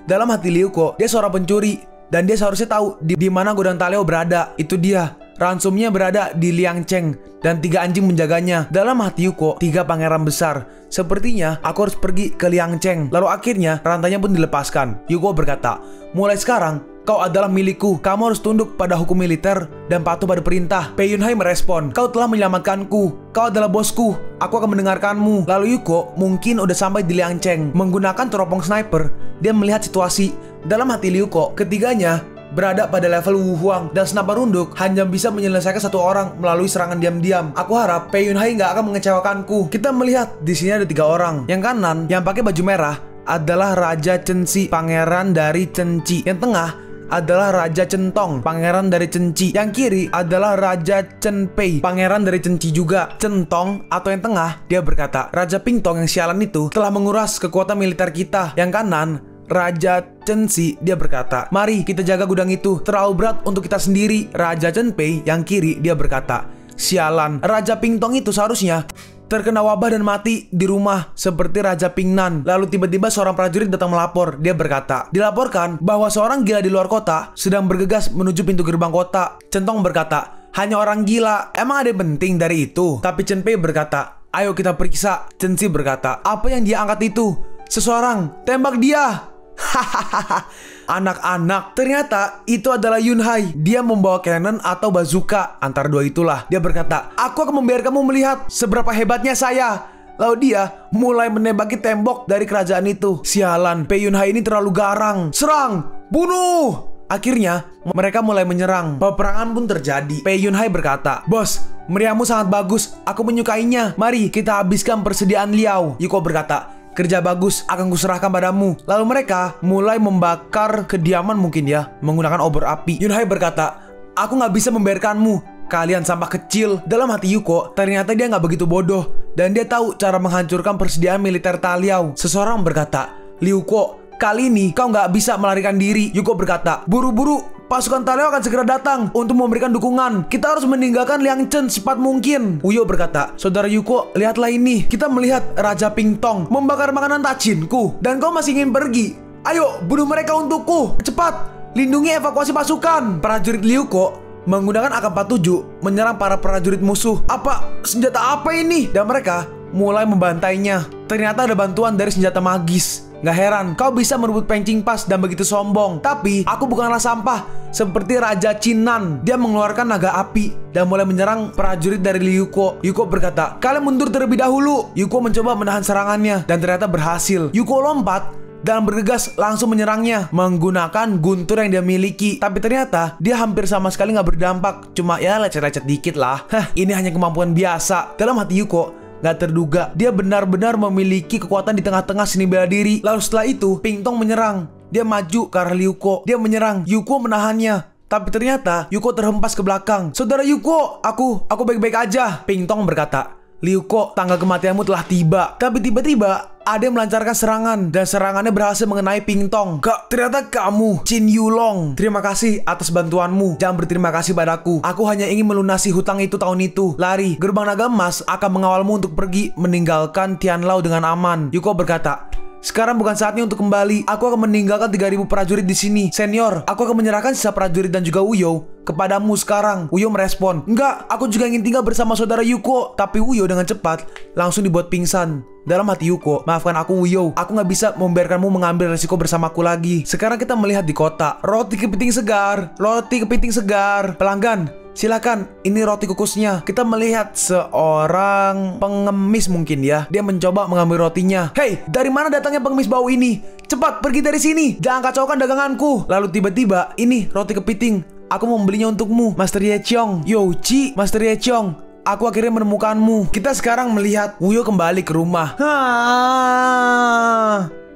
Dalam hati Liuko, dia seorang pencuri dan dia seharusnya tahu di mana gudang Taleo berada. Itu dia. Ransumnya berada di Liangcheng dan 3 anjing menjaganya. Dalam hati Yuko, 3 pangeran besar. Sepertinya aku harus pergi ke Liangcheng. Lalu akhirnya rantainya pun dilepaskan. Yuko berkata, "Mulai sekarang kau adalah milikku. Kamu harus tunduk pada hukum militer dan patuh pada perintah." Pei Yunhai merespon, "Kau telah menyelamatkanku. Kau adalah bosku. Aku akan mendengarkanmu." Lalu Yuko mungkin udah sampai di Liangcheng. Menggunakan teropong sniper, dia melihat situasi. Dalam hati Yuko, ketiganya berada pada level Wu Huang dan sniper runduk hanya bisa menyelesaikan 1 orang melalui serangan diam-diam. Aku harap Pei Yunhai nggak akan mengecewakanku. Kita melihat di sini ada 3 orang. Yang kanan yang pakai baju merah adalah Raja Chenxi, pangeran dari Chenxi. Yang tengah adalah Raja Centong, pangeran dari Chenxi. Yang kiri adalah Raja Chenpei, pangeran dari Chenxi juga. Centong atau yang tengah, dia berkata, "Raja Pingtong yang sialan itu telah menguras kekuatan militer kita." Yang kanan, Raja Chenxi, dia berkata, "Mari kita jaga gudang itu, terlalu berat untuk kita sendiri." Raja Chenpei yang kiri, dia berkata, "Sialan, Raja Pingtong itu seharusnya terkena wabah dan mati di rumah seperti Raja Pingnan." Lalu tiba-tiba seorang prajurit datang melapor. Dia berkata, dilaporkan bahwa seorang gila di luar kota sedang bergegas menuju pintu gerbang kota. Centong berkata, "Hanya orang gila, emang ada yang penting dari itu?" Tapi Chenpei berkata, "Ayo kita periksa." Chenxi berkata, "Apa yang dia angkat itu?" "Seseorang, tembak dia." Hahaha, anak-anak, ternyata itu adalah Yunhai. Dia membawa cannon atau bazooka, antara 2 itulah. Dia berkata, "Aku akan membiarkanmu melihat seberapa hebatnya saya." Lalu dia mulai menembaki tembok dari kerajaan itu. Sialan, Pei Yunhai ini terlalu garang. "Serang! Bunuh!" Akhirnya mereka mulai menyerang. Peperangan pun terjadi. Pei Yunhai berkata, "Bos, meriammu sangat bagus. Aku menyukainya. Mari kita habiskan persediaan Liao." Yuko berkata, "Kerja bagus, akan kuserahkan padamu." Lalu mereka mulai membakar kediaman mungkin ya, menggunakan obor api. Yunhai berkata, "Aku nggak bisa membiarkanmu. Kalian sampah kecil." Dalam hati Yuko, ternyata dia nggak begitu bodoh dan dia tahu cara menghancurkan persediaan militer Taliao. Seseorang berkata, "Liuko, kali ini kau nggak bisa melarikan diri." Yuko berkata, "Buru-buru, pasukan Taleo akan segera datang untuk memberikan dukungan. Kita harus meninggalkan Liangchen secepat mungkin." Uyo berkata, "Saudara Yuko, lihatlah ini. Kita melihat Raja Pingtong membakar makanan Tachinku dan kau masih ingin pergi. Ayo, bunuh mereka untukku. Cepat, lindungi evakuasi pasukan." Prajurit Liuko menggunakan AK-47 menyerang para prajurit musuh. Senjata apa ini? Dan mereka mulai membantainya. Ternyata ada bantuan dari senjata magis. Gak heran, kau bisa merebut pencing pas dan begitu sombong. Tapi aku bukanlah sampah seperti Raja Chinan. Dia mengeluarkan naga api dan mulai menyerang prajurit dari Yuko. Yuko berkata, "Kalian mundur terlebih dahulu." Yuko mencoba menahan serangannya dan ternyata berhasil. Yuko lompat dan bergegas langsung menyerangnya menggunakan guntur yang dia miliki. Tapi ternyata dia hampir sama sekali gak berdampak. Cuma ya lecet-lecet dikit lah. Ini hanya kemampuan biasa. Dalam hati Yuko, gak terduga, dia benar-benar memiliki kekuatan di tengah-tengah seni bela diri. Lalu setelah itu, Pingtong menyerang. Dia maju ke arah Yuko. Dia menyerang. Yuko menahannya. Tapi ternyata Yuko terhempas ke belakang. "Saudara Yuko, aku baik-baik aja." Pingtong berkata, "Liuko, tangga kematianmu telah tiba." Tapi tiba-tiba ada yang melancarkan serangan dan serangannya berhasil mengenai Pingtong. "Kak, ternyata kamu, Chin Yulong. Terima kasih atas bantuanmu. Jangan berterima kasih padaku. Aku hanya ingin melunasi hutang itu tahun itu. Lari, gerbang naga emas akan mengawalmu untuk pergi meninggalkan Tianlao dengan aman." Yuko berkata, "Sekarang bukan saatnya untuk kembali. Aku akan meninggalkan 3.000 prajurit di sini. Senior, aku akan menyerahkan sisa prajurit dan juga Uyo kepadamu sekarang." Uyo merespon, "Enggak, aku juga ingin tinggal bersama saudara Yuko." Tapi Uyo dengan cepat langsung dibuat pingsan. Dalam hati Yuko, "Maafkan aku Uyo, aku nggak bisa membiarkanmu mengambil resiko bersamaku lagi." Sekarang kita melihat di kota. Roti kepiting segar, roti kepiting segar. Pelanggan, silakan, ini roti kukusnya. Kita melihat seorang pengemis mungkin ya. Dia mencoba mengambil rotinya. "Hei, dari mana datangnya pengemis bau ini? Cepat pergi dari sini, jangan kacaukan daganganku." Lalu tiba-tiba ini roti kepiting Aku membelinya untukmu, Master Ye Cheong. Youchi, Master Ye Cheong, aku akhirnya menemukanmu. Kita sekarang melihat Wuyo kembali ke rumah.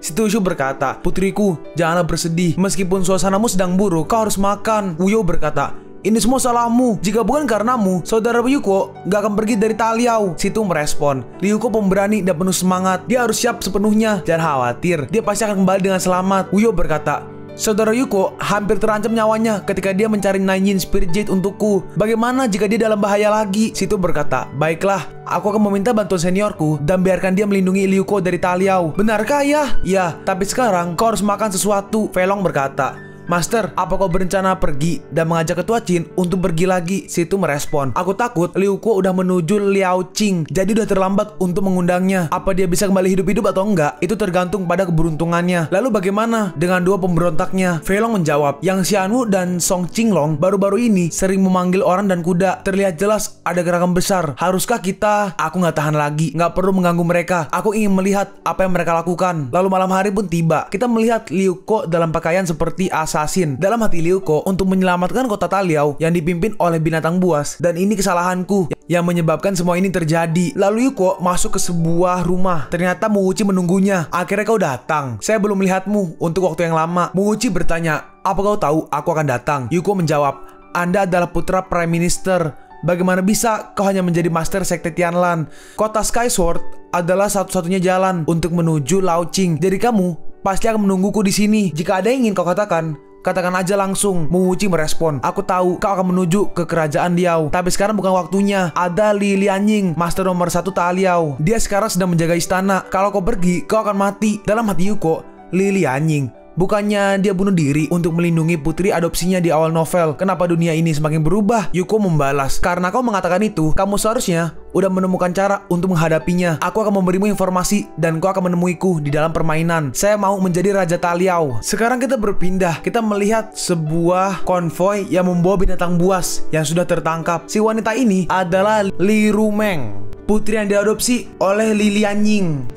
Si Tushu berkata, putriku, janganlah bersedih. Meskipun suasanamu sedang buruk, kau harus makan. Wuyo berkata, ini semua salahmu. Jika bukan karenamu, saudara Ryuko gak akan pergi dari Taliao. Situ merespon, Ryuko pemberani dan penuh semangat. Dia harus siap sepenuhnya. Jangan khawatir, dia pasti akan kembali dengan selamat. Wuyo berkata, saudara Yuko hampir terancam nyawanya ketika dia mencari Nine Spirit Jade untukku. Bagaimana jika dia dalam bahaya lagi? Situ berkata, baiklah, aku akan meminta bantuan seniorku dan biarkan dia melindungi Ryuko dari Taliao. Benarkah ya? Ya, tapi sekarang kau harus makan sesuatu. Velong berkata, Master, apa kau berencana pergi dan mengajak ketua Qin untuk pergi lagi? Situ merespon, aku takut Ryuko udah menuju Liao Qing, jadi udah terlambat untuk mengundangnya. Apa dia bisa kembali hidup-hidup atau enggak? Itu tergantung pada keberuntungannya. Lalu bagaimana dengan dua pemberontaknya? Velong menjawab, Yang Xianwu dan Song Qinglong baru-baru ini sering memanggil orang dan kuda. Terlihat jelas ada gerakan besar. Haruskah kita? Aku nggak tahan lagi, nggak perlu mengganggu mereka. Aku ingin melihat apa yang mereka lakukan. Lalu malam hari pun tiba. Kita melihat Ryuko dalam pakaian seperti assassin. Dalam hati Ryuko untuk menyelamatkan kota Taliao yang dipimpin oleh binatang buas. Dan ini kesalahanku yang menyebabkan semua ini terjadi. Lalu Ryuko masuk ke sebuah rumah. Ternyata Mouchi menunggunya. Akhirnya kau datang. Saya belum melihatmu untuk waktu yang lama. Mouchi bertanya, apa kau tahu aku akan datang? Ryuko menjawab, Anda adalah putra Prime Minister. Bagaimana bisa kau hanya menjadi Master Sekte Tianlan? Kota Skyward adalah satu-satunya jalan untuk menuju Laoqing. Jadi kamu pasti akan menungguku di sini. Jika ada yang ingin kau katakan, katakan aja langsung. Mouchi merespon, aku tahu kau akan menuju ke kerajaan Liao, tapi sekarang bukan waktunya. Ada Li Lianying, Master nomor 1 Taliao. Dia sekarang sedang menjaga istana. Kalau kau pergi, kau akan mati. Dalam hati Yuko, Li Lianying, bukannya dia bunuh diri untuk melindungi putri adopsinya di awal novel? Kenapa dunia ini semakin berubah? Yuko membalas, karena kau mengatakan itu, kamu seharusnya udah menemukan cara untuk menghadapinya. Aku akan memberimu informasi dan kau akan menemuiku di dalam permainan. Saya mau menjadi Raja Taliao. Sekarang kita berpindah. Kita melihat sebuah konvoi yang membawa binatang buas yang sudah tertangkap. Si wanita ini adalah Li Rumeng, putri yang diadopsi oleh Li Lianying.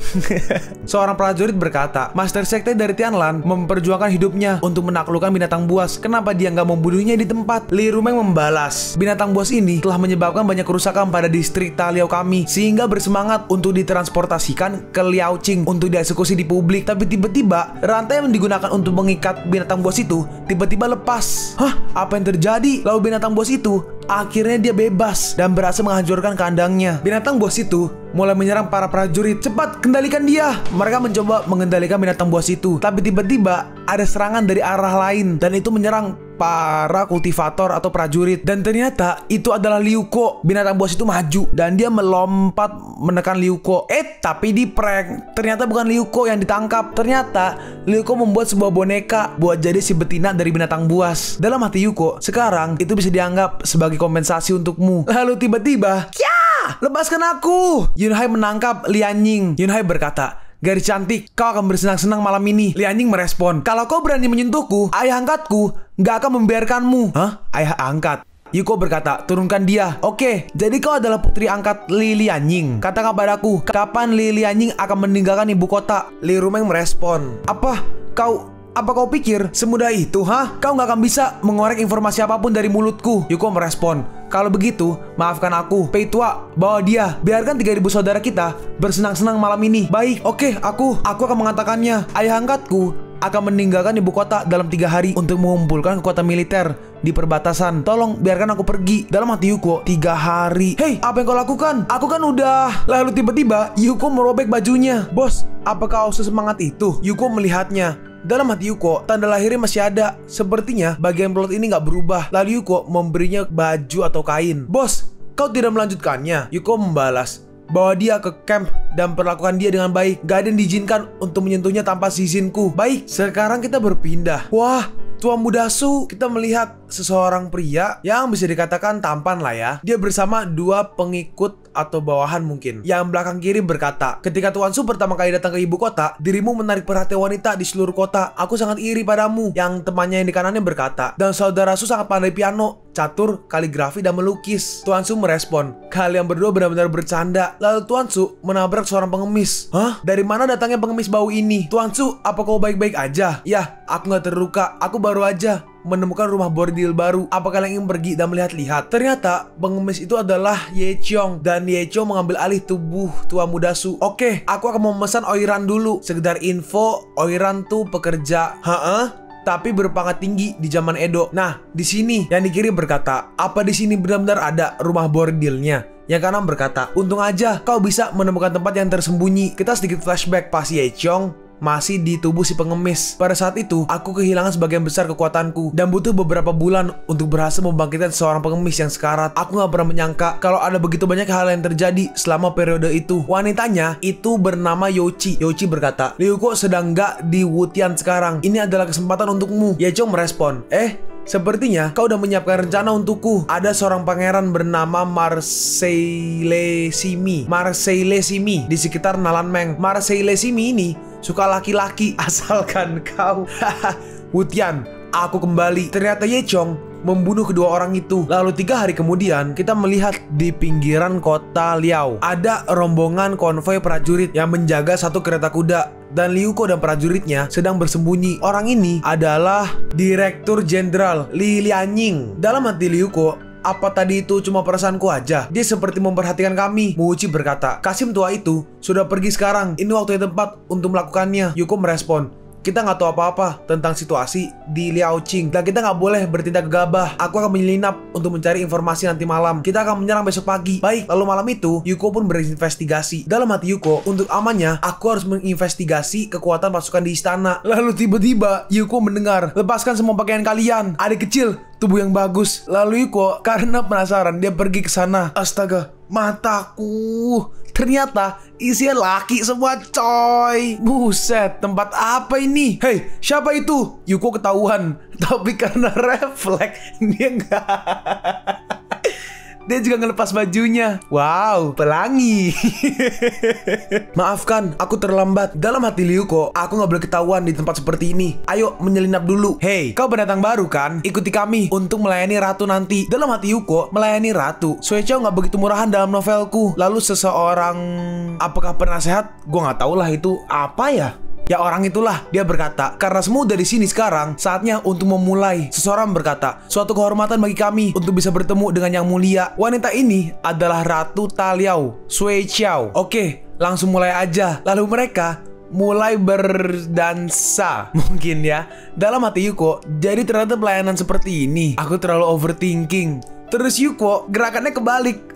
Seorang prajurit berkata, Master Sekte dari Tianlan memperjuangkan hidupnya untuk menaklukkan binatang buas. Kenapa dia nggak membunuhnya di tempat? Li Rumeng membalas, binatang buas ini telah menyebabkan banyak kerusakan pada distrik Taliao kami, sehingga bersemangat untuk ditransportasikan ke Liaoqing untuk dieksekusi di publik. Tapi tiba-tiba rantai yang digunakan untuk mengikat binatang buas itu tiba-tiba lepas. Hah? Apa yang terjadi? Lalu binatang buas itu akhirnya dia bebas dan berhasil menghancurkan kandangnya. Binatang buas itu mulai menyerang para prajurit. Cepat, kendalikan dia. Mereka mencoba mengendalikan binatang buas itu, tapi tiba-tiba ada serangan dari arah lain dan itu menyerang para kultivator atau prajurit. Dan ternyata itu adalah Ryuko. Binatang buas itu maju dan dia melompat menekan Ryuko. Tapi di prank. Ternyata bukan Ryuko yang ditangkap. Ternyata Ryuko membuat sebuah boneka buat jadi si betina dari binatang buas. Dalam hati Yuko, sekarang itu bisa dianggap sebagai kompensasi untukmu. Lalu tiba-tiba, lepaskan aku. Yunhai menangkap Lianying. Yunhai berkata, Garis cantik, kau akan bersenang-senang malam ini. Lianying merespon, kalau kau berani menyentuhku, ayah angkatku gak akan membiarkanmu. Hah? Ayah angkat? Yuko berkata, turunkan dia. Oke, jadi kau adalah putri angkat Li Lianying. Katakan padaku, kapan Li Lianying akan meninggalkan ibu kota? Li Rumeng merespon, Apa kau pikir semudah itu, ha? Kau nggak akan bisa mengorek informasi apapun dari mulutku. Yuko merespon, kalau begitu, maafkan aku. Pei tua, bawa dia. Biarkan 3.000 saudara kita bersenang-senang malam ini. Baik, oke, aku akan mengatakannya. Ayah angkatku akan meninggalkan ibu kota dalam 3 hari untuk mengumpulkan kekuatan militer di perbatasan. Tolong biarkan aku pergi. Dalam hati Yuko, 3 hari. Hei, apa yang kau lakukan? Aku kan udah. Lalu tiba-tiba Yuko merobek bajunya. Bos, apa kau sesemangat itu? Yuko melihatnya. Dalam hati Yuko, tanda lahirnya masih ada. Sepertinya bagian plot ini nggak berubah. Lalu Yuko memberinya baju atau kain. Bos, kau tidak melanjutkannya? Yuko membalas, bawa dia ke camp dan perlakukan dia dengan baik. Gak ada yang diizinkan untuk menyentuhnya tanpa izinku. Baik, sekarang kita berpindah. Wah, Tuan Muda Su, kita melihat seseorang pria yang bisa dikatakan tampan lah ya. Dia bersama 2 pengikut atau bawahan mungkin. Yang belakang kiri berkata, ketika Tuan Su pertama kali datang ke ibu kota, dirimu menarik perhatian wanita di seluruh kota. Aku sangat iri padamu. Yang temannya yang di kanannya berkata, dan saudara Su sangat pandai piano, catur, kaligrafi, dan melukis. Tuan Su merespon, kalian berdua benar-benar bercanda. Lalu Tuan Su menabrak seorang pengemis. Hah? Dari mana datangnya pengemis bau ini? Tuan Su, apa kau baik-baik aja? Ya, aku gak terluka. Aku baru aja menemukan rumah bordil baru. Apa kalian ingin pergi dan melihat-lihat? Ternyata pengemis itu adalah Ye Chong, dan Ye Chong mengambil alih tubuh tua muda Su. Oke, aku akan memesan Oiran dulu. Sekedar info, Oiran tuh pekerja tapi berpangkat tinggi di zaman Edo. Nah, di sini yang di kiri berkata, apa di sini benar-benar ada rumah bordilnya? Yang kanan berkata, untung aja kau bisa menemukan tempat yang tersembunyi. Kita sedikit flashback pas Ye Chong masih di tubuh si pengemis. Pada saat itu, aku kehilangan sebagian besar kekuatanku dan butuh beberapa bulan untuk berhasil membangkitkan seorang pengemis yang sekarat. Aku gak pernah menyangka kalau ada begitu banyak hal yang terjadi selama periode itu. Wanitanya itu bernama Yochi. Yochi berkata, Ryuko sedang gak di Wutian sekarang. Ini adalah kesempatan untukmu. Ye Chong merespon, sepertinya kau udah menyiapkan rencana untukku. Ada seorang pangeran bernama Marseillesimi di sekitar Nalanmeng. Marseillesimi ini suka laki-laki asalkan kau Wutian, aku kembali. Ternyata Ye Chong membunuh kedua orang itu. Lalu 3 hari kemudian kita melihat di pinggiran kota Liao ada rombongan konvoi prajurit yang menjaga satu kereta kuda, dan Ryuko dan prajuritnya sedang bersembunyi. Orang ini adalah Direktur Jenderal Li Lianying. Dalam hati Ryuko, apa tadi itu cuma perasaanku aja? Dia seperti memperhatikan kami. Muuchi berkata, Kasim tua itu sudah pergi sekarang. Ini waktu yang tepat untuk melakukannya. Yuko merespon, kita nggak tahu apa-apa tentang situasi di Liaoqing dan kita nggak boleh bertindak gegabah. Aku akan menyelinap untuk mencari informasi nanti malam. Kita akan menyerang besok pagi. Baik, lalu malam itu Yuko pun berinvestigasi. Dalam hati Yuko, untuk amannya aku harus menginvestigasi kekuatan pasukan di istana. Lalu tiba-tiba Yuko mendengar, lepaskan semua pakaian kalian, adik kecil, tubuh yang bagus. Lalu Yuko karena penasaran dia pergi ke sana. Astaga, mataku, ternyata isinya laki semua coy. Buset, tempat apa ini? Hei, siapa itu? Yuko ketahuan, tapi karena refleks dia dia juga ngelepas bajunya. Wow, pelangi. Maafkan, aku terlambat. Dalam hati Ryuko, aku gak boleh ketahuan di tempat seperti ini. Ayo menyelinap dulu. Hey, kau pendatang baru kan? Ikuti kami untuk melayani ratu nanti. Dalam hati Yuko, melayani ratu. Suechao gak begitu murahan dalam novelku. Lalu seseorang, apakah penasehat? Gue gak tahu lah itu apa ya. Ya orang itulah, dia berkata, karena semua udah di sini sekarang, saatnya untuk memulai. Seseorang berkata, suatu kehormatan bagi kami untuk bisa bertemu dengan yang mulia. Wanita ini adalah Ratu Taliao, Suechao. Oke, langsung mulai aja. Lalu mereka mulai berdansa, mungkin ya. Dalam hati Yuko, jadi ternyata pelayanan seperti ini. Aku terlalu overthinking. Terus Yuko gerakannya kebalik.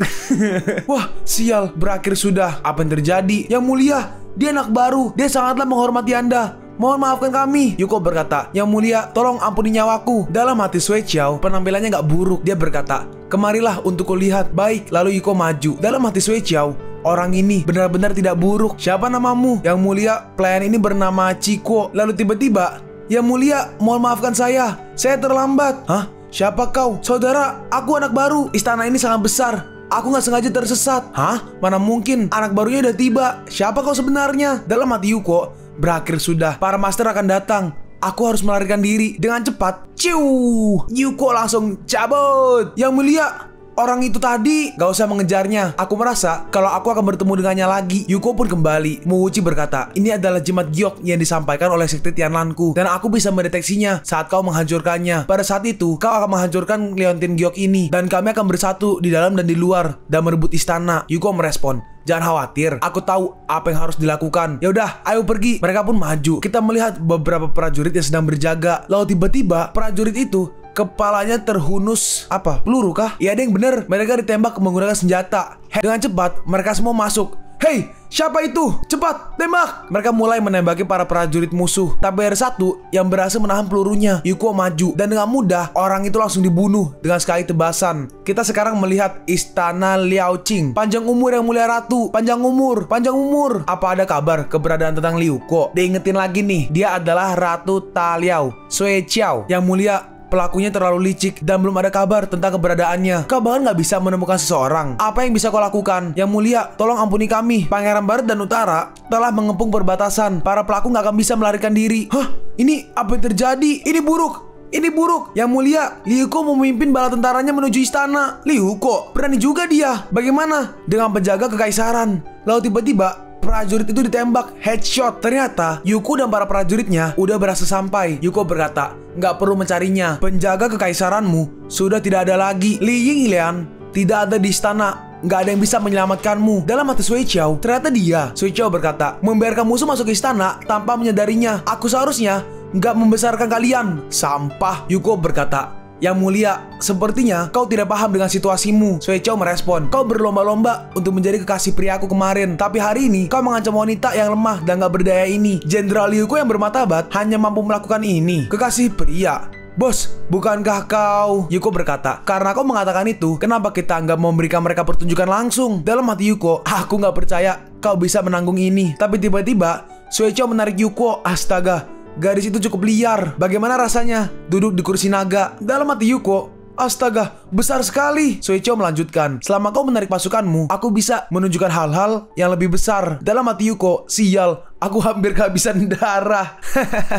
Wah, sial, berakhir sudah. Apa yang terjadi? Yang mulia, dia anak baru. Dia sangatlah menghormati Anda. Mohon maafkan kami. Yuko berkata, yang mulia, tolong ampuni nyawaku. Dalam hati Suechao, penampilannya gak buruk. Dia berkata, kemarilah untuk kulihat. Baik, lalu Yuko maju. Dalam hati Suechao, orang ini benar-benar tidak buruk. Siapa namamu? Yang mulia, pelayan ini bernama Chiko. Lalu tiba-tiba, yang mulia, mohon maafkan saya terlambat. Hah? Siapa kau? Saudara, aku anak baru. Istana ini sangat besar. Aku gak sengaja tersesat. Hah? Mana mungkin? Anak barunya udah tiba. Siapa kau sebenarnya? Dalam hati Yuko, berakhir sudah. Para master akan datang. Aku harus melarikan diri dengan cepat. Ciu! Yuko langsung cabut. Yang mulia, orang itu tadi, gak usah mengejarnya. Aku merasa kalau aku akan bertemu dengannya lagi. Yuko pun kembali. Muuchi berkata, ini adalah jimat giok yang disampaikan oleh sekte Tianlanku, dan aku bisa mendeteksinya saat kau menghancurkannya. Pada saat itu, kau akan menghancurkan liontin giok ini, dan kami akan bersatu di dalam dan di luar dan merebut istana. Yuko merespon, jangan khawatir, aku tahu apa yang harus dilakukan. Ya udah, ayo pergi. Mereka pun maju. Kita melihat beberapa prajurit yang sedang berjaga. Lalu tiba-tiba prajurit itu kepalanya terhunus peluru kah? Ya ada yang bener, mereka ditembak menggunakan senjata. Dengan cepat mereka semua masuk. Hei, siapa itu? Cepat, tembak! Mereka mulai menembaki para prajurit musuh. Tapi ada satu yang berhasil menahan pelurunya. Yuko maju, dan dengan mudah orang itu langsung dibunuh dengan sekali tebasan. Kita sekarang melihat istana Liaoqing. Panjang umur yang mulia ratu. Panjang umur, panjang umur. Apa ada kabar keberadaan tentang Ryuko? Diingetin lagi nih, dia adalah Ratu Taliao, Suechao. Yang mulia, pelakunya terlalu licik dan belum ada kabar tentang keberadaannya. Kau bahkan gak bisa menemukan seseorang. Apa yang bisa kau lakukan? Yang mulia, tolong ampuni kami. Pangeran Barat dan Utara telah mengepung perbatasan. Para pelaku gak akan bisa melarikan diri. Hah? Ini apa yang terjadi? Ini buruk. Ini buruk. Yang mulia, Ryuko memimpin bala tentaranya menuju istana. Ryuko, berani juga dia. Bagaimana dengan penjaga kekaisaran? Lalu tiba-tiba prajurit itu ditembak, headshot. Ternyata Yuko dan para prajuritnya udah berhasil sampai. Yuko berkata, nggak perlu mencarinya. Penjaga kekaisaranmu sudah tidak ada lagi. Li Yinglian tidak ada di istana. Nggak ada yang bisa menyelamatkanmu. Dalam hati Sui Qiao, ternyata dia. Sui Qiao berkata, membiarkan musuh masuk ke istana tanpa menyadarinya. Aku seharusnya nggak membesarkan kalian. Sampah. Yuko berkata, Yang mulia, sepertinya kau tidak paham dengan situasimu. Sui Qiao merespon, kau berlomba-lomba untuk menjadi kekasih priaku kemarin, tapi hari ini kau mengancam wanita yang lemah dan gak berdaya ini. Jenderal Liu Ko yang bermartabat hanya mampu melakukan ini. Kekasih pria? Bos, bukankah kau? Yuko berkata, karena kau mengatakan itu, kenapa kita nggak memberikan mereka pertunjukan langsung? Dalam hati Yuko, aku nggak percaya kau bisa menanggung ini. Tapi tiba-tiba, Sui Qiao menarik Yuko. Astaga, gadis itu cukup liar. Bagaimana rasanya duduk di kursi naga? Dalam hati Yuko, astaga, besar sekali. Sui Qiao melanjutkan, selama kau menarik pasukanmu, aku bisa menunjukkan hal-hal yang lebih besar. Dalam hati Yuko, sial, aku hampir kehabisan darah.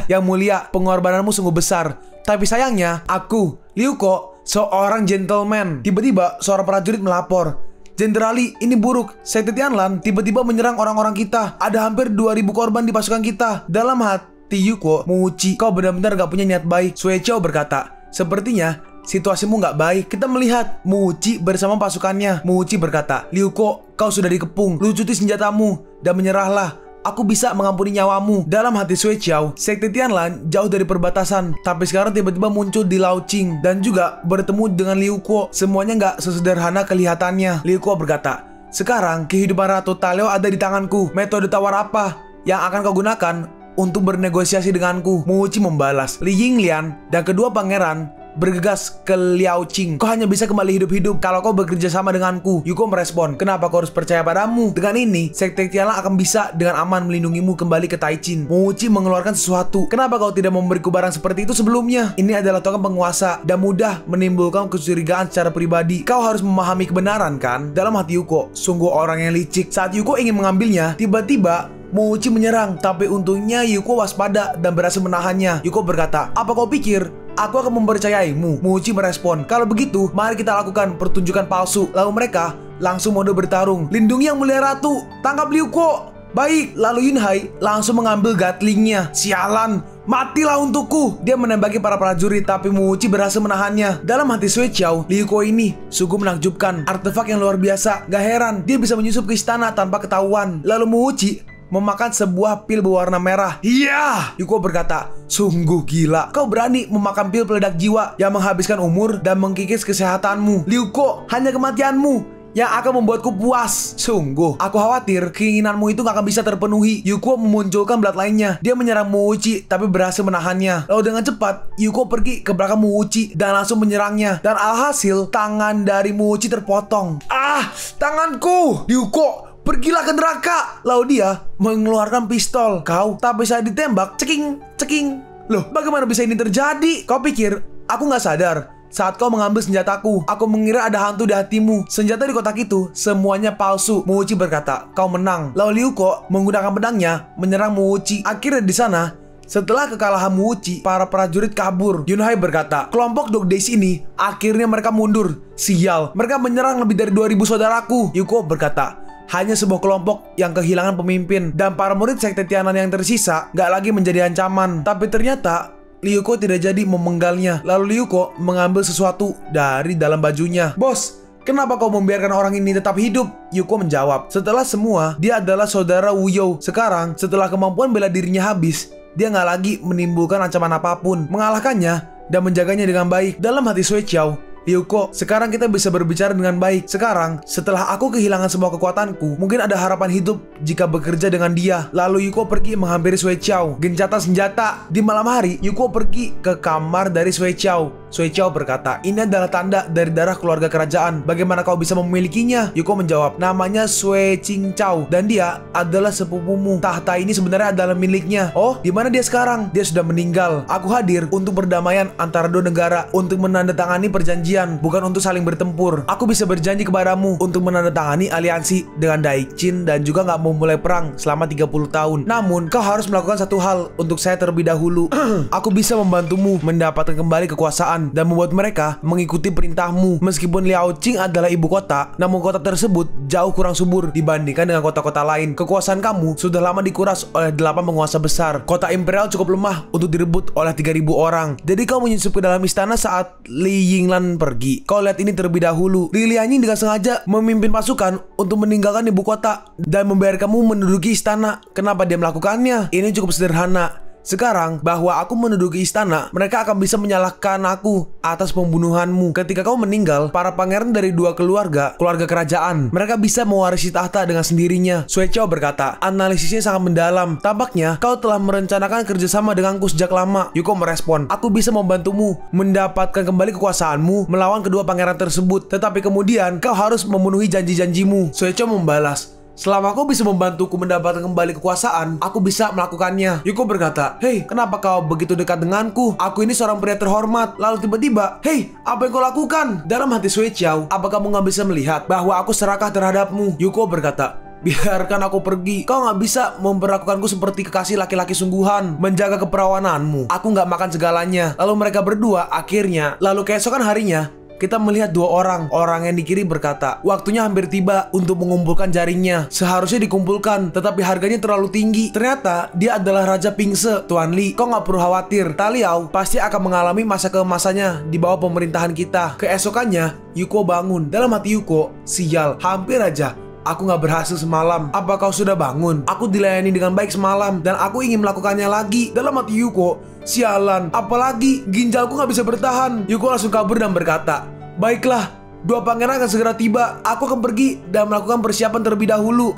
Yang mulia, pengorbananmu sungguh besar. Tapi sayangnya, aku, Liu Ko, seorang gentleman. Tiba-tiba, seorang prajurit melapor, Jenderal Li, ini buruk. Sekte Tianlan tiba-tiba menyerang orang-orang kita. Ada hampir 2000 korban di pasukan kita. Dalam hati Yuko menguci, kau benar-benar gak punya niat baik. Sui Qiao berkata, sepertinya situasimu gak baik. Kita melihat Muji bersama pasukannya. Muji berkata, Liu Ko, kau sudah dikepung. Lucuti senjatamu dan menyerahlah. Aku bisa mengampuni nyawamu. Dalam hati Sui Qiao, Sekte Tianlan jauh dari perbatasan, tapi sekarang tiba-tiba muncul di Laoqing dan juga bertemu dengan Liu Ko. Semuanya gak sesederhana kelihatannya. Liu Ko berkata, sekarang kehidupan Ratu Taleo ada di tanganku. Metode tawar apa yang akan kau gunakan untuk bernegosiasi denganku? Muji membalas, Li Yinglian dan kedua pangeran bergegas ke Liaoqing. Kau hanya bisa kembali hidup-hidup kalau kau bekerja sama denganku. Yuko merespon, kenapa kau harus percaya padamu? Dengan ini, Sekte Tianlan akan bisa dengan aman melindungimu kembali ke Taichin. Muji mengeluarkan sesuatu. Kenapa kau tidak memberiku barang seperti itu sebelumnya? Ini adalah token penguasa dan mudah menimbulkan kecurigaan secara pribadi. Kau harus memahami kebenaran, kan? Dalam hati Yuko, sungguh orang yang licik. Saat Yuko ingin mengambilnya, tiba-tiba Muji menyerang, tapi untungnya Yuko waspada dan berhasil menahannya. Yuko berkata, apa kau pikir aku akan mempercayaimu? Muji merespon, kalau begitu, mari kita lakukan pertunjukan palsu. Lalu mereka langsung mode bertarung. Lindungi yang mulia ratu, tangkap Liu Ko. Baik, lalu Yunhai langsung mengambil gatlingnya. Sialan, matilah untukku. Dia menembaki para prajurit, tapi Muji berhasil menahannya. Dalam hati Sui Qiao, Liu Ko ini sungguh menakjubkan. Artefak yang luar biasa. Gak heran, dia bisa menyusup ke istana tanpa ketahuan. Lalu Muji memakan sebuah pil berwarna merah. Iya, Yuko berkata, sungguh gila. Kau berani memakan pil peledak jiwa yang menghabiskan umur dan mengkikis kesehatanmu. Liu Ko, hanya kematianmu yang akan membuatku puas. Sungguh, aku khawatir keinginanmu itu gak akan bisa terpenuhi. Yuko memunculkan bloodline-nya. Dia menyerang Muuchi, tapi berhasil menahannya. Lalu dengan cepat, Yuko pergi ke belakang Muuchi dan langsung menyerangnya. Dan alhasil, tangan dari Muuchi terpotong. Ah, tanganku! Yuko, pergilah ke neraka. Lalu dia mengeluarkan pistol. Kau, tapi saya ditembak. Ceking, ceking. Loh, bagaimana bisa ini terjadi? Kau pikir aku gak sadar saat kau mengambil senjataku? Aku mengira ada hantu di hatimu. Senjata di kotak itu semuanya palsu. Muuchi berkata, kau menang. Lalu Liu Ko menggunakan pedangnya menyerang Muuchi. Akhirnya di sana, setelah kekalahan Muuchi, para prajurit kabur. Yunhai berkata, kelompok Dog Days ini akhirnya mereka mundur. Sial, mereka menyerang lebih dari 2000 saudaraku. Yuko berkata, hanya sebuah kelompok yang kehilangan pemimpin, dan para murid Sekte Tianlan yang tersisa gak lagi menjadi ancaman. Tapi ternyata Liu Ko tidak jadi memenggalnya. Lalu Liu Ko mengambil sesuatu dari dalam bajunya. Bos, kenapa kau membiarkan orang ini tetap hidup? Yuko menjawab, setelah semua, dia adalah saudara Wu You. Sekarang, setelah kemampuan bela dirinya habis, dia nggak lagi menimbulkan ancaman apapun. Mengalahkannya dan menjaganya dengan baik. Dalam hati Sui Qiao, Liu Ko, sekarang kita bisa berbicara dengan baik. Sekarang, setelah aku kehilangan semua kekuatanku, mungkin ada harapan hidup jika bekerja dengan dia. Lalu Yuko pergi menghampiri Sui Qiao. Gencatan senjata. Di malam hari, Yuko pergi ke kamar dari Sui Qiao. Sui Qiao berkata, ini adalah tanda dari darah keluarga kerajaan. Bagaimana kau bisa memilikinya? Yuko menjawab, namanya Sui Qingchao dan dia adalah sepupumu. Tahta ini sebenarnya adalah miliknya. Oh, di mana dia sekarang? Dia sudah meninggal. Aku hadir untuk perdamaian antara dua negara, untuk menandatangani perjanjian, bukan untuk saling bertempur. Aku bisa berjanji kepadamu untuk menandatangani aliansi dengan Daichin dan juga nggak memulai perang selama 30 tahun. Namun, kau harus melakukan satu hal untuk saya terlebih dahulu. Aku bisa membantumu mendapatkan kembali kekuasaan. pembunuhan dan membuat mereka mengikuti perintahmu. Meskipun Liaoqing adalah ibu kota, namun kota tersebut jauh kurang subur dibandingkan dengan kota-kota lain. Kekuasaan kamu sudah lama dikuras oleh 8 penguasa besar. Kota imperial cukup lemah untuk direbut oleh 3.000 orang. Jadi kau menyusup ke dalam istana saat Li Yinglan pergi. Kau lihat ini terlebih dahulu. Li Lianjing dengan sengaja memimpin pasukan untuk meninggalkan ibu kota dan membiarkanmu menduduki istana. Kenapa dia melakukannya? Ini cukup sederhana. Sekarang, bahwa aku menduduki istana, mereka akan bisa menyalahkan aku atas pembunuhanmu. Ketika kau meninggal, para pangeran dari 2 keluarga kerajaan, mereka bisa mewarisi tahta dengan sendirinya. Sui Qiao berkata, analisisnya sangat mendalam. Tampaknya, kau telah merencanakan kerjasama denganku sejak lama. Yuko merespon, aku bisa membantumu mendapatkan kembali kekuasaanmu melawan kedua pangeran tersebut. Tetapi kemudian, kau harus memenuhi janji-janjimu. Sui Qiao membalas, selama kau bisa membantuku mendapatkan kembali kekuasaan, aku bisa melakukannya. Yuko berkata, hei, kenapa kau begitu dekat denganku? Aku ini seorang pria terhormat. Lalu tiba-tiba, hei, apa yang kau lakukan? Dalam hati Sui Qiao, apa kamu gak bisa melihat bahwa aku serakah terhadapmu? Yuko berkata, biarkan aku pergi. Kau gak bisa memperlakukanku seperti kekasih laki-laki sungguhan. Menjaga keperawananmu, aku gak makan segalanya. Lalu mereka berdua akhirnya, lalu keesokan harinya, kita melihat 2 orang. Orang yang di kiri berkata, waktunya hampir tiba untuk mengumpulkan jaringnya. Seharusnya dikumpulkan, tetapi harganya terlalu tinggi. Ternyata dia adalah Raja Pingse. Tuan Li, kau gak perlu khawatir. Taliao pasti akan mengalami masa keemasannya di bawah pemerintahan kita. Keesokannya, Yuko bangun. Dalam hati Yuko, sial, hampir aja aku gak berhasil semalam. Apa kau sudah bangun? Aku dilayani dengan baik semalam dan aku ingin melakukannya lagi. Dalam hati Yuko, sialan, apalagi ginjalku gak bisa bertahan. Yuko langsung kabur dan berkata, baiklah, 2 pangeran akan segera tiba. Aku akan pergi dan melakukan persiapan terlebih dahulu.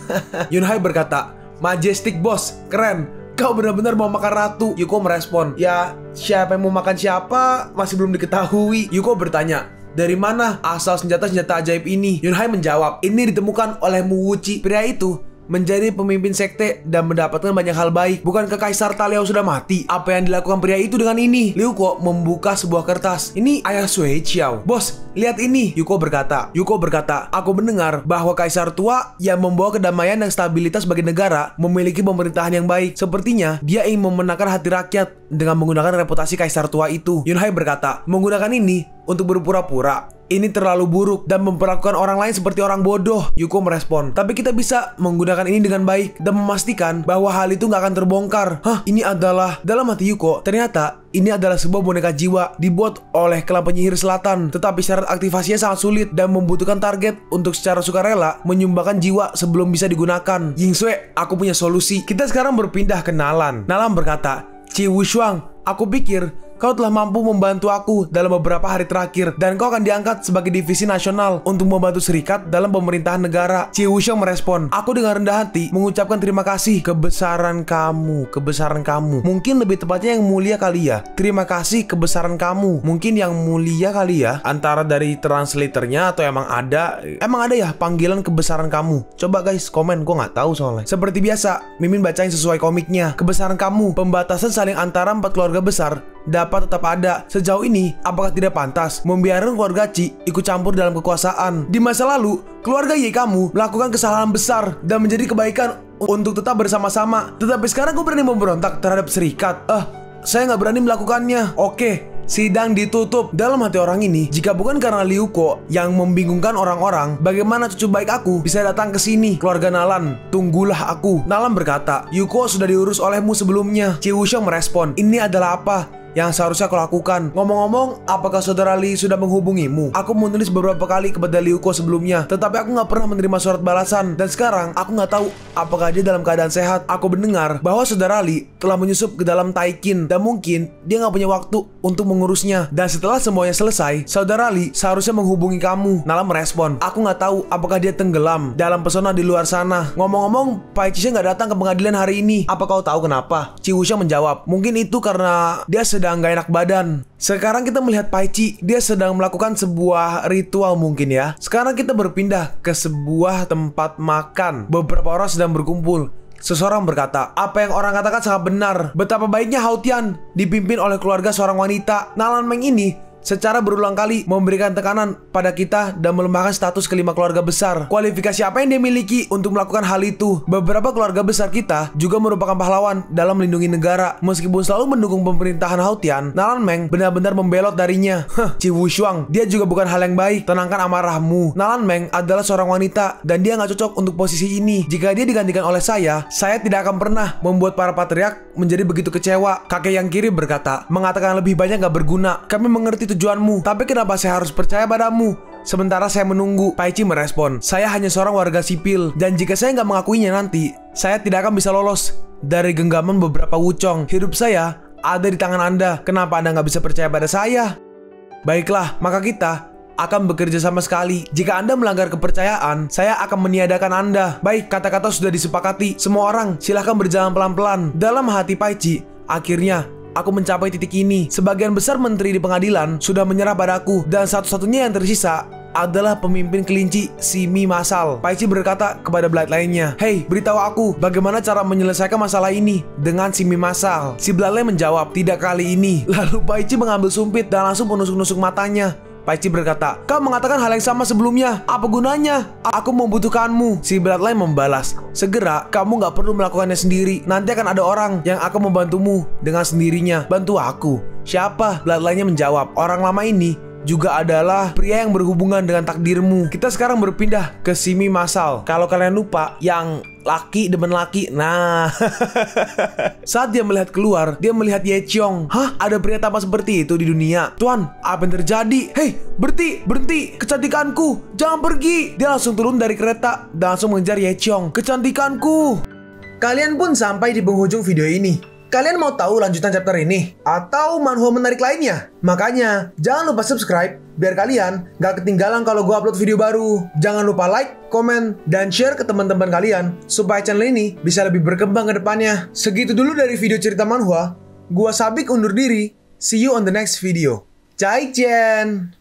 Yunhai berkata, majestic boss, keren. Kau benar-benar mau makan ratu. Yuko merespon, ya, siapa yang mau makan siapa masih belum diketahui. Yuko bertanya, dari mana asal senjata-senjata ajaib ini? Yunhai menjawab, ini ditemukan oleh Mu Wuqi. Pria itu menjadi pemimpin sekte dan mendapatkan banyak hal baik. Bukankah Kaisar Taliao sudah mati? Apa yang dilakukan pria itu dengan ini? Liu Ko membuka sebuah kertas. Ini ayah Sui Qiao. Bos, lihat ini. Yuko berkata, aku mendengar bahwa Kaisar tua yang membawa kedamaian dan stabilitas bagi negara memiliki pemerintahan yang baik. Sepertinya dia ingin memenangkan hati rakyat dengan menggunakan reputasi Kaisar tua itu. Yunhai berkata, menggunakan ini untuk berpura-pura, ini terlalu buruk dan memperlakukan orang lain seperti orang bodoh. Yuko merespon, tapi kita bisa menggunakan ini dengan baik dan memastikan bahwa hal itu nggak akan terbongkar. Hah, ini adalah, dalam hati Yuko, ternyata ini adalah sebuah boneka jiwa dibuat oleh klan penyihir selatan. Tetapi syarat aktivasinya sangat sulit dan membutuhkan target untuk secara sukarela menyumbangkan jiwa sebelum bisa digunakan. Yingsue, aku punya solusi. Kita sekarang berpindah ke Nalan. Nalan berkata, Qi Wushuang, aku pikir kau telah mampu membantu aku dalam beberapa hari terakhir dan kau akan diangkat sebagai divisi nasional untuk membantu serikat dalam pemerintahan negara. Qi Wushuang merespon, aku dengan rendah hati mengucapkan terima kasih. Kebesaran kamu. Mungkin lebih tepatnya yang mulia kali ya. Terima kasih kebesaran kamu. Mungkin yang mulia kali ya. Antara dari translatornya atau emang ada ya panggilan kebesaran kamu. Coba guys komen, gue nggak tahu soalnya. Seperti biasa, Mimin bacain sesuai komiknya. Kebesaran kamu, pembatasan saling antara 4 keluarga besar dapat tetap ada. Sejauh ini, apakah tidak pantas membiarkan keluarga Qi ikut campur dalam kekuasaan? Di masa lalu, keluarga Ye kamu melakukan kesalahan besar dan menjadi kebaikan untuk tetap bersama-sama. Tetapi sekarang gue berani memberontak terhadap serikat. Saya nggak berani melakukannya. Oke, sidang ditutup. Dalam hati orang ini, jika bukan karena Liu Ko yang membingungkan orang-orang, bagaimana cucu baik aku bisa datang ke sini? Keluarga Nalan, tunggulah aku. Nalan berkata, Liu Ko sudah diurus olehmu sebelumnya. Qi Wushuang merespon, ini adalah apa yang seharusnya kau lakukan? Ngomong-ngomong, apakah saudara Li sudah menghubungimu? Aku menulis beberapa kali kepada Liu Ko sebelumnya, tetapi aku nggak pernah menerima surat balasan. Dan sekarang, aku nggak tahu apakah dia dalam keadaan sehat. Aku mendengar bahwa saudara Li telah menyusup ke dalam Taikin, dan mungkin dia nggak punya waktu untuk mengurusnya. Dan setelah semuanya selesai, saudara Li seharusnya menghubungi kamu. Nala merespon, aku nggak tahu apakah dia tenggelam dalam pesona di luar sana. Ngomong-ngomong, Pai Qi nggak datang ke pengadilan hari ini. Apa kau tahu kenapa? Qi Wushuang menjawab, mungkin itu karena dia sedang gak enak badan. Sekarang kita melihat Pai Qi, dia sedang melakukan sebuah ritual mungkin ya. Sekarang kita berpindah ke sebuah tempat makan. Beberapa orang sedang berkumpul. Seseorang berkata, apa yang orang katakan sangat benar. Betapa baiknya Hao Tian dipimpin oleh keluarga seorang wanita. Nalan Meng ini secara berulang kali memberikan tekanan pada kita dan melemahkan status kelima keluarga besar. Kualifikasi apa yang dia miliki untuk melakukan hal itu? Beberapa keluarga besar kita juga merupakan pahlawan dalam melindungi negara. Meskipun selalu mendukung pemerintahan Haotian, Nalan Meng benar-benar membelot darinya. Qi Wushuang, dia juga bukan hal yang baik. Tenangkan amarahmu. Nalan Meng adalah seorang wanita dan dia nggak cocok untuk posisi ini. Jika dia digantikan oleh saya tidak akan pernah membuat para patriark menjadi begitu kecewa. Kakek yang kiri berkata, mengatakan lebih banyak gak berguna. Kami mengerti tujuanmu, tapi kenapa saya harus percaya padamu? Sementara saya menunggu, Paici merespon, saya hanya seorang warga sipil, dan jika saya nggak mengakuinya nanti, saya tidak akan bisa lolos dari genggaman beberapa wucong. Hidup saya ada di tangan Anda. Kenapa Anda nggak bisa percaya pada saya? Baiklah, maka kita akan bekerja sama sekali. Jika Anda melanggar kepercayaan, saya akan meniadakan Anda. Baik, kata-kata sudah disepakati. Semua orang silahkan berjalan pelan-pelan. Dalam hati Paici, akhirnya aku mencapai titik ini. Sebagian besar menteri di pengadilan sudah menyerah padaku, dan satu-satunya yang tersisa adalah pemimpin kelinci Simi Masal. Paici berkata kepada Blade lainnya, "Hei, beritahu aku bagaimana cara menyelesaikan masalah ini dengan Simi Masal." Si Blade menjawab, "Tidak kali ini." Lalu Paici mengambil sumpit dan langsung menusuk-nusuk matanya. Paici berkata, "Kau mengatakan hal yang sama sebelumnya. Apa gunanya? Aku membutuhkanmu." Si Bloodline membalas, "Segera, kamu gak perlu melakukannya sendiri. Nanti akan ada orang yang akan membantumu dengan sendirinya. Bantu aku." "Siapa?" Bloodline-nya menjawab, "Orang lama ini juga adalah pria yang berhubungan dengan takdirmu." Kita sekarang berpindah ke Simi Masal. Kalau kalian lupa, yang laki demen laki. Nah, saat dia melihat keluar, dia melihat Ye Qiong. Hah? Ada pria tampan seperti itu di dunia? Tuan, apa yang terjadi? Hei, berhenti, berhenti, kecantikanku, jangan pergi. Dia langsung turun dari kereta dan langsung mengejar Ye Qiong. Kecantikanku. Kalian pun sampai di penghujung video ini. Kalian mau tahu lanjutan chapter ini? Atau manhwa menarik lainnya? Makanya, jangan lupa subscribe biar kalian gak ketinggalan kalau gue upload video baru. Jangan lupa like, komen, dan share ke teman-teman kalian supaya channel ini bisa lebih berkembang ke depannya. Segitu dulu dari video cerita manhwa. Gua Sabik undur diri. See you on the next video. Zaijian.